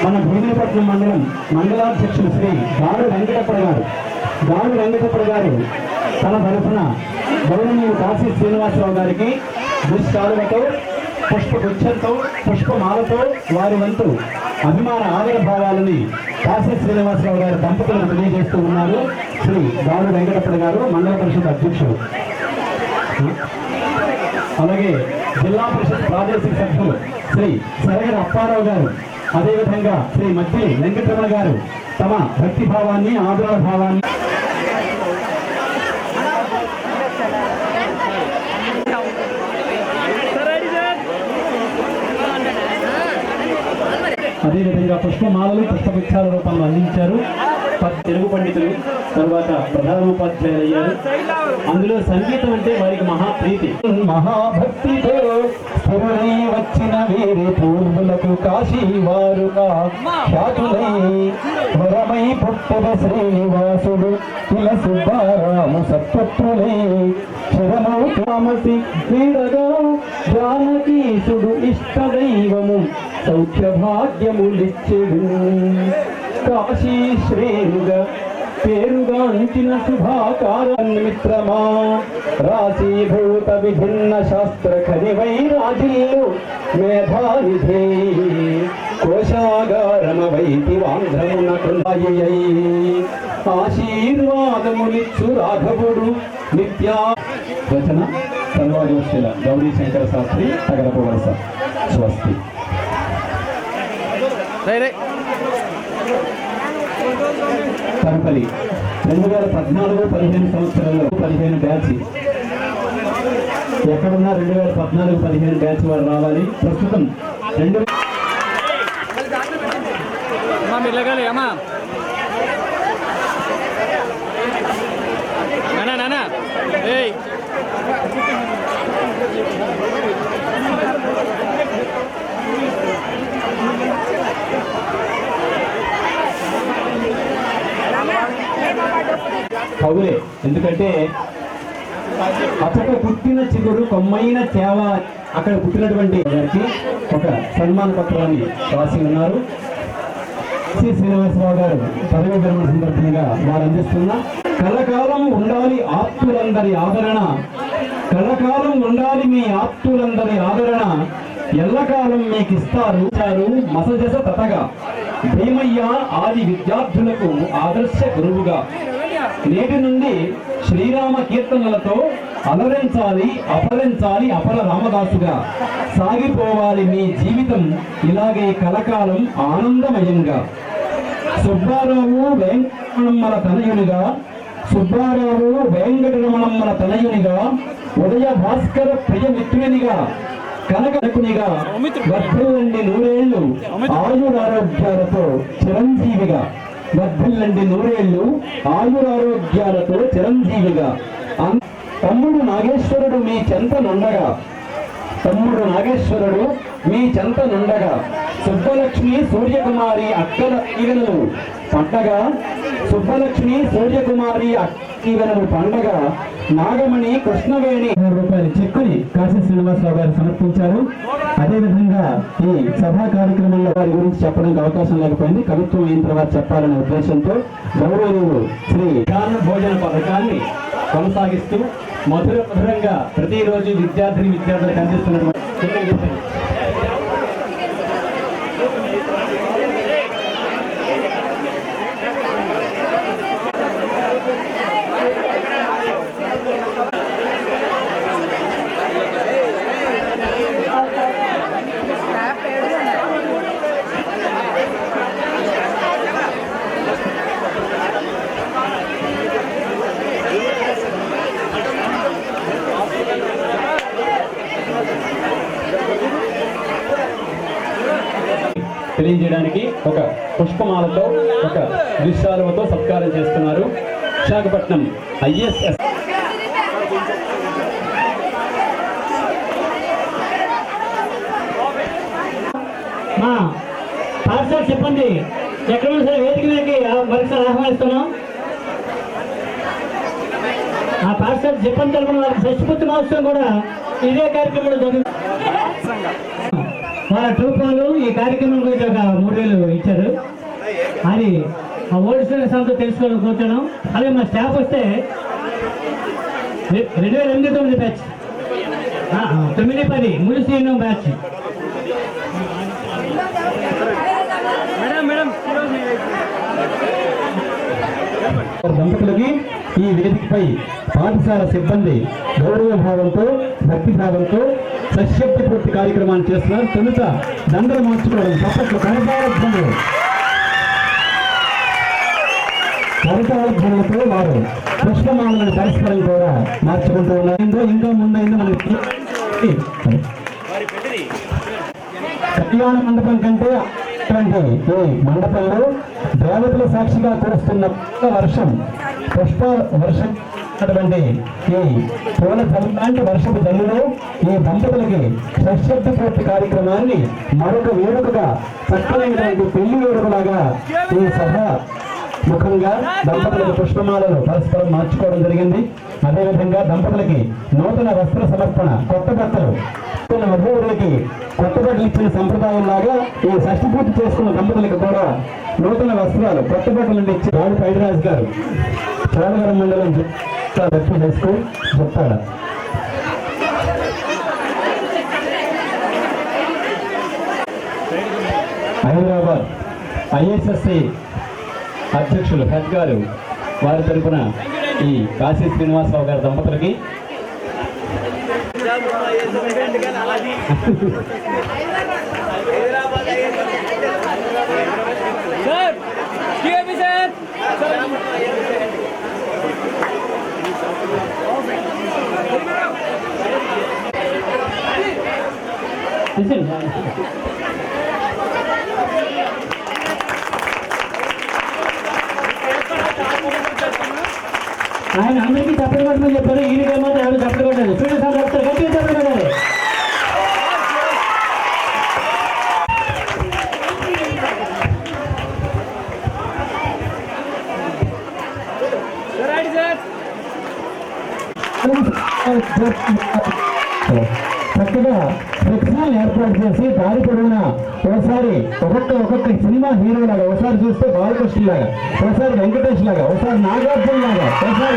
మన భీమిలిపట్నం మండలం మండలాధ్యక్షులు శ్రీ గాడు వెంకటప్ప గారు తన తరఫున గౌరవనీయులు కాశీ శ్రీనివాసరావు గారికి దుష్కాలువతో పుష్పగుచ్చంతో పుష్పమాలతో వారి వంతు అభిమాన ఆదర భావాలని కాశీ శ్రీనివాసరావు గారి దంపతులను తెలియజేస్తూ ఉన్నారు. శ్రీ గాడు వెంకటప్ప గారు మండల పరిషత్ అధ్యక్షుడు. అలాగే జిల్లా పరిషత్ ప్రాదేశిక సభ్యులు శ్రీ సరగర అప్పారావు గారు, అదేవిధంగా శ్రీ మద్దిలి వెంకటరమణ గారు తమ భక్తి భావాన్ని ఆదరణ భావాన్ని అదేవిధంగా పుష్పమాలలు పుష్పగుచ్చాల రూపంలో అందించారు. తెలుగు పండితులు తర్వాత ప్రధానోపాధ్యాయులు అయ్యారు. అందులో సంగీతం అంటే వారికి మహాప్రీతి. మహాభక్తితో స్థిరమై వచ్చిన వీరి పూర్వులకు కాశీ వారుగా ఖ్యాతులై వరమై పుట్టద శ్రీనివాసుడు కుల సుబ్బారాము సత్పుత్రులై శరణు తామసి క్రీడగా జానకీసుడు ఇష్టదైవము సౌఖ్య భాగ్యములిచ్చెడు. కాశీ శ్రేణుగా పేరుగాంచిన శుభాకారమిత్రమా రాశీభూత విభిన్న శాస్త్ర ఖనివై రాజిల్లు మేధానిధి కోశాగారమవైతి వాంధ్రమున కృందాయై ఆశీర్వాదములిచ్చు రాఘవుడు నిత్యా. రచన సర్వాజోషుల గౌరీ శంకర శాస్త్రి తగరపు వలస. స్వస్తి. తరుపతి 2014-15 సంవత్సరంలో 15 బ్యాచ్ ఎక్కడున్నా 2014-15 బ్యాచ్ వారు రావాలి. ప్రస్తుతం కవులే, ఎందుకంటే అతక పుట్టిన చిగురు కొమ్మైన తేవ అక్కడ పుట్టినటువంటి వారికి ఒక సన్మాన పత్రాన్ని రాసి ఉన్నారు. శ్రీ శ్రీనివాసరావు గారు పదవి విరమణ సందర్భంగా వారు అందిస్తున్న కలకాలం ఉండాలి ఆప్తులందరి ఆదరణ, కలకాలం ఉండాలి మీ ఆప్తులందరి ఆదరణ, ఎల్లకాలం మీకు ఇస్తారు మసజస తతగా భీమయ్య ఆది విద్యార్థులకు ఆదర్శ గురువుగా. నేటి నుండి శ్రీరామ కీర్తనలతో అలరించాలి అపరించాలి అపర రామదాసుగా సాగిపోవాలి మీ జీవితం ఇలాగే కలకాలం ఆనందమయంగా. సుబ్బారావు వెంకటరమణమ్మల తనయునిగా ఉదయ భాస్కర ప్రియమిత్రునిగా కనకనకునిగా వర్ధిల్లండి నూరేళ్లు ఆయురారోగ్యాలతో చిరంజీవిగా. వర్ధిల్లండి నూరేళ్లు ఆయురారోగ్యాలతో చిరంజీవిగా. తమ్ముడు నాగేశ్వరుడు మీ చెంత నుండగా సుబ్బలక్ష్మి సూర్యకుమారి అక్కల ఈవెనలు పండగ నాగమణి కృష్ణవేణి రూపాయల చెక్కుని కాశీ శ్రీనివాసరావు గారు సమర్పించారు. అదేవిధంగా ఈ సభా కార్యక్రమంలో వారి గురించి చెప్పడానికి అవకాశం లేకపోయింది. కవిత్వం అయిన తర్వాత చెప్పాలనే ఉద్దేశంతో గౌరవనీయులు శ్రీ భోజన పథకాన్ని కొనసాగిస్తూ మధురంగా ప్రతిరోజు విద్యార్థులకు అందిస్తున్నటువంటి తెలియజేయడానికి ఒక పుష్పమాలతో ఒక దుశ్శాలువతో సత్కారం చేస్తున్నారు. విశాఖపట్నం ISS మా పాఠశాల సిబ్బంది ఎక్కడ సరే వేదిక మీదకి మరొకసారి ఆహ్వానిస్తున్నాం. ఆ పాఠశాల సిబ్బంది తరపున వాళ్ళకి షష్ఠపూర్తి మహోత్సవం కూడా ఇదే కార్యక్రమంలో జరుగుతుంది. వాళ్ళ ట్రూప్ వాళ్ళు ఈ కార్యక్రమం గురించి ఒక 3,000 ఇచ్చారు. అది ఆ ఓల్డ్ స్టూడెంట్స్ అంతా తెలుసుకోవాలని కూర్చున్నాం. అలాగే మా స్టాఫ్ వస్తే 2008-9 బ్యాచ్ 9-10 ములిసీను బ్యాచ్. దంపతులకి ఈ వేదికపై పాఠశాల సిబ్బంది గౌరవ భావంతో భక్తి భావంతో సశక్తి పూర్తి కార్యక్రమాన్ని చేస్తున్నారు. తొలుత దండలు మార్చుకోవడం చప్పట్లు కరతాళధ్వనులతో వారు పుష్పమాలను పరస్పరం కూడా మార్చుకుంటూ ఉన్నారు. ఇంకా ముందైందో మనకి కళ్యాణ మండపం కంటే ఈ మండపంలో దేవతల సాక్షిగా కురుస్తున్న పుష్ప వర్షం ఈ పూల జల్లు లాంటి వర్షపు జల్లులో ఈ దంపతులకి షష్ఠి పూర్తి కార్యక్రమాన్ని మరొక వేడుకగా చక్కనైనటువంటి పెళ్లి వేడుకలాగా ఈ సభ ముఖంగా దంపతులకు పుష్పమాలను పరస్పరం మార్చుకోవడం జరిగింది. అదేవిధంగా దంపతులకి నూతన వస్త్ర సమర్పణ, కొత్త బట్టలు వధువులకి కొత్త బట్టలు ఇచ్చిన సంప్రదాయం లాగా ఈ షష్ఠి పూర్తి చేసుకున్న దంపతులకు కూడా నూతన వస్త్రాలు, కొత్త బట్టలు ఇచ్చి రాడు పైడిరాజు గారు చోడవరం మండలం లక్ష్మీ హై స్కూల్ చెప్తాడ. హైదరాబాద్ ISSC అధ్యక్షులు హెడ్ గారు వారి తరఫున ఈ కాశీ శ్రీనివాసరావు గారి దంపతులకి ఆయన అందరికీ చప్పట్లు కొట్టమని చెప్పారు. ఈయనకి ఏమాత్రం ఎవరు చప్పట్లు కొట్టారు. స్టూడెంట్స్ అందరూ చెప్తారు, గట్టిగా చప్పట్లు కొట్టారు. చక్కగా ప్రతిభాలు ఏర్పాటు చేసి దారి పొడవున ఒకసారి ఒక్కొక్క సినిమా హీరో లాగా, ఒకసారి చూస్తే బాలకృష్ణ లాగా, ఒకసారి వెంకటేష్ లాగా, ఒకసారి నాగార్జున లాగా, ఒకసారి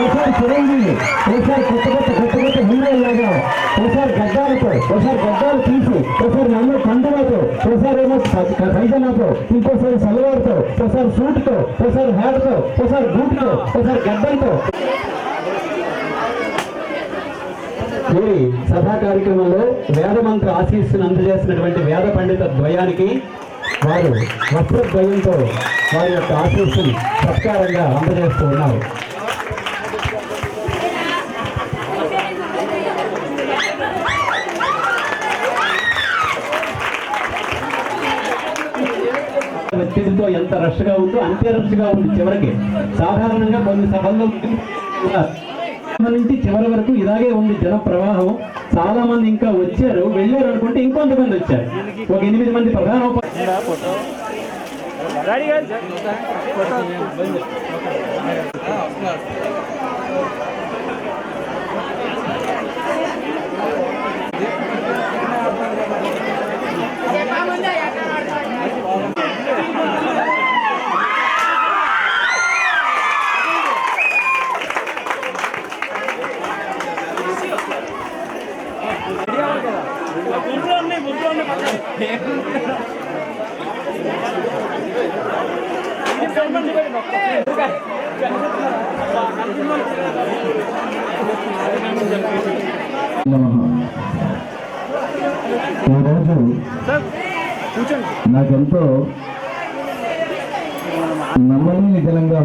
ఒకసారి చిరంజీవి, ఒకసారి కొత్త హీరోల లాగా, ఒకసారి గడ్డాలు తీసి, ఒకసారి నమ్మ కండువాతో, ఒకసారి ఏమో పైజామాతో, ఇంకోసారి సల్వార్తో, ఒకసారి సూట్తో, ఒకసారి హ్యాట్తో, ఒకసారి బూట్తో, ఒకసారి గడ్డంతో ఈ సభా కార్యక్రమంలో వేదమంత్ర ఆశీస్సును అందజేసినటువంటి వేద పండిత ద్వయానికి వారు వస్త్రద్వయంతో వారి యొక్క ఆశీస్సును సత్కారంగా అందజేస్తూ ఉన్నారు. వ్యక్తితో ఎంత రష్గా ఉందో అంతే రష్గా ఉంది. చివరికి సాధారణంగా కొన్ని సభల్లో నుంచి చివరి వరకు ఇలాగే ఉంది జన ప్రవాహం. చాలా మంది ఇంకా వచ్చారు, వెళ్ళారు అనుకుంటే ఇంకొంతమంది వచ్చారు. ఒక 8 మంది ప్రధాన ఈరోజు నాకెంతో నమ్మలేని దినంగా,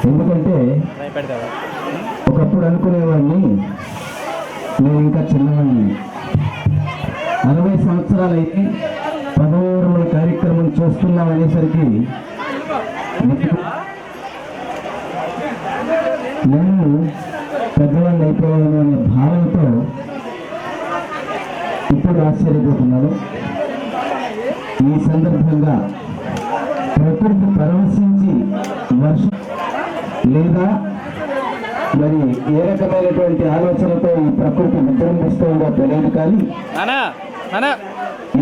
ఎందుకంటే ఒకప్పుడు అనుకునేవాడిని నేను ఇంకా చిన్నవాడిని, 60 సంవత్సరాలైతే పదవూరముల కార్యక్రమం చూస్తున్నాం అనేసరికి నేను పెద్దవాడిని అయిపోయాను అనే భావనతో ఇప్పుడు ఆశ్చర్యపోతున్నాను. ఈ సందర్భంగా ప్రకృతి పరవశించి వర్షం లేదా మరి ఏ రకమైనటువంటి ఆలోచనతో ఈ ప్రకృతి విజృంభిస్తుందో తెలియదు, కానీ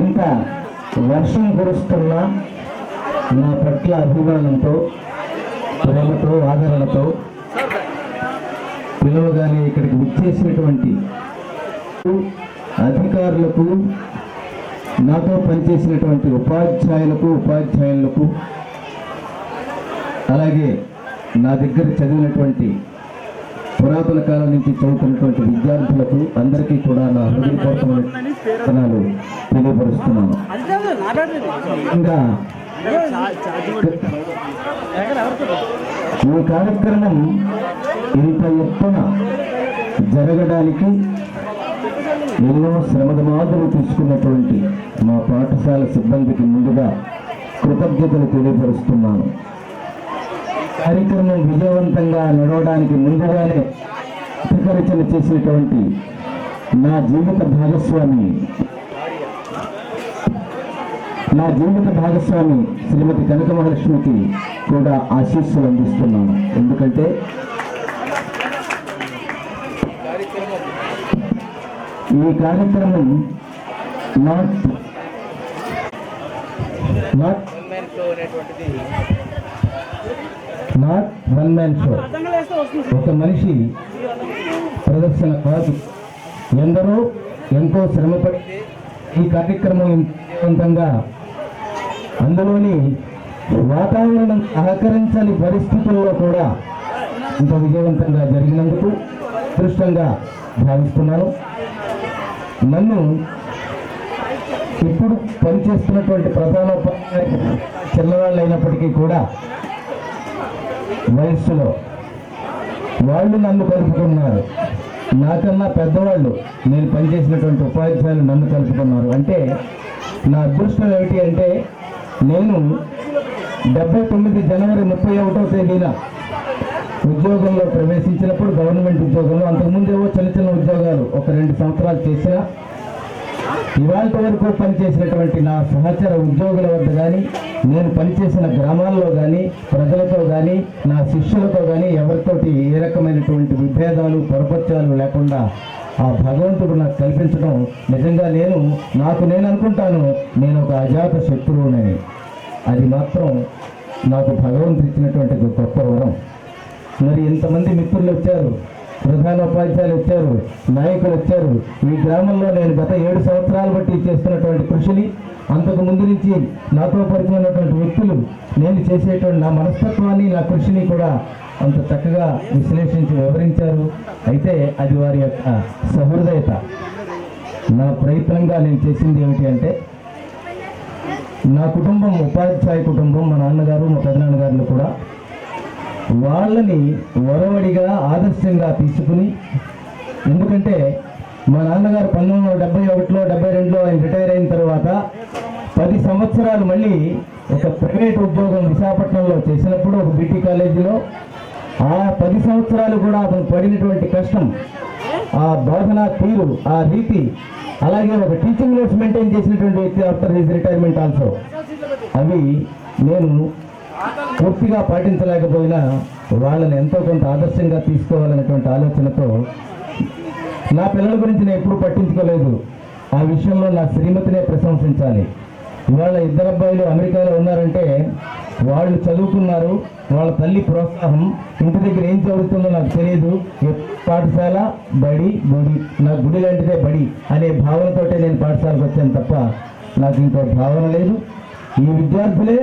ఇంత వర్షం కురుస్తున్నా నా పట్ల అభిమానంతో, ప్రేమతో, ఆదరణతో పిలువగానే ఇక్కడికి విచ్చేసినటువంటి అధికారులకు, నాతో పనిచేసినటువంటి ఉపాధ్యాయులకు, అలాగే నా దగ్గర చదివినటువంటి పురాతన కాలం నుంచి చదువుతున్నటువంటి విద్యార్థులకు అందరికీ కూడా నా హృదయపూర్వకమైన తెలియపరుస్తున్నాను. ఇంకా ఈ కార్యక్రమం ఇంత ఎత్తున జరగడానికి ఎన్నో శ్రమదమాదులు తీసుకున్నటువంటి మా పాఠశాల సిబ్బందికి ముందుగా కృతజ్ఞతలు తెలియపరుస్తున్నాను. కార్యక్రమం విజయవంతంగా నడవడానికి ముందుగానే ప్రతికరచన చేసినటువంటి నా జీవిత భాగస్వామి శ్రీమతి కనక మహాలక్ష్మికి కూడా ఆశీస్సులు అందిస్తున్నాను. ఎందుకంటే ఈ కార్యక్రమం నాట్ వన్ మ్యాన్ షో, ఒక మనిషి ప్రదర్శన కాదు. ఎందరో ఎంతో శ్రమపడి ఈ కార్యక్రమం విజయవంతంగా, అందులోని వాతావరణం సహకరించని పరిస్థితుల్లో కూడా ఇంత విజయవంతంగా జరిగినందుకు అదృష్టంగా భావిస్తున్నాను. నన్ను ఇప్పుడు పనిచేస్తున్నటువంటి ప్రధానోపాధ్యాయులు చిన్నవాళ్ళు అయినప్పటికీ కూడా వయస్సులో వాళ్ళు నన్ను కలుపుకున్నారు. నాకన్నా పెద్దవాళ్ళు, నేను పనిచేసినటువంటి ఉపాధ్యాయులు నన్ను కలుపుకున్నారు. అంటే నా అదృష్టం ఏమిటి అంటే, నేను 79 జనవరి 31వ తేదీన ఉద్యోగంలో ప్రవేశించినప్పుడు, గవర్నమెంట్ ఉద్యోగంలో, అంతకుముందు ఏవో చిన్న ఉద్యోగాలు ఒక 2 సంవత్సరాలు చేసినా, ఇవాళ వరకు పనిచేసినటువంటి నా సహచర ఉద్యోగుల వద్ద కానీ, నేను పనిచేసిన గ్రామాల్లో కానీ, ప్రజలతో కానీ, నా శిష్యులతో కానీ ఎవరితోటి ఏ రకమైనటువంటి విభేదాలు, పొరపత్యాలు లేకుండా ఆ భగవంతుడు నాకు కల్పించడం నిజంగా నేను అనుకుంటాను నేను ఒక అజాత శత్రువునని. అది మాత్రం నాకు భగవంతుడు ఇచ్చినటువంటి గొప్ప వరం. మరి ఇంతమంది మిత్రులు వచ్చారు, ప్రధానోపాధ్యాయులు వచ్చారు, నాయకులు వచ్చారు. ఈ గ్రామంలో నేను గత 7 సంవత్సరాలు బట్టి చేస్తున్నటువంటి కృషిని, అంతకు ముందు నుంచి నాతో పరిచయమైనటువంటి వ్యక్తులు నేను చేసేటువంటి నా మనస్తత్వాన్ని, నా కృషిని కూడా అంత చక్కగా విశ్లేషించి వివరించారు. అయితే అది వారి యొక్క సహృదయత. నా ప్రయత్నంగా నేను చేసింది ఏమిటి అంటే, నా కుటుంబం ఉపాధ్యాయ కుటుంబం, మా నాన్నగారు, మా పెద్దనాన్నగారులు కూడా వాళ్ళని ఒరవడిగా ఆదర్శంగా తీసుకుని, ఎందుకంటే మా నాన్నగారు 1971లో 72లో ఆయన రిటైర్ అయిన తర్వాత 10 సంవత్సరాలు మళ్ళీ ఒక ప్రైవేట్ ఉద్యోగం విశాఖపట్నంలో చేసినప్పుడు, ఒక బీటీ కాలేజీలో, ఆ 10 సంవత్సరాలు కూడా అతను పడినటువంటి కష్టం, ఆ బోధనా తీరు, ఆ రీతి, అలాగే ఒక టీచింగ్ నోట్స్ మెయింటైన్ చేసినటువంటి వ్యక్తి ఆఫ్టర్ హిజ్ రిటైర్మెంట్ ఆల్సో, అవి నేను పూర్తిగా పాటించలేకపోయినా వాళ్ళని ఎంతో కొంత ఆదర్శంగా తీసుకోవాలనేటువంటి ఆలోచనతో నా పిల్లల గురించి నేను ఎప్పుడూ పట్టించుకోలేదు. ఆ విషయంలో నా శ్రీమతినే ప్రశంసించాలి. ఇవాళ 2 అబ్బాయిలు అమెరికాలో ఉన్నారంటే వాళ్ళు చదువుకున్నారు, వాళ్ళ తల్లి ప్రోత్సాహం, ఇంటి దగ్గర ఏం చదువుతుందో నాకు తెలియదు, పాఠశాల బడి గుడి, నాకు గుడి లాంటిదే బడి అనే భావనతోటే నేను పాఠశాలకు వచ్చాను తప్ప నాకు ఇంకో భావన లేదు. ఈ విద్యార్థులే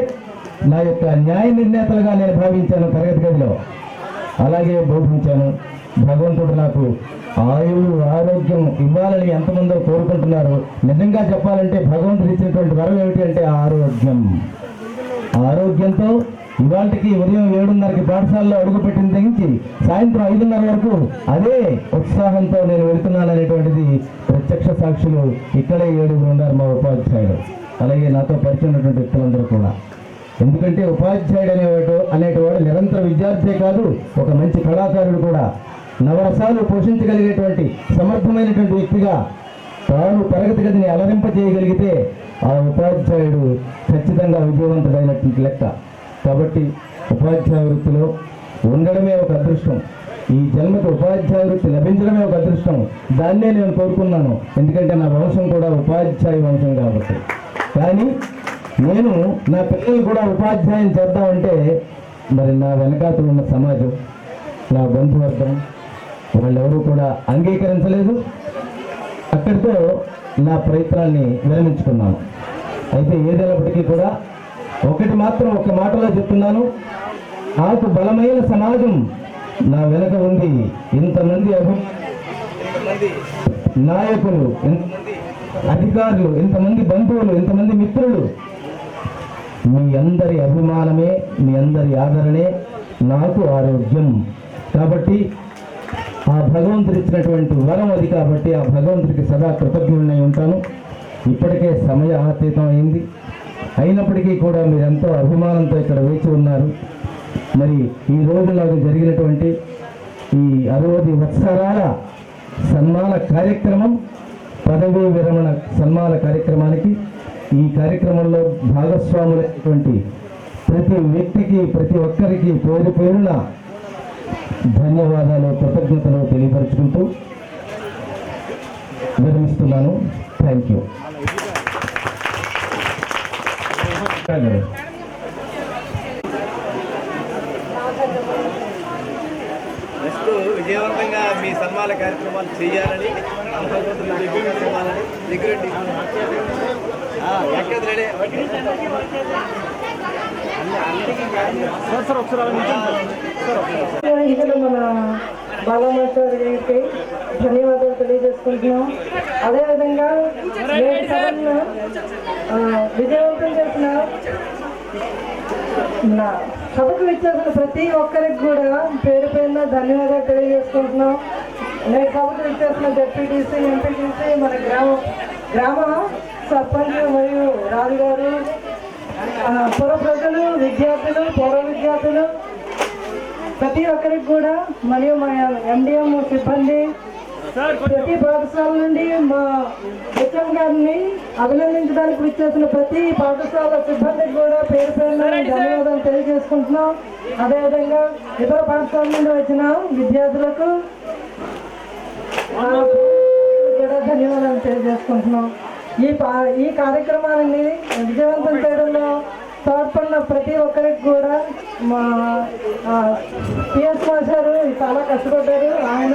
నా యొక్క న్యాయ నిర్ణేతలుగా నేను భావించాను తరగతి గదిలో, అలాగే బోధించాను. భగవంతుడు నాకు ఆయువు ఆరోగ్యం ఇవ్వాలని ఎంతమందో కోరుకుంటున్నారు. నిజంగా చెప్పాలంటే భగవంతుడు ఇచ్చినటువంటి వరం ఏమిటి అంటే ఆరోగ్యంతో ఇవాళకి ఉదయం 7:30కి పాఠశాలలో అడుగుపెట్టిన తెగించి సాయంత్రం 5:30 వరకు అదే ఉత్సాహంతో నేను వెళుతున్నాను అనేటువంటిది ప్రత్యక్ష సాక్షులు ఇక్కడే 7 ఉన్నారు మా ఉపాధ్యాయులు, అలాగే నాతో పరిచయం ఉన్నటువంటి వ్యక్తులందరూ కూడా. ఎందుకంటే ఉపాధ్యాయుడు అనేటివాడు నిరంతర విద్యార్థే కాదు, ఒక మంచి కళాకారుడు కూడా. నవరసాలు పోషించగలిగేటువంటి సమర్థమైనటువంటి వ్యక్తిగా తాను తరగతి గదిని అలరింపజేయగలిగితే ఆ ఉపాధ్యాయుడు ఖచ్చితంగా విజయవంతుడైనటువంటి లెక్క. కాబట్టి ఉపాధ్యాయ వృత్తిలో ఉండడమే ఒక అదృష్టం. ఈ జన్మకు ఉపాధ్యాయ వృత్తి లభించడమే ఒక అదృష్టం. దాన్నే నేను కోరుకున్నాను, ఎందుకంటే నా వంశం కూడా ఉపాధ్యాయ వంశం కాబట్టి. కానీ నేను నా పిల్లలు కూడా ఉపాధ్యాయం చేద్దామంటే మరి నా వెనకాతలు ఉన్న సమాజం, నా బంధువర్గం వాళ్ళెవరూ కూడా అంగీకరించలేదు. అక్కడితో నా ప్రయత్నాన్ని విరమించుకున్నాను. అయితే ఏదైనప్పటికీ కూడా ఒకటి మాత్రం ఒక మాటలో చెప్తున్నాను, నాకు బలమైన సమాజం నా వెనక ఉంది. ఇంతమంది నాయకులు, అధికారులు, ఇంతమంది బంధువులు, ఇంతమంది మిత్రులు, మీ అందరి అభిమానమే, మీ అందరి ఆదరణే నాకు ఆరోగ్యం. కాబట్టి ఆ భగవంతుడు ఇచ్చినటువంటి వరం అది. కాబట్టి ఆ భగవంతుడికి సదా కృతజ్ఞుడినై ఉంటాను. ఇప్పటికే సమయ అతీతం అయింది, అయినప్పటికీ కూడా మీరెంతో అభిమానంతో ఇక్కడ వేచి ఉన్నారు. మరి ఈ రోజు నాకు జరిగినటువంటి ఈ 60 వత్సరాల సన్మాన కార్యక్రమం, పదవీ విరమణ సన్మాన కార్యక్రమానికి, ఈ కార్యక్రమంలో భాగస్వాములైనటువంటి ప్రతి వ్యక్తికి, ప్రతి ఒక్కరికి పేరు పేరున ధన్యవాదాలు, కృతజ్ఞతలు తెలియపరుచుకుంటూ విరమిస్తున్నాను. Thank you. నెక్స్ట్ విజయవంతంగా మీ సన్మాన కార్యక్రమాలు చేయాలని మన బాలమాస్టర్ గారికి ధన్యవాదాలు తెలియజేసుకుంటున్నాం. అదేవిధంగా నేటి సభను విజయవంతం చేసిన నా సభకు ఇచ్చేసిన ప్రతి ఒక్కరికి కూడా పేరు పేరున ధన్యవాదాలు తెలియజేసుకుంటున్నాం. నేటి సభకు ఇచ్చేసిన జెడ్పీటీసీ, ఎంపీటీసీ, మన గ్రామ సర్పంచ్ మరియు రాజుగారు, పుర ప్రజలు, విద్యార్థులు, పూర్వ విద్యార్థులు, ప్రతి ఒక్కరికి కూడా, మరియు మా ఎండిఎం సిబ్బంది, ప్రతి పాఠశాల నుండి మా హెచ్ఎం గారిని అభినందించడానికి విచ్చేసిన ప్రతి పాఠశాల సిబ్బందికి కూడా పేరు పేరున ధన్యవాదాలు తెలియజేసుకుంటున్నాం. అదేవిధంగా ఇతర పాఠశాల నుండి వచ్చిన విద్యార్థులకు కూడా ధన్యవాదాలు తెలియజేసుకుంటున్నాం. ఈ కార్యక్రమాన్ని విజయవంతం చేయడంలో తోడ్పడిన ప్రతి ఒక్కరికి కూడా మా పిఎస్ మాస్టర్ చాలా కష్టపడ్డారు. ఆయన